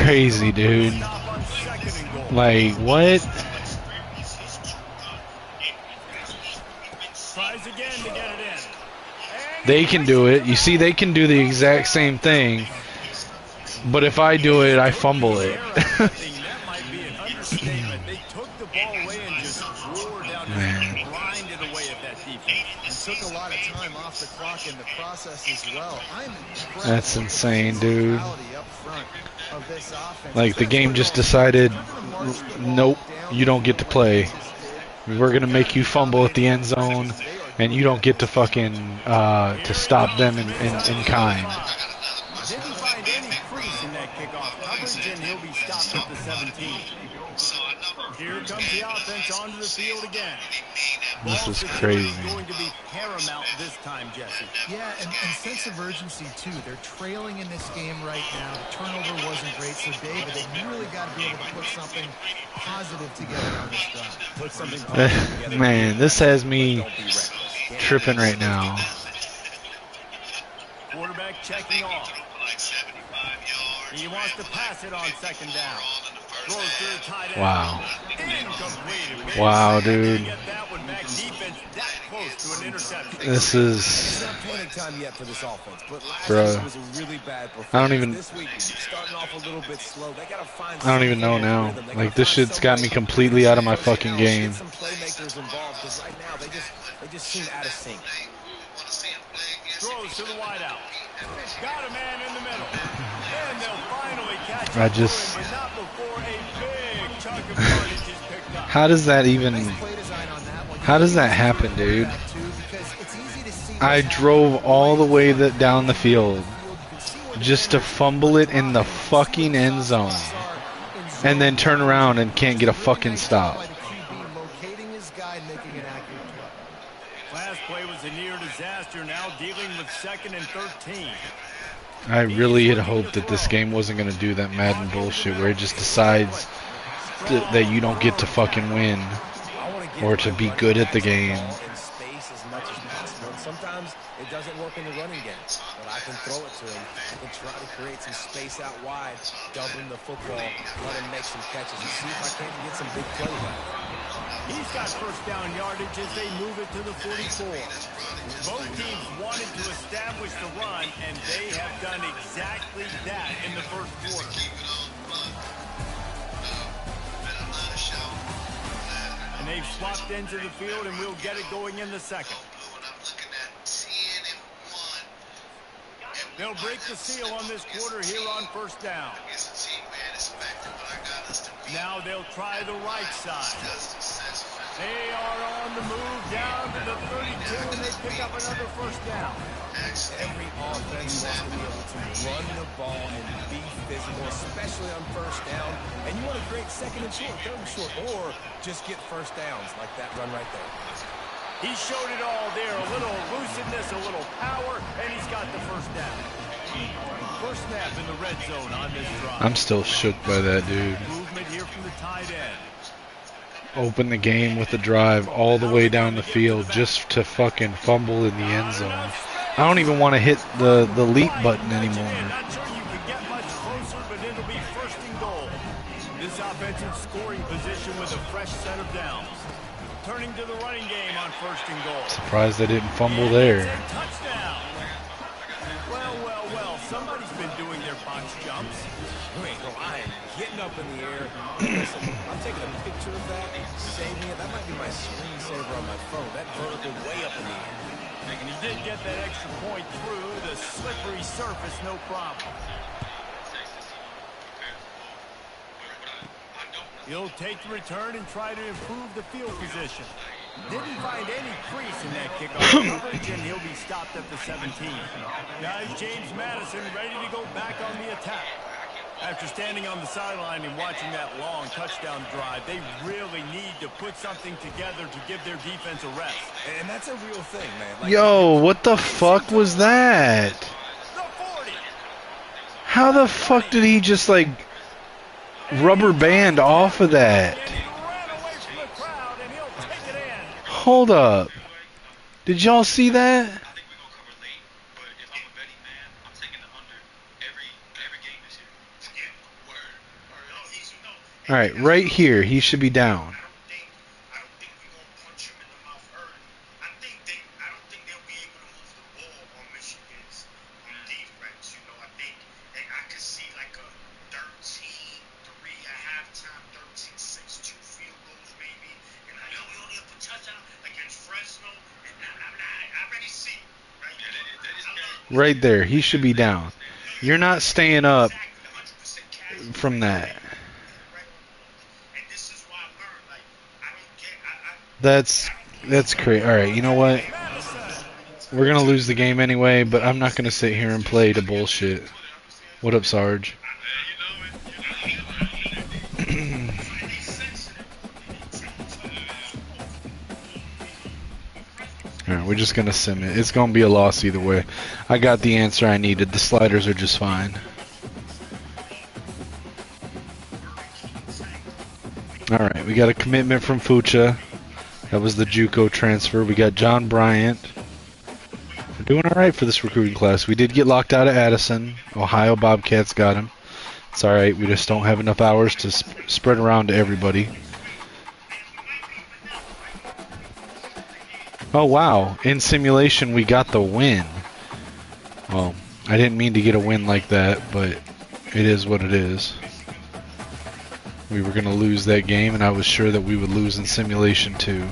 crazy, dude. Like, what? They can do it. You see, they can do the exact same thing. But if I do it, I fumble it. Man. Took a lot of time off the clock in the process as well. That's insane, dude. Like, the game just decided, nope, you don't get to play. We're going to make you fumble at the end zone, and you don't get to fucking to stop them in kind. Didn't find any crease in that kickoff coverage, and he'll be stopped at the 17. Here comes the offense onto the field again. This Ball is security crazy. going to be paramount this time, Jesse. Yeah, and sense of urgency, too. They're trailing in this game right now. The turnover wasn't great, so David, they really got to be able to put something positive together on this drive. Put something positive together. Man, this has me Don't be reckless. tripping right now. Quarterback checking off. He wants to pass it on second down. Throws to the tight end. Wow. Incomplete. Wow, dude. Get that one back. Defense that close to an interception. This is, It's not panic time yet for this offense, but last Bruh. week was a really bad performance. I don't even- This week, starting off a little bit slow. They gotta find I don't even know some now. rhythm. They Like, gotta this find shit's got me some way completely out of my to fucking get game. some playmakers involved, 'cause right now they just seem out of sync. Throws to the wideout. Got a man in the middle. And they'll finally catch I up to just- him, but not before a big chunk of yardage is picked up. How does that even, Play design on that one. how does that happen, dude? Too, because it's easy to see I what's drove all the way down the field happening. You can see where just to fumble it in the fucking end zone and then turn around and can't get a fucking stop. by the QB locating his guy and making an accurate throw. Last play was a near disaster. Now dealing with 2nd and 13. I really had hoped that this game wasn't going to do that Madden bullshit where it just decides that you don't get to fucking win I wanna get or to my be running good at the backs game. involved in space as much as possible. And sometimes it doesn't work in the running game, but I can throw it to him. I can try to create some space out wide, doubling the football, let him make some catches, and see if I can't get some big plays out of him. He's got first down yardage as they move it to the 44. Both teams wanted to establish the run, and they have done exactly that in the first quarter. And they've swapped into the field, and we'll get it going in the second. They'll break the seal on this quarter here on first down. Now they'll try the right side. They are on the move down to the 32, and they pick up another first down. Every offense wants to be able to run the ball and be physical, especially on first down. And you want to create 2nd and short, 3rd and short, or just get first downs like that run right there. He showed it all there. A little elusiveness, a little power, and he's got the first down. First snap in the red zone on this drive. I'm still shook by that, dude. Movement here from the tight end. Open the game with a drive all the way down the field just to fucking fumble in the end zone. I don't even want to hit the leap button anymore. Not sure you can get much closer, but it'll be first and goal. This offensive scoring position with a fresh set of downs. Turning to the running game on first and goal. Surprised I didn't fumble And there. it's a touchdown. Well, somebody's been doing their box jumps. Wait, no, I am getting up in the air. Listen, I'm taking a picture of that, saving it. That might be my screensaver on my phone. That vertical way up in the air. And he did get that extra point through the slippery surface, no problem. He'll take the return and try to improve the field position. Didn't find any crease in that kickoff coverage, and he'll be stopped at the 17. Guys, James Madison ready to go back on the attack. After standing on the sideline and watching that long touchdown drive, they really need to put something together to give their defense a rest. And that's a real thing, man. Like, Yo, what the fuck was that? The 40. How the fuck did he just like rubber band off of that? And he ran away from the crowd, and he'll take it in. Hold up. Did y'all see that? I think we're gonna cover late, but if I'm a betting man, I'm taking the under every game this year. Yeah, word. All right, right here, he should be down. I don't think we're gonna punch him in the mouth early. I don't think they'll be able to move the ball on Michigan's defense. You know, I think I could see like a 13-3 at halftime, 13-6, 2 field goals maybe. And we only have to touchdown against Fresno. And I already see it, right? Right there, he should be down. You're not staying up from that. And this is why I learned, like, I don't get, That's crazy. All right, you know what? We're gonna lose the game anyway, but I'm not gonna sit here and play to bullshit. What up, Sarge? Alright, we're just gonna sim it. It's gonna be a loss either way. I got the answer I needed. The sliders are just fine. Alright, we got a commitment from Fucha. That was the JUCO transfer. We got John Bryant. We're doing alright for this recruiting class. We did get locked out of Addison. Ohio Bobcats got him. It's alright, we just don't have enough hours to spread around to everybody. Oh wow, in simulation we got the win. Well, I didn't mean to get a win like that, but it is what it is. We were going to lose that game, and I was sure that we would lose in simulation too.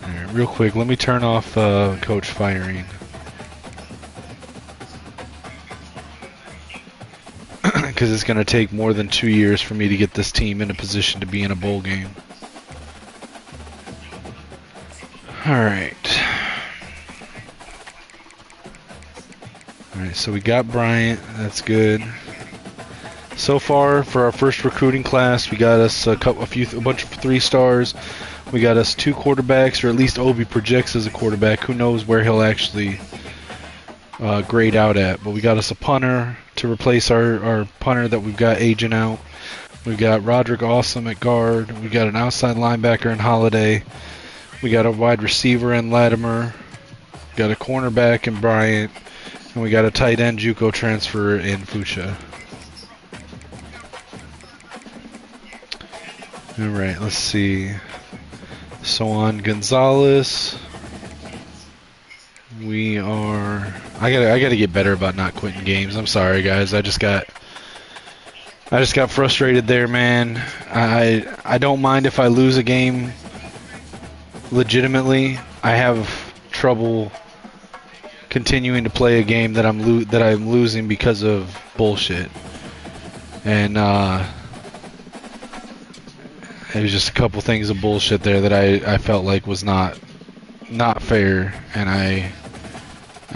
Alright, real quick, let me turn off coach firing. Because it's going to take more than 2 years for me to get this team in a position to be in a bowl game. Alright. Alright, so we got Bryant. That's good. So far, for our first recruiting class, we got us a bunch of 3 stars. We got us 2 quarterbacks, or at least Obi projects as a quarterback. Who knows where he'll actually grade out at. But we got us a punter to replace our punter that we've got aging out. We've got Roderick Awesome at guard. We got an outside linebacker in Holiday. We got a wide receiver in Latimer. We got a cornerback in Bryant. And we got a tight end JUCO transfer in Fucha. Alright, let's see. So on Gonzalez, we are... I gotta get better about not quitting games. I'm sorry, guys. I just got frustrated there, man. I don't mind if I lose a game legitimately. I have trouble continuing to play a game that I'm losing because of bullshit. And it was just a couple things of bullshit there that I felt like was not fair, and I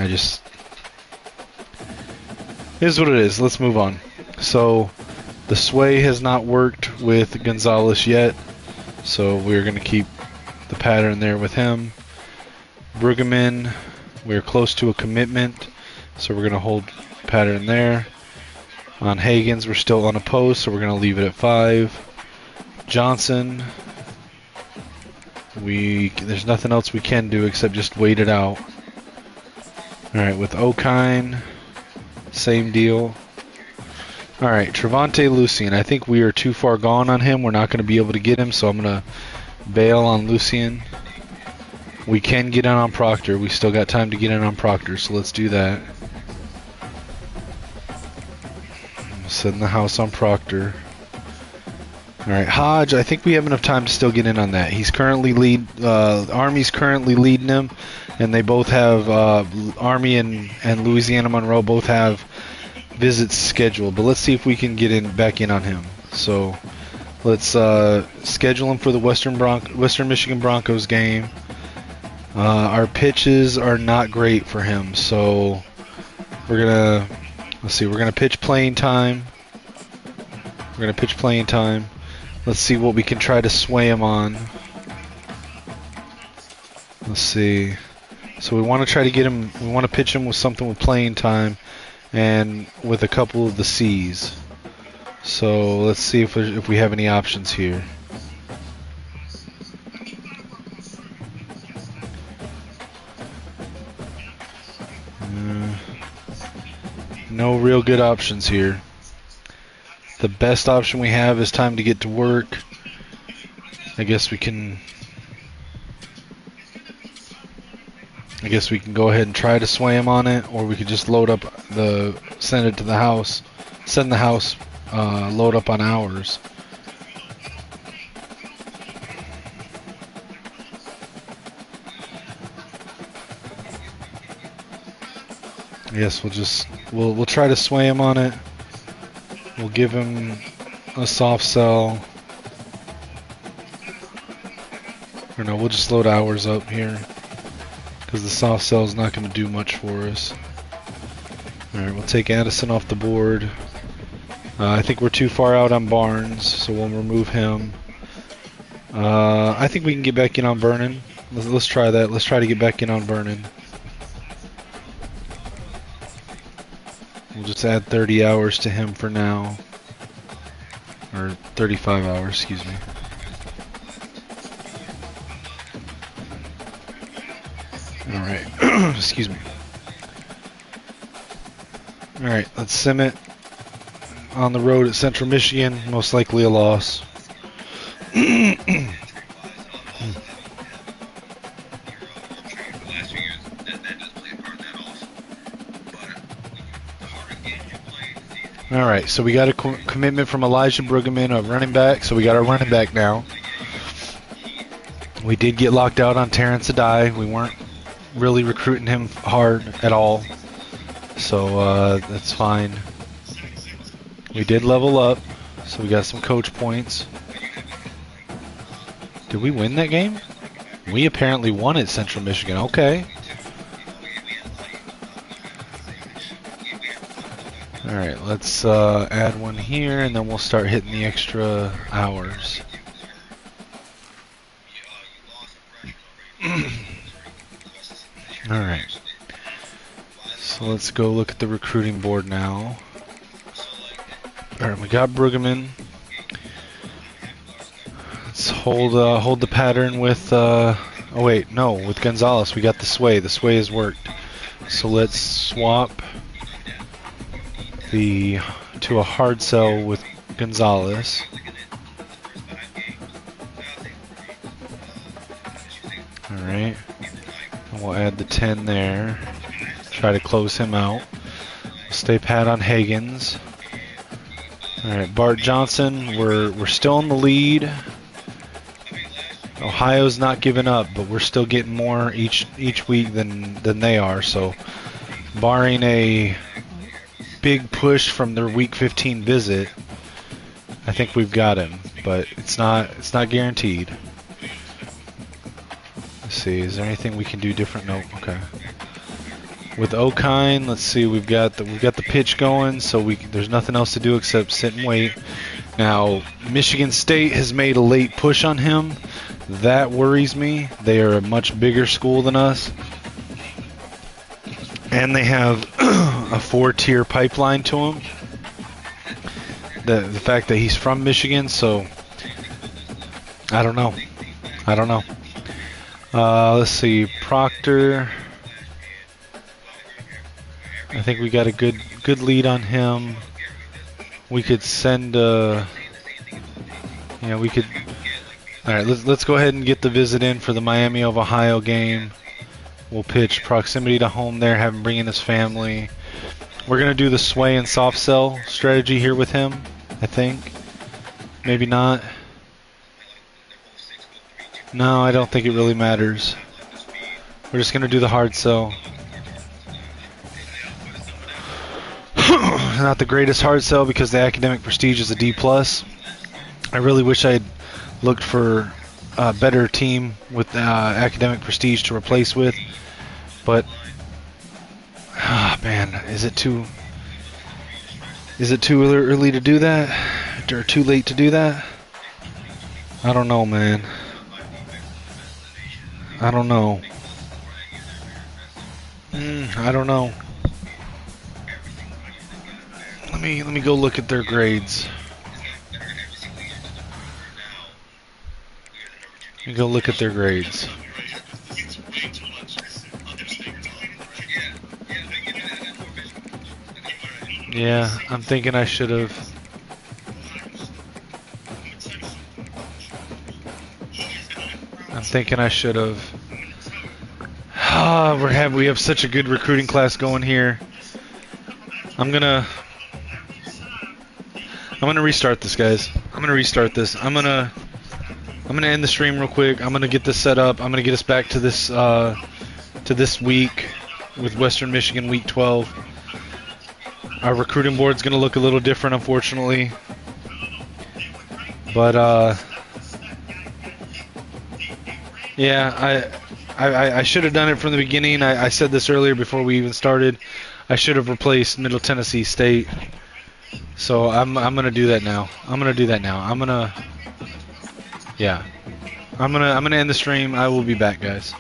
just... It is what it is. Let's move on. So the sway has not worked with Gonzalez yet, so we're going to keep the pattern there with him. Brueggemann, we're close to a commitment, so we're going to hold pattern there. On Hagens, we're still on a post, so we're going to leave it at 5. Johnson, there's nothing else we can do except just wait it out. Alright, with Okine, same deal. Alright, Trevante Lucien. I think we are too far gone on him. We're not going to be able to get him, so I'm going to bail on Lucien. We can get in on Proctor. We still got time to get in on Proctor, so let's do that. I'm setting the house on Proctor. Alright, Hodge, I think we have enough time to still get in on that. He's currently Army's currently leading him, and they both have, Army and Louisiana Monroe both have visits scheduled. But let's see if we can get back in on him. So, let's schedule him for the Western Michigan Broncos game. Our pitches are not great for him, so we're gonna pitch playing time. Let's see what we can try to sway him on. Let's see. So we want to try to get him. We want to pitch him with something with playing time, and with a couple of the C's. So let's see if we have any options here. No real good options here. The best option we have is time to get to work. I guess we can go ahead and try to sway him on it, or we could just load up send it to the house, load up on ours. Yes, we'll try to sway him on it. We'll give him a soft sell. Or no, we'll just load hours up here. Because the soft sell is not going to do much for us. Alright, we'll take Addison off the board. I think we're too far out on Barnes, so we'll remove him. I think we can get back in on Vernon. Let's try that. Let's try to get back in on Vernon. We'll just add 30 hours to him for now. Or 35 hours, excuse me. Alright, excuse me. Alright, let's sim it. On the road at Central Michigan, most likely a loss. Alright, so we got a commitment from Elijah Brueggemann, a running back, so we got our running back now. We did get locked out on Terrence Adai. We weren't really recruiting him hard at all, so that's fine. We did level up, so we got some coach points. Did we win that game? We apparently won at Central Michigan. Okay. Alright, let's add one here, and then we'll start hitting the extra hours. Alright. So let's go look at the recruiting board now. Alright, we got Brueggemann. Let's hold the pattern with oh wait, no, with Gonzalez we got the sway. The sway has worked. So let's swap to a hard sell with Gonzalez. Alright. And we'll add the 10 there. Try to close him out. Stay pat on Higgins. Alright, Bart Johnson, we're still in the lead. Ohio's not giving up, but we're still getting more each week than they are, so barring a big push from their week 15 visit, I think we've got him, but it's not guaranteed. Let's see, is there anything we can do different? Nope. Okay. With Okine, let's see, we've got the pitch going, so there's nothing else to do except sit and wait. Now, Michigan State has made a late push on him. That worries me. They are a much bigger school than us. And they have a 4-tier pipeline to him. The fact that he's from Michigan, so I don't know. Let's see, Proctor. I think we got a good lead on him. We could send we could. All right, let's go ahead and get the visit in for the Miami of Ohio game. We'll pitch proximity to home there, have him bring in his family. We're going to do the sway and soft sell strategy here with him, I think. Maybe not. No, I don't think it really matters. We're just going to do the hard sell. Not the greatest hard sell because the academic prestige is a D+. I really wish I had looked for a better team with academic prestige to replace with. But man, is it too early to do that, or too late to do that? I don't know, man. I don't know. I don't know. Let me go look at their grades. Let me go look at their grades. Yeah, I'm thinking I should have. We have such a good recruiting class going here. I'm gonna restart this, guys. I'm gonna restart this. I'm gonna end the stream real quick. I'm gonna get this set up. I'm gonna get us back to this week with Western Michigan week 12. Our recruiting board's gonna look a little different, unfortunately. But Yeah, I should have done it from the beginning. I said this earlier before we even started. I should have replaced Middle Tennessee State. So I'm gonna do that now. I'm gonna end the stream. I will be back, guys.